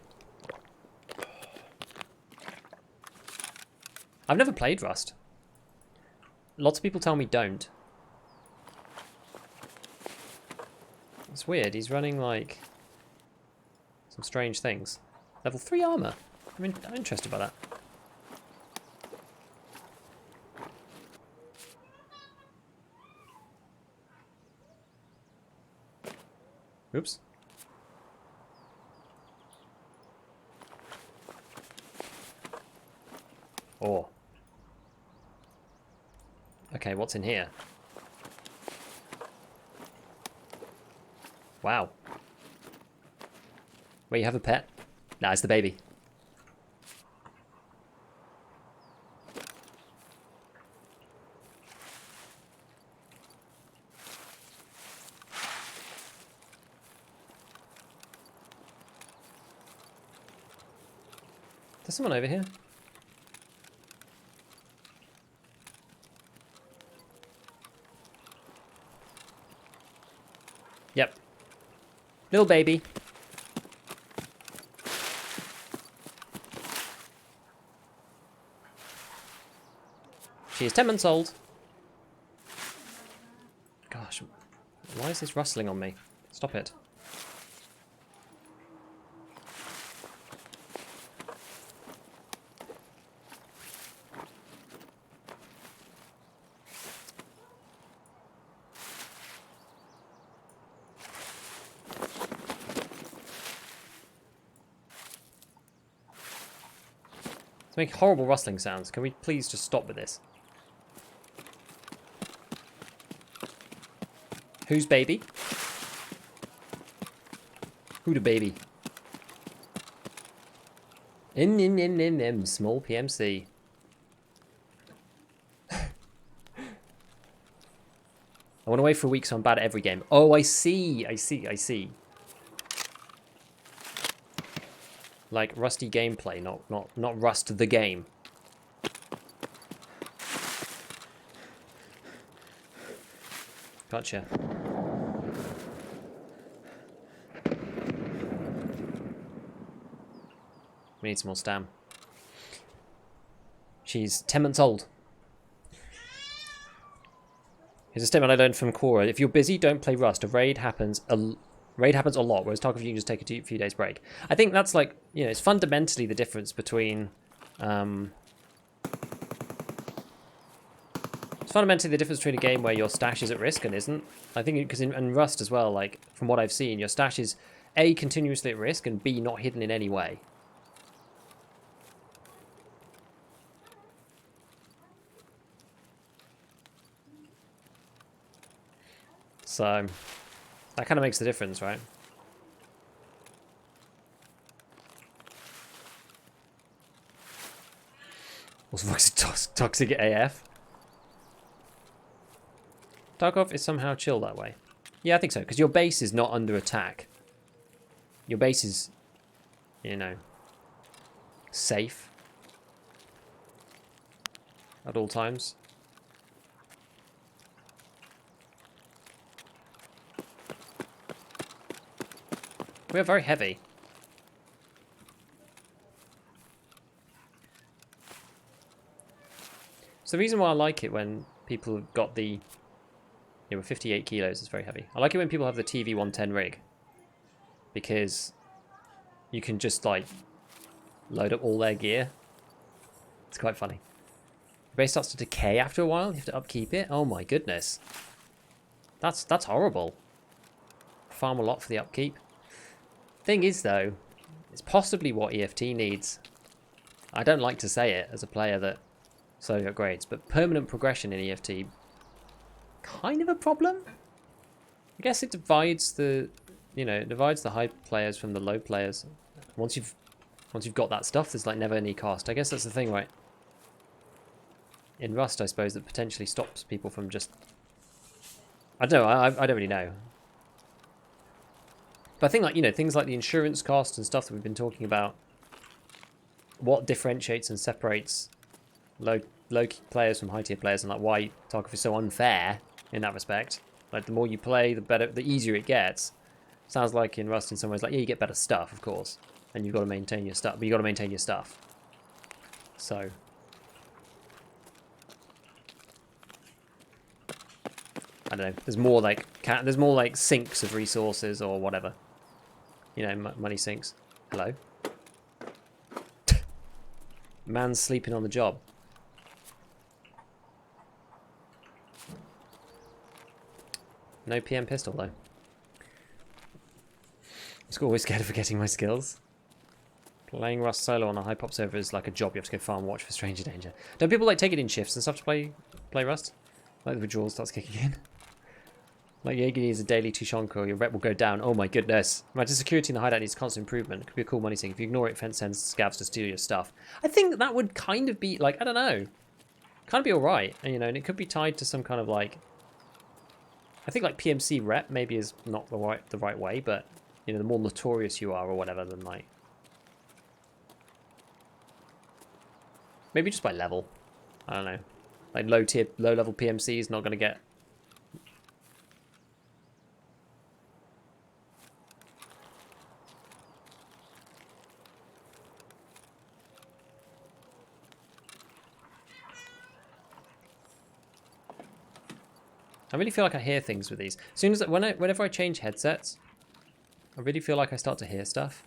I've never played Rust. Lots of people tell me don't. It's weird, he's running like some strange things. Level 3 armor. I'm interested by that. Oops. Oh. Okay, what's in here? Wow. Wait, you have a pet? Nah, it's the baby. There's someone over here. Yep. Little baby. She is 10 months old. Gosh, why is this rustling on me? Stop it. Make horrible rustling sounds. Can we please just stop with this? Who's baby? Who the baby? Small PMC. I went away for a week, so I'm bad at every game. Oh, I see. like rusty gameplay, not rust the game. Gotcha. We need some more stam. She's 10 months old. Here's a statement I learned from Cora. If you're busy, don't play Rust. A raid happens a lot, whereas Tarkov you can just take a few days break. I think that's like, you know, it's fundamentally the difference between... it's fundamentally the difference between a game where your stash is at risk and isn't. I think because in Rust as well, like, from what I've seen, your stash is A, continuously at risk, and B, not hidden in any way. So, that kind of makes the difference, right? Was Vox toxic AF? Tarkov is somehow chill that way. Yeah, I think so, because your base is not under attack. Your base is, you know, safe at all times. We are very heavy. So the reason why I like it when people have got the... Yeah, we're 58 kilos, it's very heavy. I like it when people have the TV-110 rig. Because you can just, like, load up all their gear. It's quite funny. The base starts to decay after a while, you have to upkeep it. Oh my goodness. That's horrible. Farm a lot for the upkeep. Thing is, though, it's possibly what EFT needs. I don't like to say it as a player that slowly upgrades, but permanent progression in EFT, kind of a problem. I guess it divides the, you know, it divides the high players from the low players. Once you've got that stuff, there's like never any cost. I guess that's the thing, right? In Rust, I suppose, that potentially stops people from just... I don't know. I don't really know. But I think, like, you know, things like the insurance cost and stuff that we've been talking about, what differentiates and separates low players from high tier players, and like why Tarkov is so unfair in that respect. Like, the more you play, the better, the easier it gets. Sounds like in Rust in some ways, like, yeah, you get better stuff, of course, and you've got to maintain your stuff, but you got to maintain your stuff. So I don't know. There's more like sinks of resources or whatever. You know, money sinks. Hello. Man's sleeping on the job. No PM pistol though. I'm always scared of forgetting my skills. Playing Rust solo on a high pop server is like a job. You have to go farm and watch for stranger danger. Don't people like take it in shifts and stuff to play Rust? Like the withdrawal starts kicking in. Like Jaeger needs a daily Tushonko, your rep will go down. Oh my goodness. Imagine security in the hideout needs constant improvement. Could be a cool money thing. If you ignore it, fence sends scavs to steal your stuff. I think that would kind of be, like, I don't know. Kind of be alright, you know, and it could be tied to some kind of, like... I think, like, PMC rep maybe is not the right way, but, you know, the more notorious you are or whatever, then, like... Maybe just by level. I don't know. Like, low-level PMC is not going to get... I really feel like I hear things with these. As soon as whenever I change headsets, I really feel like I start to hear stuff.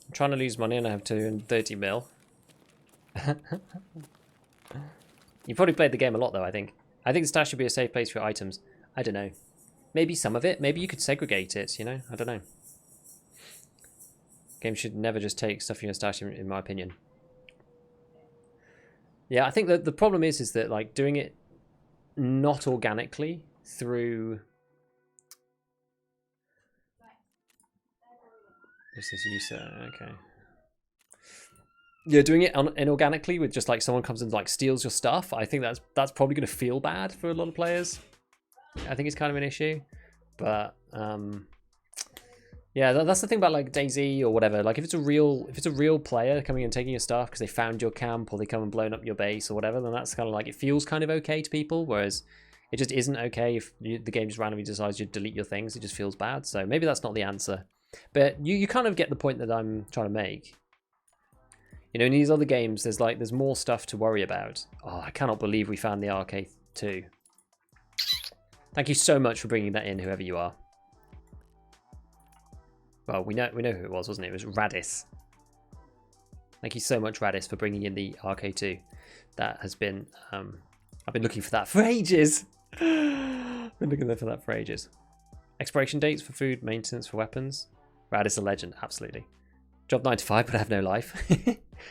I'm trying to lose money and I have 230 mil. You probably played the game a lot though, I think. I think the stash should be a safe place for your items. I don't know. Maybe some of it. Maybe you could segregate it, you know? I don't know. Game should never just take stuff from your stash, in my opinion. Yeah, I think that the problem is that, like, doing it not organically through... What's this user? Okay. Yeah, doing it inorganically with just, like, someone comes and, like, steals your stuff, I think that's probably going to feel bad for a lot of players. I think it's kind of an issue. But yeah, that's the thing about like DayZ or whatever. Like if it's a real player coming and taking your stuff because they found your camp or they come and blown up your base or whatever, then that's kind of like, it feels kind of okay to people. Whereas it just isn't okay if the game just randomly decides you delete your things. It just feels bad. So maybe that's not the answer. But you kind of get the point that I'm trying to make. You know, in these other games, there's more stuff to worry about. Oh, I cannot believe we found the RK2. Thank you so much for bringing that in, whoever you are. Well, we know who it was, wasn't it? It was Radis. Thank you so much, Radis, for bringing in the RK2. That has been... I've been looking for that for ages. Been looking for that for ages. Expiration dates for food, maintenance for weapons. Radis a legend, absolutely. Job 9 to 5, but I have no life.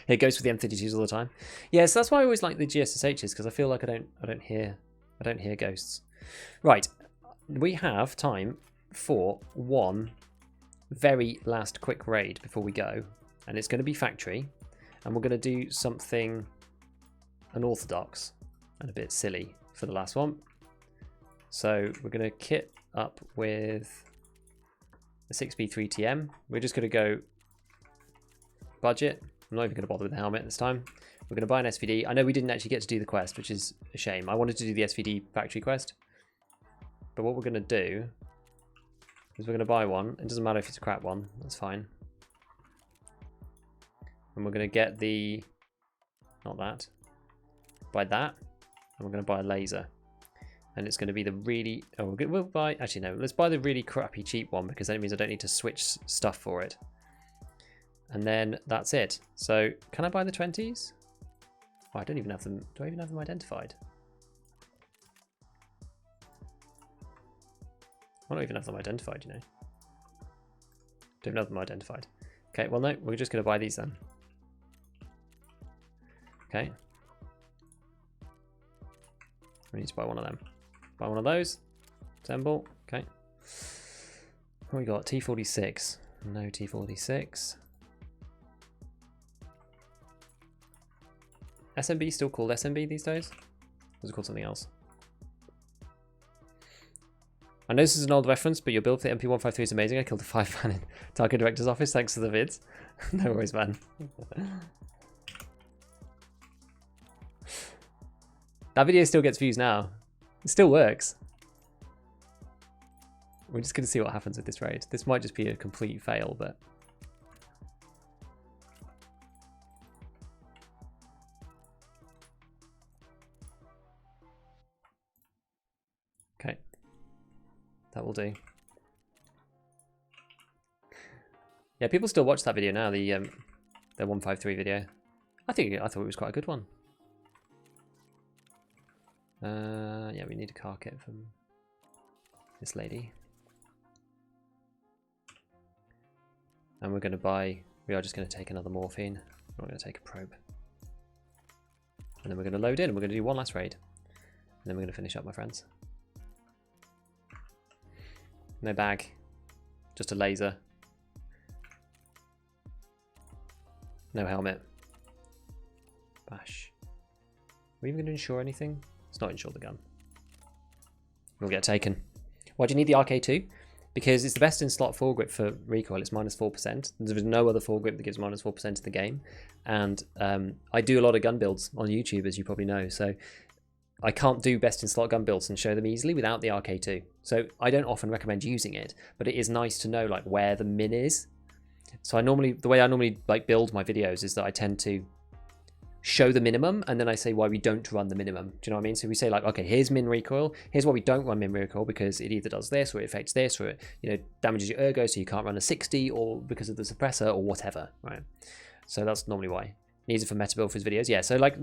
It goes for the M32s all the time. Yeah, so that's why I always like the GSSHs, because I feel like I don't hear ghosts. Right, we have time for one very last quick raid before we go, and it's going to be factory, and we're going to do something unorthodox and a bit silly for the last one. So we're going to kit up with a 6B3TM. We're just going to go budget. I'm not even going to bother with the helmet this time. We're going to buy an SVD. I know we didn't actually get to do the quest, which is a shame. I wanted to do the SVD factory quest, but what we're going to do is we're going to buy one. It doesn't matter if it's a crap one, that's fine. And we're going to get the, not that, buy that, and we're going to buy a laser. And it's going to be the really, we'll buy, actually no, let's buy the really crappy cheap one, because then it means I don't need to switch stuff for it. And then that's it. So can I buy the 20s? Oh, I don't even have them. Do I even have them identified? I don't even have them identified, you know. Don't have them identified. Okay, well no, we're just going to buy these then. Okay. We need to buy one of them. Buy one of those. Assemble. Okay. What we got? T46. No T46. SMB still called SMB these days? Or is it called something else? I know this is an old reference, but your build for the MP153 is amazing. I killed a 5-man in Target Director's office thanks to the vids. No worries, man. That video still gets views now. It still works. We're just going to see what happens with this raid. This might just be a complete fail, but... Okay. That will do. Yeah, people still watch that video now, the 153 video. I thought it was quite a good one. Yeah, we need a car kit from this lady. And we are just going to take another morphine. We're going to take a probe. And then we're going to load in. We're going to do one last raid. And then we're going to finish up, my friends. No bag. Just a laser. No helmet. Bash. Are we even going to insure anything? Let's not insure the gun. We'll get taken. Why do you need the RK2? Because it's the best in slot foregrip for recoil. It's minus 4%. There's no other foregrip that gives minus 4% in the game. And I do a lot of gun builds on YouTube, as you probably know. So I can't do best in slot gun builds and show them easily without the RK2. So I don't often recommend using it, but it is nice to know like where the min is. So the way I normally like build my videos is that I tend to show the minimum, and then I say why we don't run the minimum. Do you know what I mean? So we say like, okay, here's min recoil. Here's why we don't run min recoil, because it either does this or it affects this, or it, you know, damages your ergo, so you can't run a 60, or because of the suppressor, or whatever, right? So that's normally why. Needs it for meta build for his videos. Yeah, so like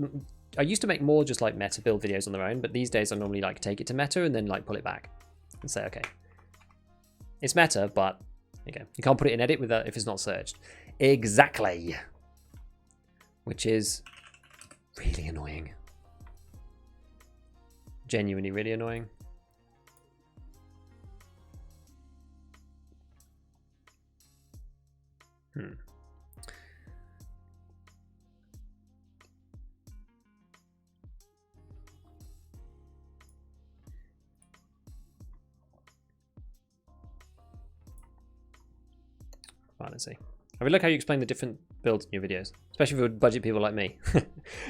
I used to make more just like meta build videos on their own, but these days I normally like take it to meta and then like pull it back and say, okay, it's meta, but okay, you can't put it in edit with that if it's not searched. Exactly. Which is really annoying. Genuinely really annoying. Right, let's see. I really like how you explain the different builds in your videos, especially for budget people like me.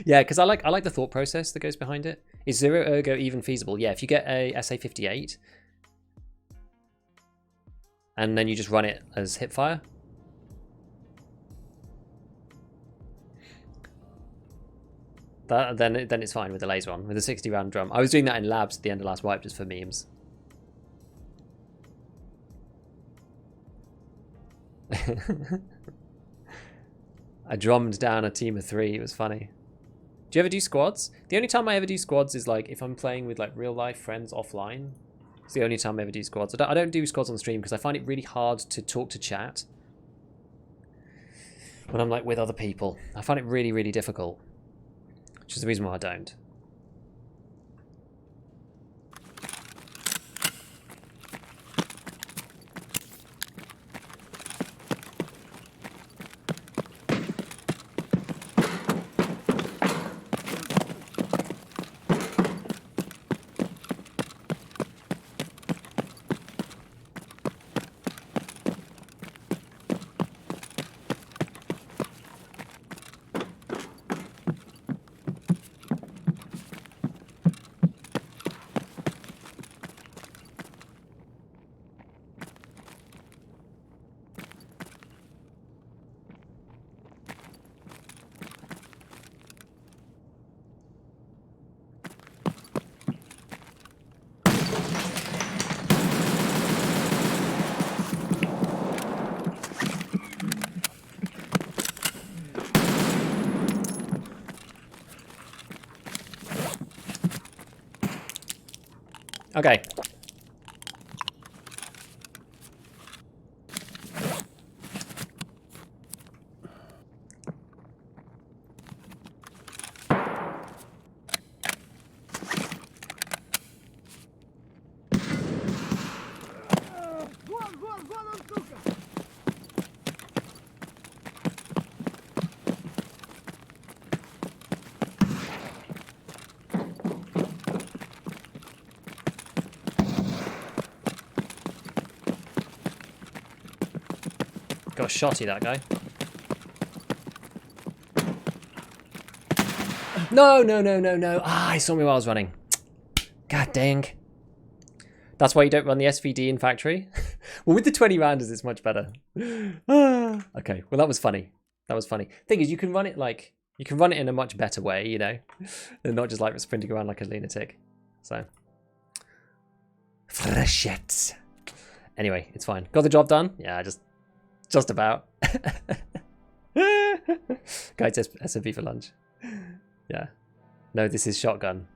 Yeah, because I like the thought process that goes behind it. Is zero ergo even feasible? Yeah, if you get a SA58 and then you just run it as hipfire. Then it's fine with the laser on, with a 60 round drum. I was doing that in labs at the end of last wipe just for memes. I drummed down a team of 3. It was funny. Do you ever do squads? The only time I ever do squads is like if I'm playing with like real life friends offline. It's the only time I ever do squads. I don't do squads on stream because I find it really hard to talk to chat when I'm like with other people. I find it really, really difficult, which is the reason why I don't. Okay. Got shotty, that guy. No, no, no, no, no. Ah, he saw me while I was running. God dang. That's why you don't run the SVD in factory? Well, with the 20 rounders, it's much better. Okay, well, that was funny. That was funny. Thing is, you can run it like... You can run it in a much better way, you know? And not just like sprinting around like a lunatic. So... Freshets. Anyway, it's fine. Got the job done? Yeah, just about. Guys, SMB for lunch. Yeah. No, this is shotgun.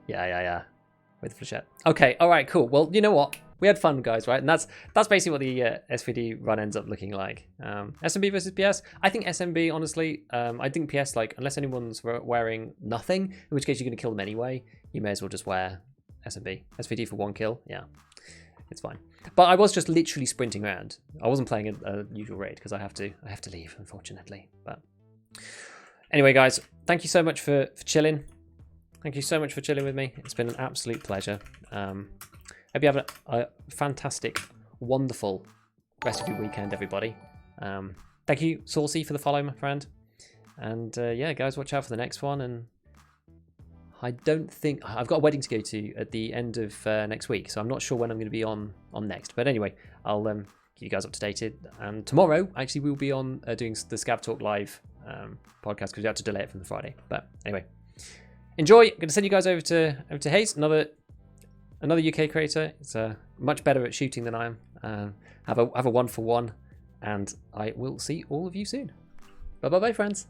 Yeah. With flechette. Okay, alright, cool. Well, you know what? We had fun, guys, right? And that's basically what the SVD run ends up looking like. SMB versus PS. I think SMB, honestly, I think PS, like, unless anyone's wearing nothing, in which case you're going to kill them anyway, you may as well just wear SMB. SVD for 1 kill, yeah. It's fine. But I was just literally sprinting around. I wasn't playing a usual raid because I have to leave, unfortunately. But anyway, guys, thank you so much for chilling. Thank you so much for chilling with me. It's been an absolute pleasure. Hope you have a fantastic, wonderful rest of your weekend, everybody. Thank you, Saucy, for the follow, my friend. And yeah, guys, watch out for the next one. And I don't think... I've got a wedding to go to at the end of next week, so I'm not sure when I'm going to be on next. But anyway, I'll keep you guys up to date. And tomorrow, actually, we'll be on doing the Scav Talk Live podcast because we had to delay it from the Friday. But anyway, enjoy. I'm going to send you guys over to Hayes, another UK creator. It's much better at shooting than I am. Have a 1-for-1, and I will see all of you soon. Bye, friends.